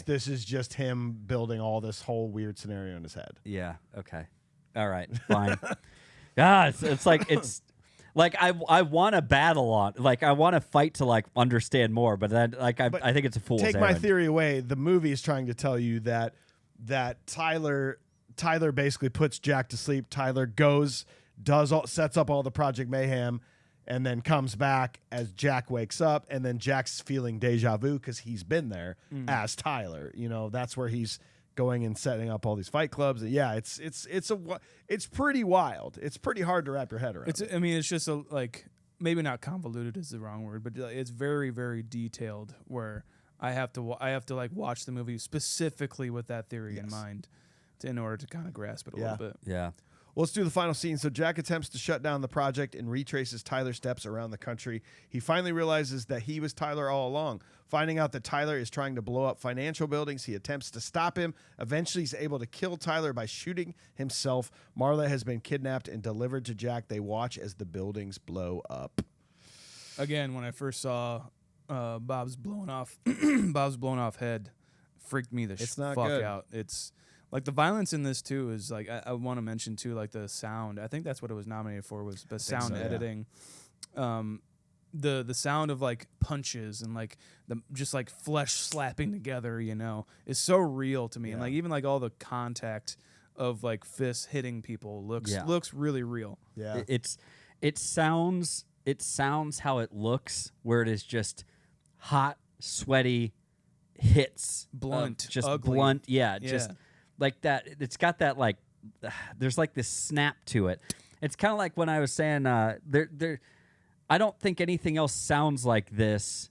This is just him building all this whole weird scenario in his head. Yeah. Okay. All right. Fine. It's like I want to battle on, like I want to fight to like understand more, but then like I think it's a fool's Take errand. my theory away. The movie is trying to tell you that Tyler basically puts Jack to sleep. Tyler sets up all the Project Mayhem, and then comes back as Jack wakes up, and then Jack's feeling deja vu because he's been there as Tyler. You know, that's where he's going and setting up all these fight clubs. And yeah, it's pretty wild. It's pretty hard to wrap your head around. It's just like, maybe not convoluted is the wrong word, but it's very, very detailed, where I have to like watch the movie specifically with that theory in mind in order to kind of grasp it a little bit. Yeah. Well, let's do the final scene. So Jack attempts to shut down the project and retraces Tyler's steps around the country. He finally realizes that he was Tyler all along. Finding out that Tyler is trying to blow up financial buildings, he attempts to stop him. Eventually, he's able to kill Tyler by shooting himself. Marla has been kidnapped and delivered to Jack. They watch as the buildings blow up. Again, when I first saw Bob's blown off head, freaked me the not fuck good. out. It's like the violence in this too is like, I want to mention too, like the sound. I think that's what it was nominated for, was best sound editing. The sound of like punches and like the just like flesh slapping together, you know, is so real to me. And like even like all the contact of like fists hitting people looks really real. Yeah. It sounds how it looks, where it is just hot, sweaty hits, Blunt, just ugly. blunt. Yeah, just like that. It's got that like there's like this snap to it. It's kind of like when I was saying there. I don't think anything else sounds like this.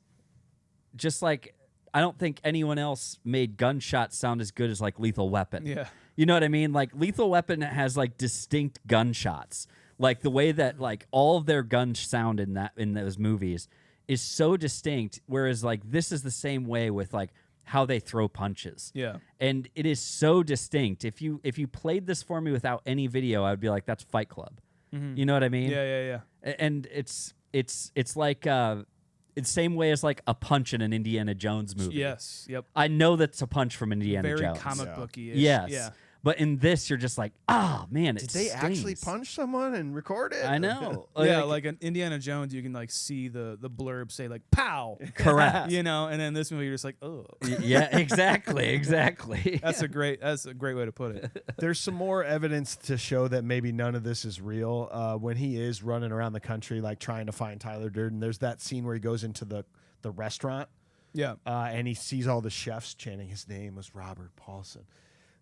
Just like I don't think anyone else made gunshots sound as good as like Lethal Weapon. Yeah. You know what I mean? Like Lethal Weapon has like distinct gunshots. Like the way that like all of their guns sound in those movies is so distinct, whereas like this is the same way with like how they throw punches. Yeah. And it is so distinct. If you played this for me without any video, I would be like, that's Fight Club. Mm-hmm. You know what I mean? Yeah. And it's like it's the same way as like a punch in an Indiana Jones movie. Yes. Yep. I know that's a punch from Indiana Very Jones. comic booky-ish. Yes. Yeah. But in this, you're just like, oh man, Did they actually punch someone and record it? I know. Yeah, like an Indiana Jones, you can like see the blurb say like "pow," Correct. you know, and then this movie you're just like, oh, Yeah, exactly. that's a great way to put it. There's some more evidence to show that maybe none of this is real. When he is running around the country, like trying to find Tyler Durden, there's that scene where he goes into the restaurant, Yeah, and he sees all the chefs chanting his name was Robert Paulson.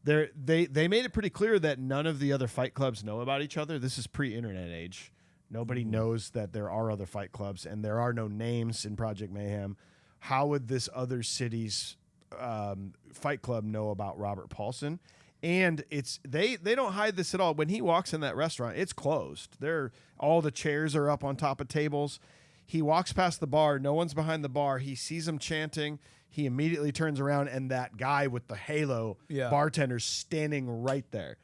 They made it pretty clear that none of the other fight clubs know about each other. This is pre-internet age. Nobody knows that there are other fight clubs, and there are no names in Project Mayhem. How would this other city's fight club know about Robert Paulson? And they don't hide this at all. When he walks in that restaurant, it's closed. All the chairs are up on top of tables. He walks past the bar. No one's behind the bar. He sees him chanting. He immediately turns around, and that guy with the halo bartender's standing right there.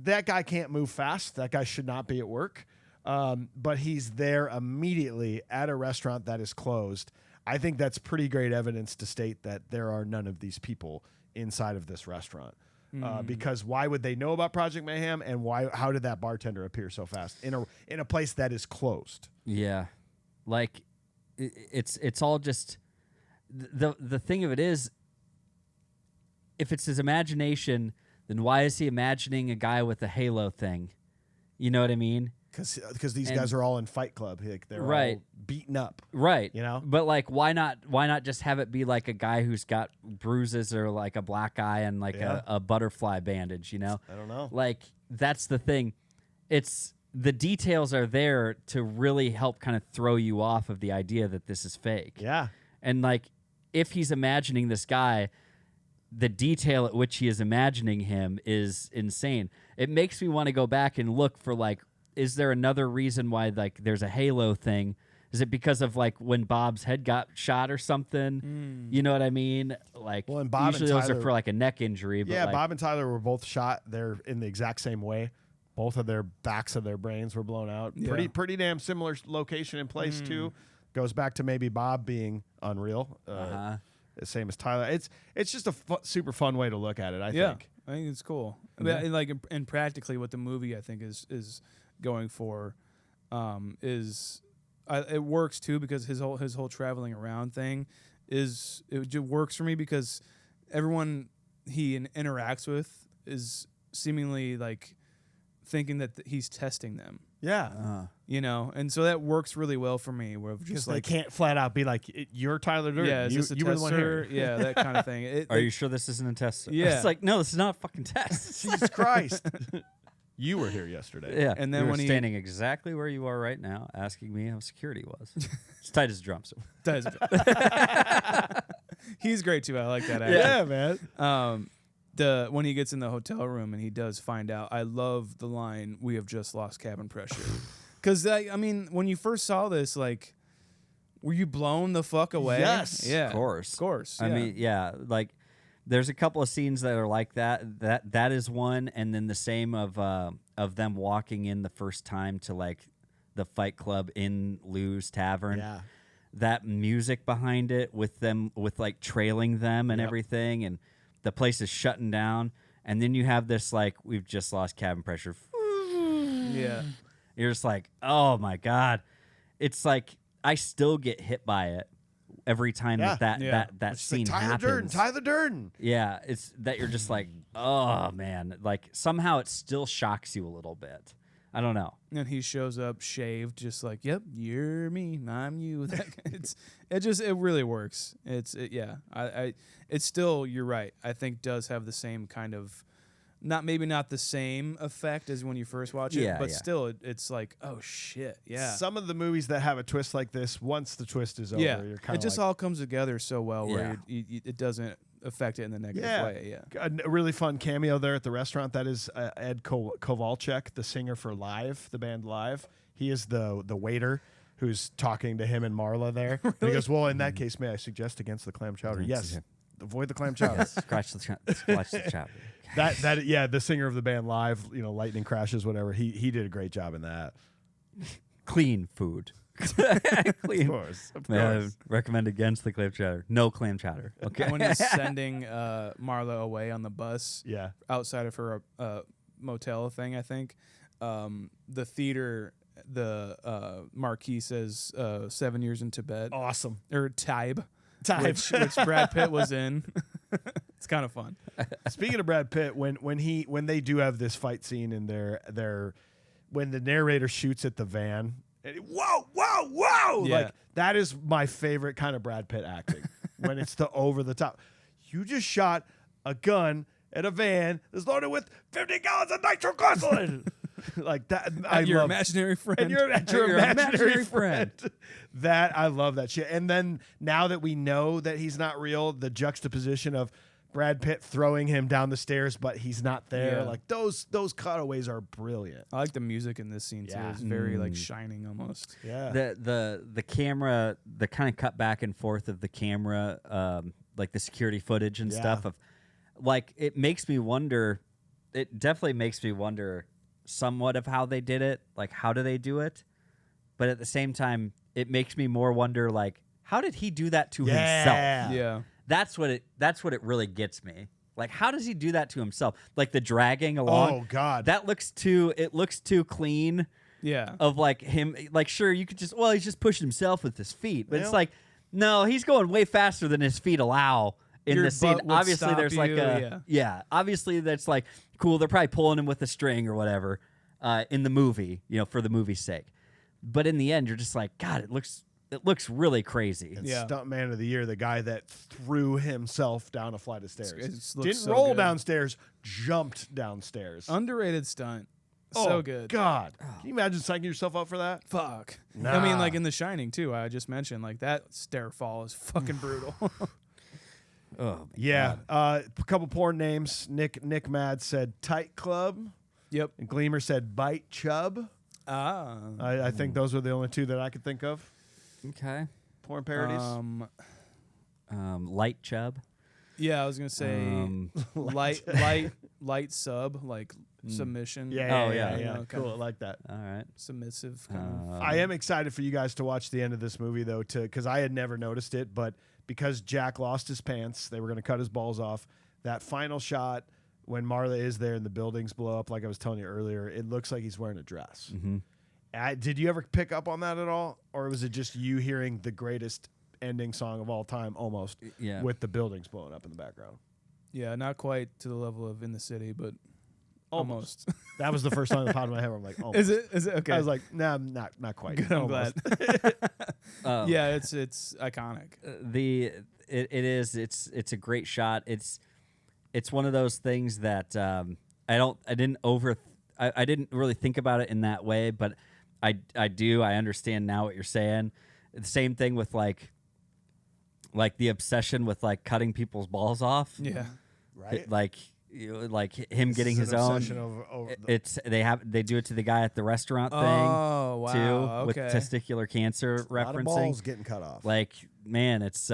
That guy can't move fast. That guy should not be at work. But he's there immediately at a restaurant that is closed. I think that's pretty great evidence to state that there are none of these people inside of this restaurant. Because why would they know about Project Mayhem, and how did that bartender appear so fast in a place that is closed? Yeah, like it's all just the thing of it is, if it's his imagination, then why is he imagining a guy with a halo thing? You know what I mean? Because these guys are all in Fight Club. Like, they're all beaten up. Right. You know? But like, why not just have it be like a guy who's got bruises or like a black eye and like a butterfly bandage, you know? I don't know. Like, that's the thing. It's the details are there to really help kind of throw you off of the idea that this is fake. Yeah. And like, if he's imagining this guy, the detail at which he is imagining him is insane. It makes me want to go back and look for like, is there another reason why like there's a halo thing? Is it because of like when Bob's head got shot or something? You know what I mean? Like, well, and Bob usually and those Tyler, are for like a neck injury. But yeah, like, Bob and Tyler were both shot. They're in the exact same way. Both of their backs of their brains were blown out. Yeah. Pretty damn similar location and place too. Goes back to maybe Bob being unreal. Same as Tyler. It's just a super fun way to look at it. I think. I think it's cool. I mean, like, and practically what the movie I think is going for is it works too, because his whole traveling around thing just works for me, because everyone he interacts with is seemingly like thinking that he's testing them. Yeah. You know, and so that works really well for me. Where just they like can't flat out be like, "You're Tyler Durden. yeah, is this a you were the one tester? here." Yeah, that kind of thing. are you sure this isn't a test? Yeah. It's like, no, this is not a fucking test. Jesus Christ. You were here yesterday. Yeah, And then you were when he- standing exactly where you are right now, asking me how security was. It's tight as a drum. So. He's great too. I like that actor. Yeah, man. When he gets in the hotel room and he does find out, I love the line, "We have just lost cabin pressure," because I mean, when you first saw this, like, were you blown the fuck away? Yes. Yeah, Of course. Yeah. I mean, yeah, like there's a couple of scenes that are like that. That is one, and then the same of them walking in the first time to like the Fight Club in Lou's Tavern. Yeah. That music behind it with like trailing them and everything, and the place is shutting down, and then you have this like, "We've just lost cabin pressure." Yeah. You're just like, oh my God. It's like I still get hit by it every time that It's scene like, happens. Tyler Durden. Yeah, it's that you're just like, oh man, like somehow it still shocks you a little bit. I don't know. And he shows up shaved, just like, "Yep, you're me, I'm you." It really works. It's still, you're right, I think does have the same kind of, maybe not the same effect as when you first watch it, but still it's like, oh shit, yeah. Some of the movies that have a twist like this, once the twist is over, you're kind of it just like, all comes together so well where it doesn't affect it in the negative way. Yeah. A really fun cameo there at the restaurant. That is Ed Kowalczyk, the singer for Live, the band Live. He is the waiter who's talking to him and Marla there. And he goes, "Well, in that case, may I suggest against the clam chowder?" Yes. Avoid the clam chowder. Scratch the chapter. The singer of the band Live, Lightning Crashes, whatever. He did a great job in that. Clean food. Clean. Of course. Recommend against the clam chowder. No clam chowder. Okay. When he's sending Marla away on the bus, outside of her motel thing, I think the theater, the marquee says 7 years in Tibet. Awesome. Or Taib. Which Brad Pitt was in. It's kind of fun. Speaking of Brad Pitt, when they do have this fight scene in when the narrator shoots at the van, and whoa, Yeah. like that is my favorite kind of Brad Pitt acting. When it's the over the top. You just shot a gun at a van that's loaded with 50 gallons of nitroglycerin. Like that, Your imaginary friend. And your imaginary friend. That I love that shit. And then now that we know that he's not real, the juxtaposition of Brad Pitt throwing him down the stairs, but he's not there. Yeah. Like those cutaways are brilliant. I like the music in this scene too. Yeah. It's very like shining almost. Yeah. The camera, the kind of cut back and forth of the camera, like the security footage and stuff of, like, it makes me wonder. It definitely makes me wonder somewhat of how they did it. Like, how do they do it? But at the same time, it makes me more wonder, like, how did he do that to himself? Yeah. That's what it really gets me. Like, how does he do that to himself? Like the dragging along. Oh God. That looks too clean. Yeah. Of like him, like, sure, you could just, well, he's just pushing himself with his feet, but Yeah. it's like, no, he's going way faster than his feet allow in Your the scene. butt would Obviously, stop there's like you, yeah, obviously that's like cool. They're probably pulling him with a string or whatever in the movie, for the movie's sake. But in the end, you're just like, God, it looks really crazy. And Yeah. Stuntman of the Year, the guy that threw himself down a flight of stairs. It looks Didn't so roll good. downstairs, jumped downstairs. Underrated stunt. Oh, So good. God. Can you imagine psyching yourself up for that? Fuck. Nah. I mean, like in The Shining too. I just mentioned like that stair fall is fucking brutal. Oh, Yeah. A couple porn names. Nick Mad said Tight Club, Yep. and Gleamer said Bite Chub. Ah. I think those were the only two that I could think of. Okay. Porn parodies. Light chub. Yeah, I was gonna say light sub, like submission. yeah, oh, yeah. You know, Cool. I like that. All right. submissive kind of. I am excited for you guys to watch the end of this movie, though, because I had never noticed it, but because Jack lost his pants, they were going to cut his balls off. That final shot when Marla is there and the buildings blow up, like I was telling you earlier, it looks like he's wearing a dress. Mm-hmm. Did you ever pick up on that at all, or was it just you hearing the greatest ending song of all time, almost, Yeah. with the buildings blowing up in the background? Yeah, not quite to the level of In the City, but almost. That was the first time that popped in my head. I'm like, almost. Is it okay? I was like, nah, not quite. Good, I'm Almost. glad. Yeah, it's iconic. It's a great shot. It's one of those things that I didn't really think about it in that way, but I understand now what you're saying. The same thing with like the obsession with like cutting people's balls off. Yeah. Right? Like him getting This is his an own. obsession over the- They do it to the guy at the restaurant thing Oh wow. too, with Okay. testicular cancer a lot of referencing. balls getting cut off. Like, man, it's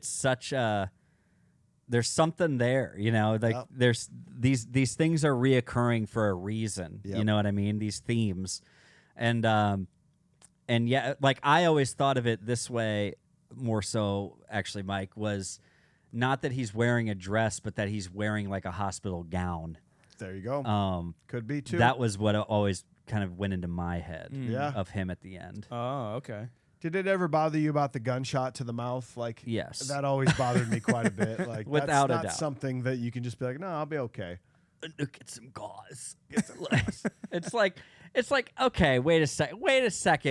such a, there's something there, like Yep. there's these things are reoccurring for a reason. Yep. You know what I mean? These themes. And yeah, like I always thought of it this way more so actually, Mike, was not that he's wearing a dress, but that he's wearing like a hospital gown. There you go. Could be too. That was what always kind of went into my head Yeah. of him at the end. Oh, okay. Did it ever bother you about the gunshot to the mouth? Like, Yes. that always bothered me quite a bit. Like, Without a that's not doubt. something that you can just be like, no, I'll be okay. Look at some gauze. It's like okay, wait a second.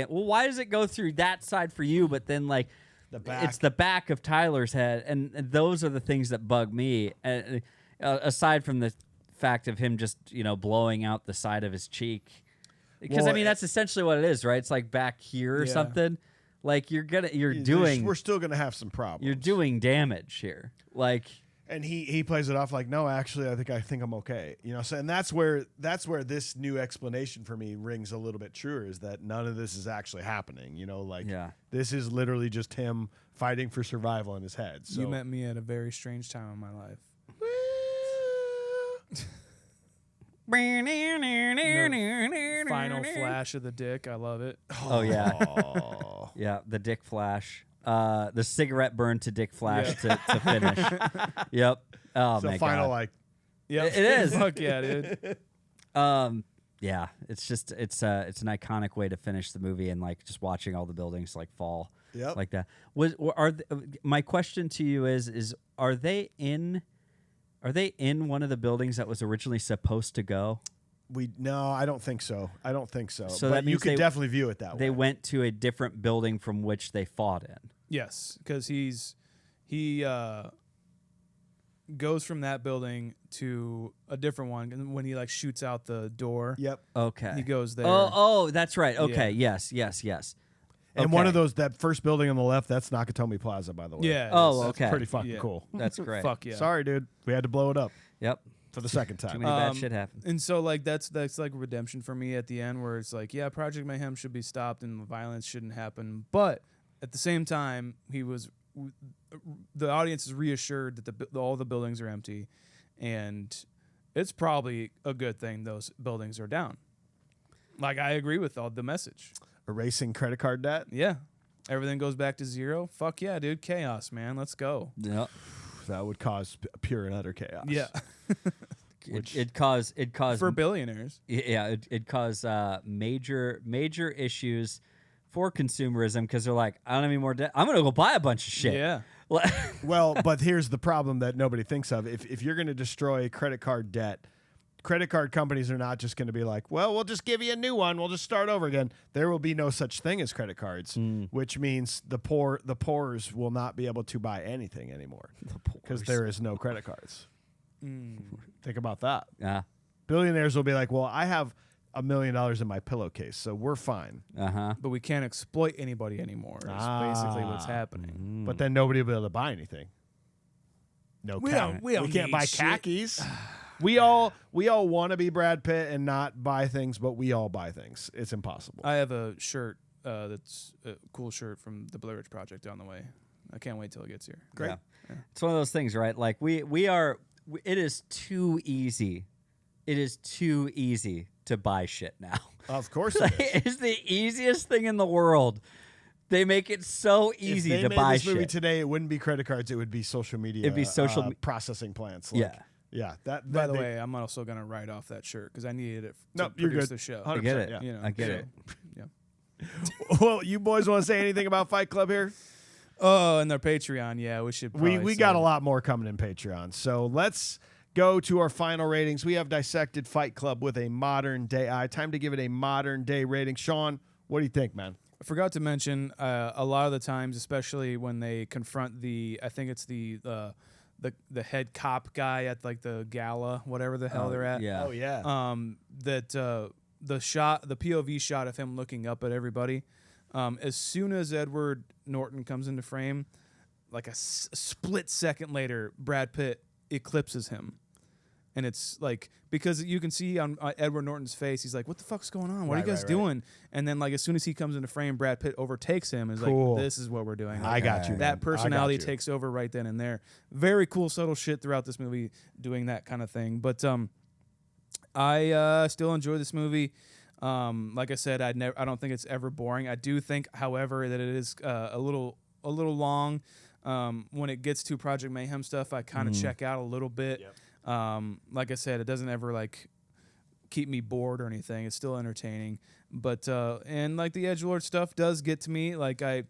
Well, why does it go through that side for you, but then like The back. it's the back of Tyler's head, and those are the things that bug me. Aside from the fact of him just blowing out the side of his cheek, because Well, that's essentially what it is, right? It's like back here or Yeah. something. Like you're We're still gonna have some problems. you're doing damage here. Like. And he plays it off like, no, actually, I think I'm okay. So, and that's where this new explanation for me rings a little bit truer, is that none of this is actually happening. Yeah. This is literally just him fighting for survival in his head. So You met me at a very strange time in my life. Final flash of the dick. I love it. Oh yeah. Yeah, the dick flash. The cigarette burn to dick flash to finish. Yep. Oh so my final god. like Yeah, It is. Fuck yeah, dude. Yeah, it's an iconic way to finish the movie, and like just watching all the buildings like fall Yep. like that. My question to you is are they in one of the buildings that was originally supposed to go? No, I don't think so. So but that you means could they- definitely view it that way. They went to a different building from which they fought in. Yes, because he goes from that building to a different one, and when he like shoots out the door, Yep. Okay. he goes there. Oh, that's right. Okay. Yeah. Yes. And one of those, that first building on the left, that's Nakatomi Plaza, by the way. Yeah. Oh, That's okay. pretty fucking Yeah. cool. That's great. Fuck yeah. Sorry, dude. We had to blow it up Yep. for the second Too time. many bad shit happened. And so like that's like redemption for me at the end, where it's like, yeah, Project Mayhem should be stopped and violence shouldn't happen, but at the same time, the audience is reassured that all the buildings are empty, and it's probably a good thing those buildings are down. Like, I agree with all the message. Erasing credit card debt. Yeah, everything goes back to zero. Fuck yeah, dude, chaos, man. Let's go. Yep. That would cause pure and utter chaos. Yeah, It caused for billionaires. Yeah, it caused major issues for consumerism, because they're like, I don't have any more debt. I'm gonna go buy a bunch of shit. Yeah. Well, but here's the problem that nobody thinks of. If you're going to destroy credit card debt, credit card companies are not just going to be like, well, we'll just give you a new one. We'll just start over again. There will be no such thing as credit cards, which means the poorers will not be able to buy anything anymore because there is no credit cards. Think about that. Yeah. Billionaires will be like, well, I have $1 million in my pillowcase, so we're fine. But we can't exploit anybody anymore. Is basically what's happening. But then nobody will be able to buy anything. No, We don't can't need buy shit. khakis. we all want to be Brad Pitt and not buy things, but we all buy things. It's impossible. I have a shirt that's a cool shirt from the Blair Witch Project on the way. I can't wait till it gets here. Great. Yeah. It's one of those things, right? Like it is too easy. It is too easy to buy shit now. Of course, it is. It's the easiest thing in the world. They make it so easy if they to made buy this movie shit. today, it wouldn't be credit cards. It would be social media. It'd be social processing plants. Yeah. Yeah. By the way, I'm also gonna write off that shirt because I needed it to you're produce good. the show. 100%, I get it. yeah. You know, I get so, it. Yeah. Well, you boys want to say anything about Fight Club here? Oh, and their Patreon. Yeah, we should. We got a lot more coming in Patreon. So let's go to our final ratings. We have dissected Fight Club with a modern day eye. Time to give it a modern day rating. Sean, what do you think, man? I forgot to mention a lot of the times, especially when they confront I think it's the head cop guy at like the gala, whatever the hell they're at. Yeah. Oh yeah. That the POV shot of him looking up at everybody. As soon as Edward Norton comes into frame, like a split second later, Brad Pitt eclipses him. And it's like, because you can see on Edward Norton's face, he's like, what the fuck's going on? What are you guys doing? And then like as soon as he comes into frame, Brad Pitt overtakes him and is Cool. like, this is what we're doing. I got you, man. That I personality got you. takes over right then and there. Very cool, subtle shit throughout this movie doing that kind of thing. But I still enjoy this movie. Like I said, I don't think it's ever boring. I do think, however, that it is a little long. When it gets to Project Mayhem stuff, I kind of check out a little bit. Yep. Like I said, it doesn't ever like keep me bored or anything. It's still entertaining. But and like the edgelord stuff does get to me. Like I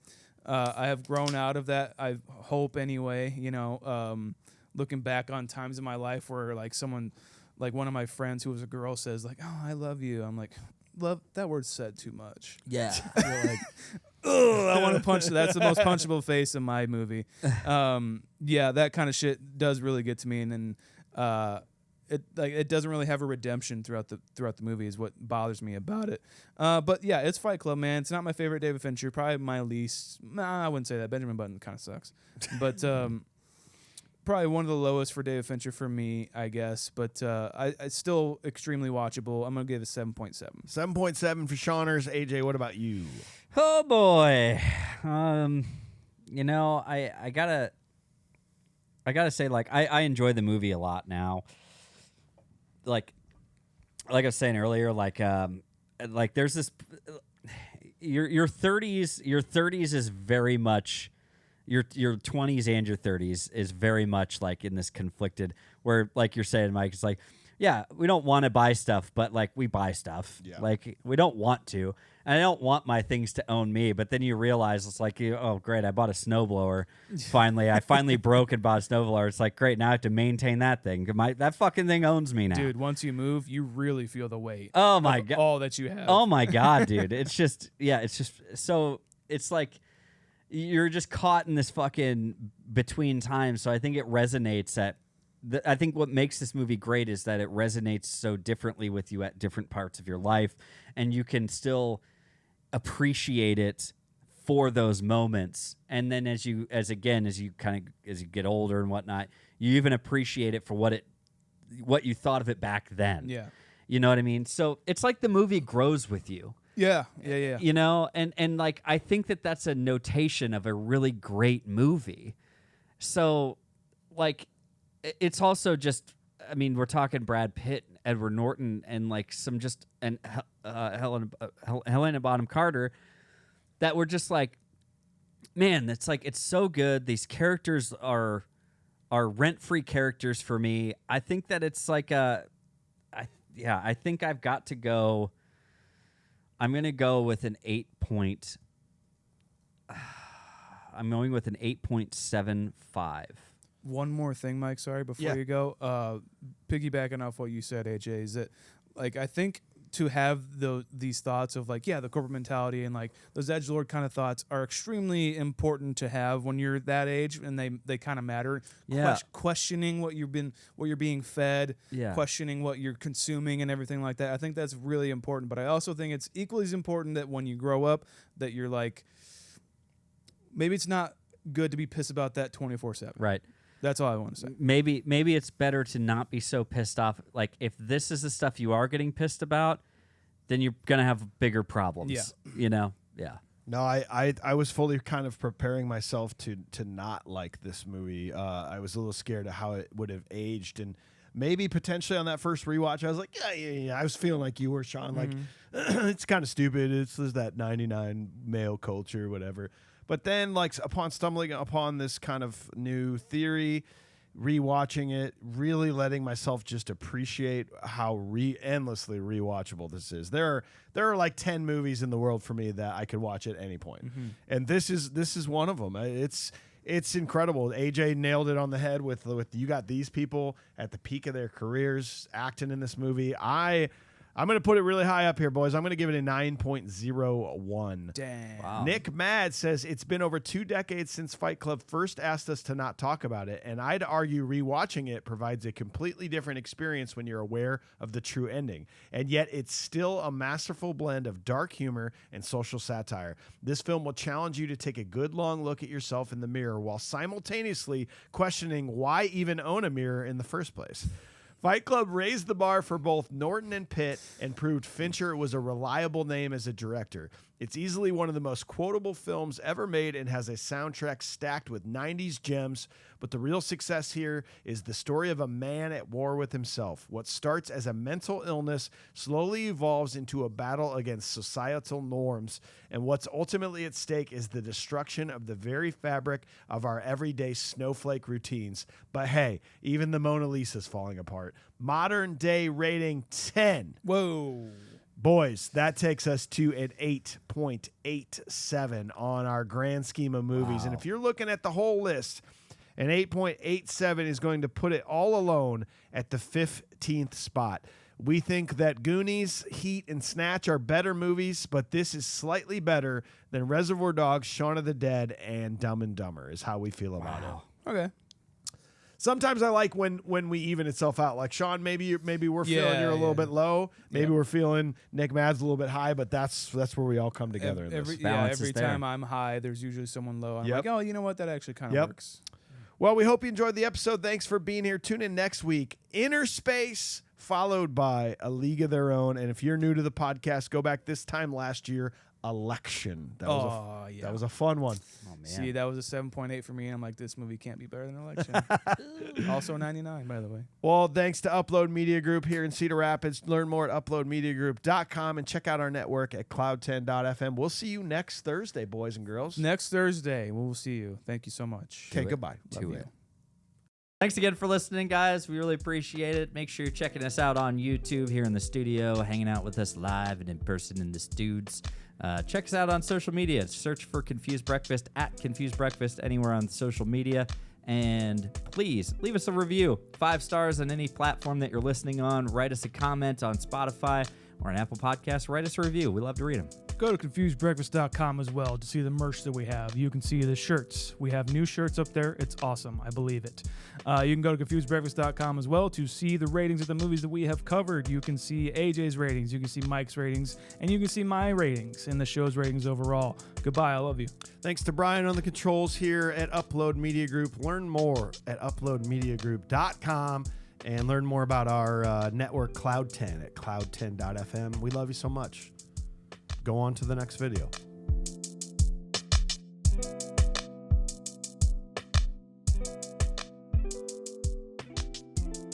have grown out of that. I hope anyway. You know, looking back on times in my life where like someone, like one of my friends who was a girl, says like, "Oh, I love you." I'm like, "Love, that word's said too much." Yeah. You're like, ugh, I want to punch. That's the most punchable face in my movie. Yeah, that kind of shit does really get to me, and then it doesn't really have a redemption throughout the movie is what bothers me about it. But yeah, it's Fight Club, man. It's not my favorite David Fincher. Probably my least. Nah, I wouldn't say that. Benjamin Button kind of sucks, but probably one of the lowest for David Fincher for me, I guess. But it's still extremely watchable. I'm gonna give it 7.7. 7.7 for Shawners. AJ, what about you? Oh boy. You know, I gotta say, like, I enjoy the movie a lot now. Like I was saying earlier, like there's this your 30s is very much your 20s and your 30s is very much like in this conflicted where, like you're saying, Mike, it's like, yeah, we don't want to buy stuff, but like we buy stuff. Yeah. Like we don't want to. And I don't want my things to own me, but then you realize it's like, oh great, I bought a snowblower. I finally broke and bought a snowblower. It's like, great, now I have to maintain that thing. That fucking thing owns me now. Dude, once you move, you really feel the weight. Oh my of God. all that you have. Oh my God, dude. It's just so it's like you're just caught in this fucking between times. So I think it resonates I think what makes this movie great is that it resonates so differently with you at different parts of your life, and you can still appreciate it for those moments. And then as you get older and whatnot, you even appreciate it for what you thought of it back then. Yeah. You know what I mean? So it's like the movie grows with you. Yeah. You know, and like I think that's a notation of a really great movie. So like it's also just, I mean, we're talking Brad Pitt, Edward Norton, and like Helena Bonham Carter, that were just like, man, that's like, it's so good. These characters are rent-free characters for me. I think that it's like I think I've got to go. I'm going to go with an 8 point. I'm going with an 8.75. One more thing, Mike, sorry, before you go. Piggybacking off what you said, AJ, is that, like, I think to have these thoughts of, like, the corporate mentality and, like, those edgelord kind of thoughts are extremely important to have when you're that age, and they kind of matter. Yeah. Questioning what you're being fed, Yeah. questioning what you're consuming and everything like that. I think that's really important, but I also think it's equally as important that when you grow up that you're like, maybe it's not good to be pissed about that 24/7. Right. That's all I want to say. Maybe it's better to not be so pissed off. Like, if this is the stuff you are getting pissed about, then you're gonna have bigger problems. Yeah. You know? Yeah. No, I was fully kind of preparing myself to not like this movie. I was a little scared of how it would have aged, and maybe potentially on that first rewatch, I was like, yeah. I was feeling like you were, Sean. Like, it's kind of stupid. It's that 99 male culture, whatever. But then, like, upon stumbling upon this kind of new theory, rewatching it, really letting myself just appreciate how endlessly rewatchable this is. There are like 10 movies in the world for me that I could watch at any point, and this is one of them. It's incredible. AJ nailed it on the head with you got these people at the peak of their careers acting in this movie. I'm going to put it really high up here, boys. I'm going to give it a 9.01. Damn. Wow. Nick Mad says it's been over 2 decades since Fight Club first asked us to not talk about it, and I'd argue rewatching it provides a completely different experience when you're aware of the true ending. And yet it's still a masterful blend of dark humor and social satire. This film will challenge you to take a good long look at yourself in the mirror while simultaneously questioning why even own a mirror in the first place. Fight Club raised the bar for both Norton and Pitt and proved Fincher was a reliable name as a director. It's easily one of the most quotable films ever made and has a soundtrack stacked with 90s gems, but the real success here is the story of a man at war with himself. What starts as a mental illness slowly evolves into a battle against societal norms, and what's ultimately at stake is the destruction of the very fabric of our everyday snowflake routines. But hey, even the Mona Lisa's falling apart. Modern day rating 10. Whoa. Boys, that takes us to an 8.87 on our grand scheme of movies. Wow. And if you're looking at the whole list, an 8.87 is going to put it all alone at the 15th spot. We think that Goonies, Heat, and Snatch are better movies, but this is slightly better than Reservoir Dogs, Shaun of the Dead, and Dumb and Dumber is how we feel about it. Okay. Sometimes I like when we even itself out. Like, Sean, maybe we're feeling you're a little bit low. Maybe we're feeling Nick Mad's a little bit high, but that's where we all come together in this. Every time I'm high, there's usually someone low. I'm like, oh, you know what? That actually kind of works. Well, we hope you enjoyed the episode. Thanks for being here. Tune in next week. Inner Space, followed by A League of Their Own. And if you're new to the podcast, go back this time last year. Election. That was a fun one. Oh, man. See, that was a 7.8 for me, and I'm like, this movie can't be better than Election. Also 99, by the way. Well, thanks to Upload Media Group here in Cedar Rapids. Learn more at uploadmediagroup.com and check out our network at cloud10.fm. We'll see you next Thursday, boys and girls. Next Thursday, we'll see you. Thank you so much. Okay, goodbye. To Love it. you. Thanks again for listening, guys. We really appreciate it. Make sure you're checking us out on YouTube here in the studio, hanging out with us live and in person in the studs. Check us out on social media. Search for Confused Breakfast at Confused Breakfast anywhere on social media. And please leave us a review. 5 stars on any platform that you're listening on. Write us a comment on Spotify. or on Apple Podcasts, write us a review. We love to read them. Go to confusedbreakfast.com as well to see the merch that we have. You can see the shirts. We have new shirts up there. It's awesome. I believe it. You can go to confusedbreakfast.com as well to see the ratings of the movies that we have covered. You can see AJ's ratings. You can see Mike's ratings. And you can see my ratings and the show's ratings overall. Goodbye. I love you. Thanks to Brian on the controls here at Upload Media Group. Learn more at uploadmediagroup.com and learn more about our network Cloud 10 at cloud10.fm. We love you so much. Go on to the next video.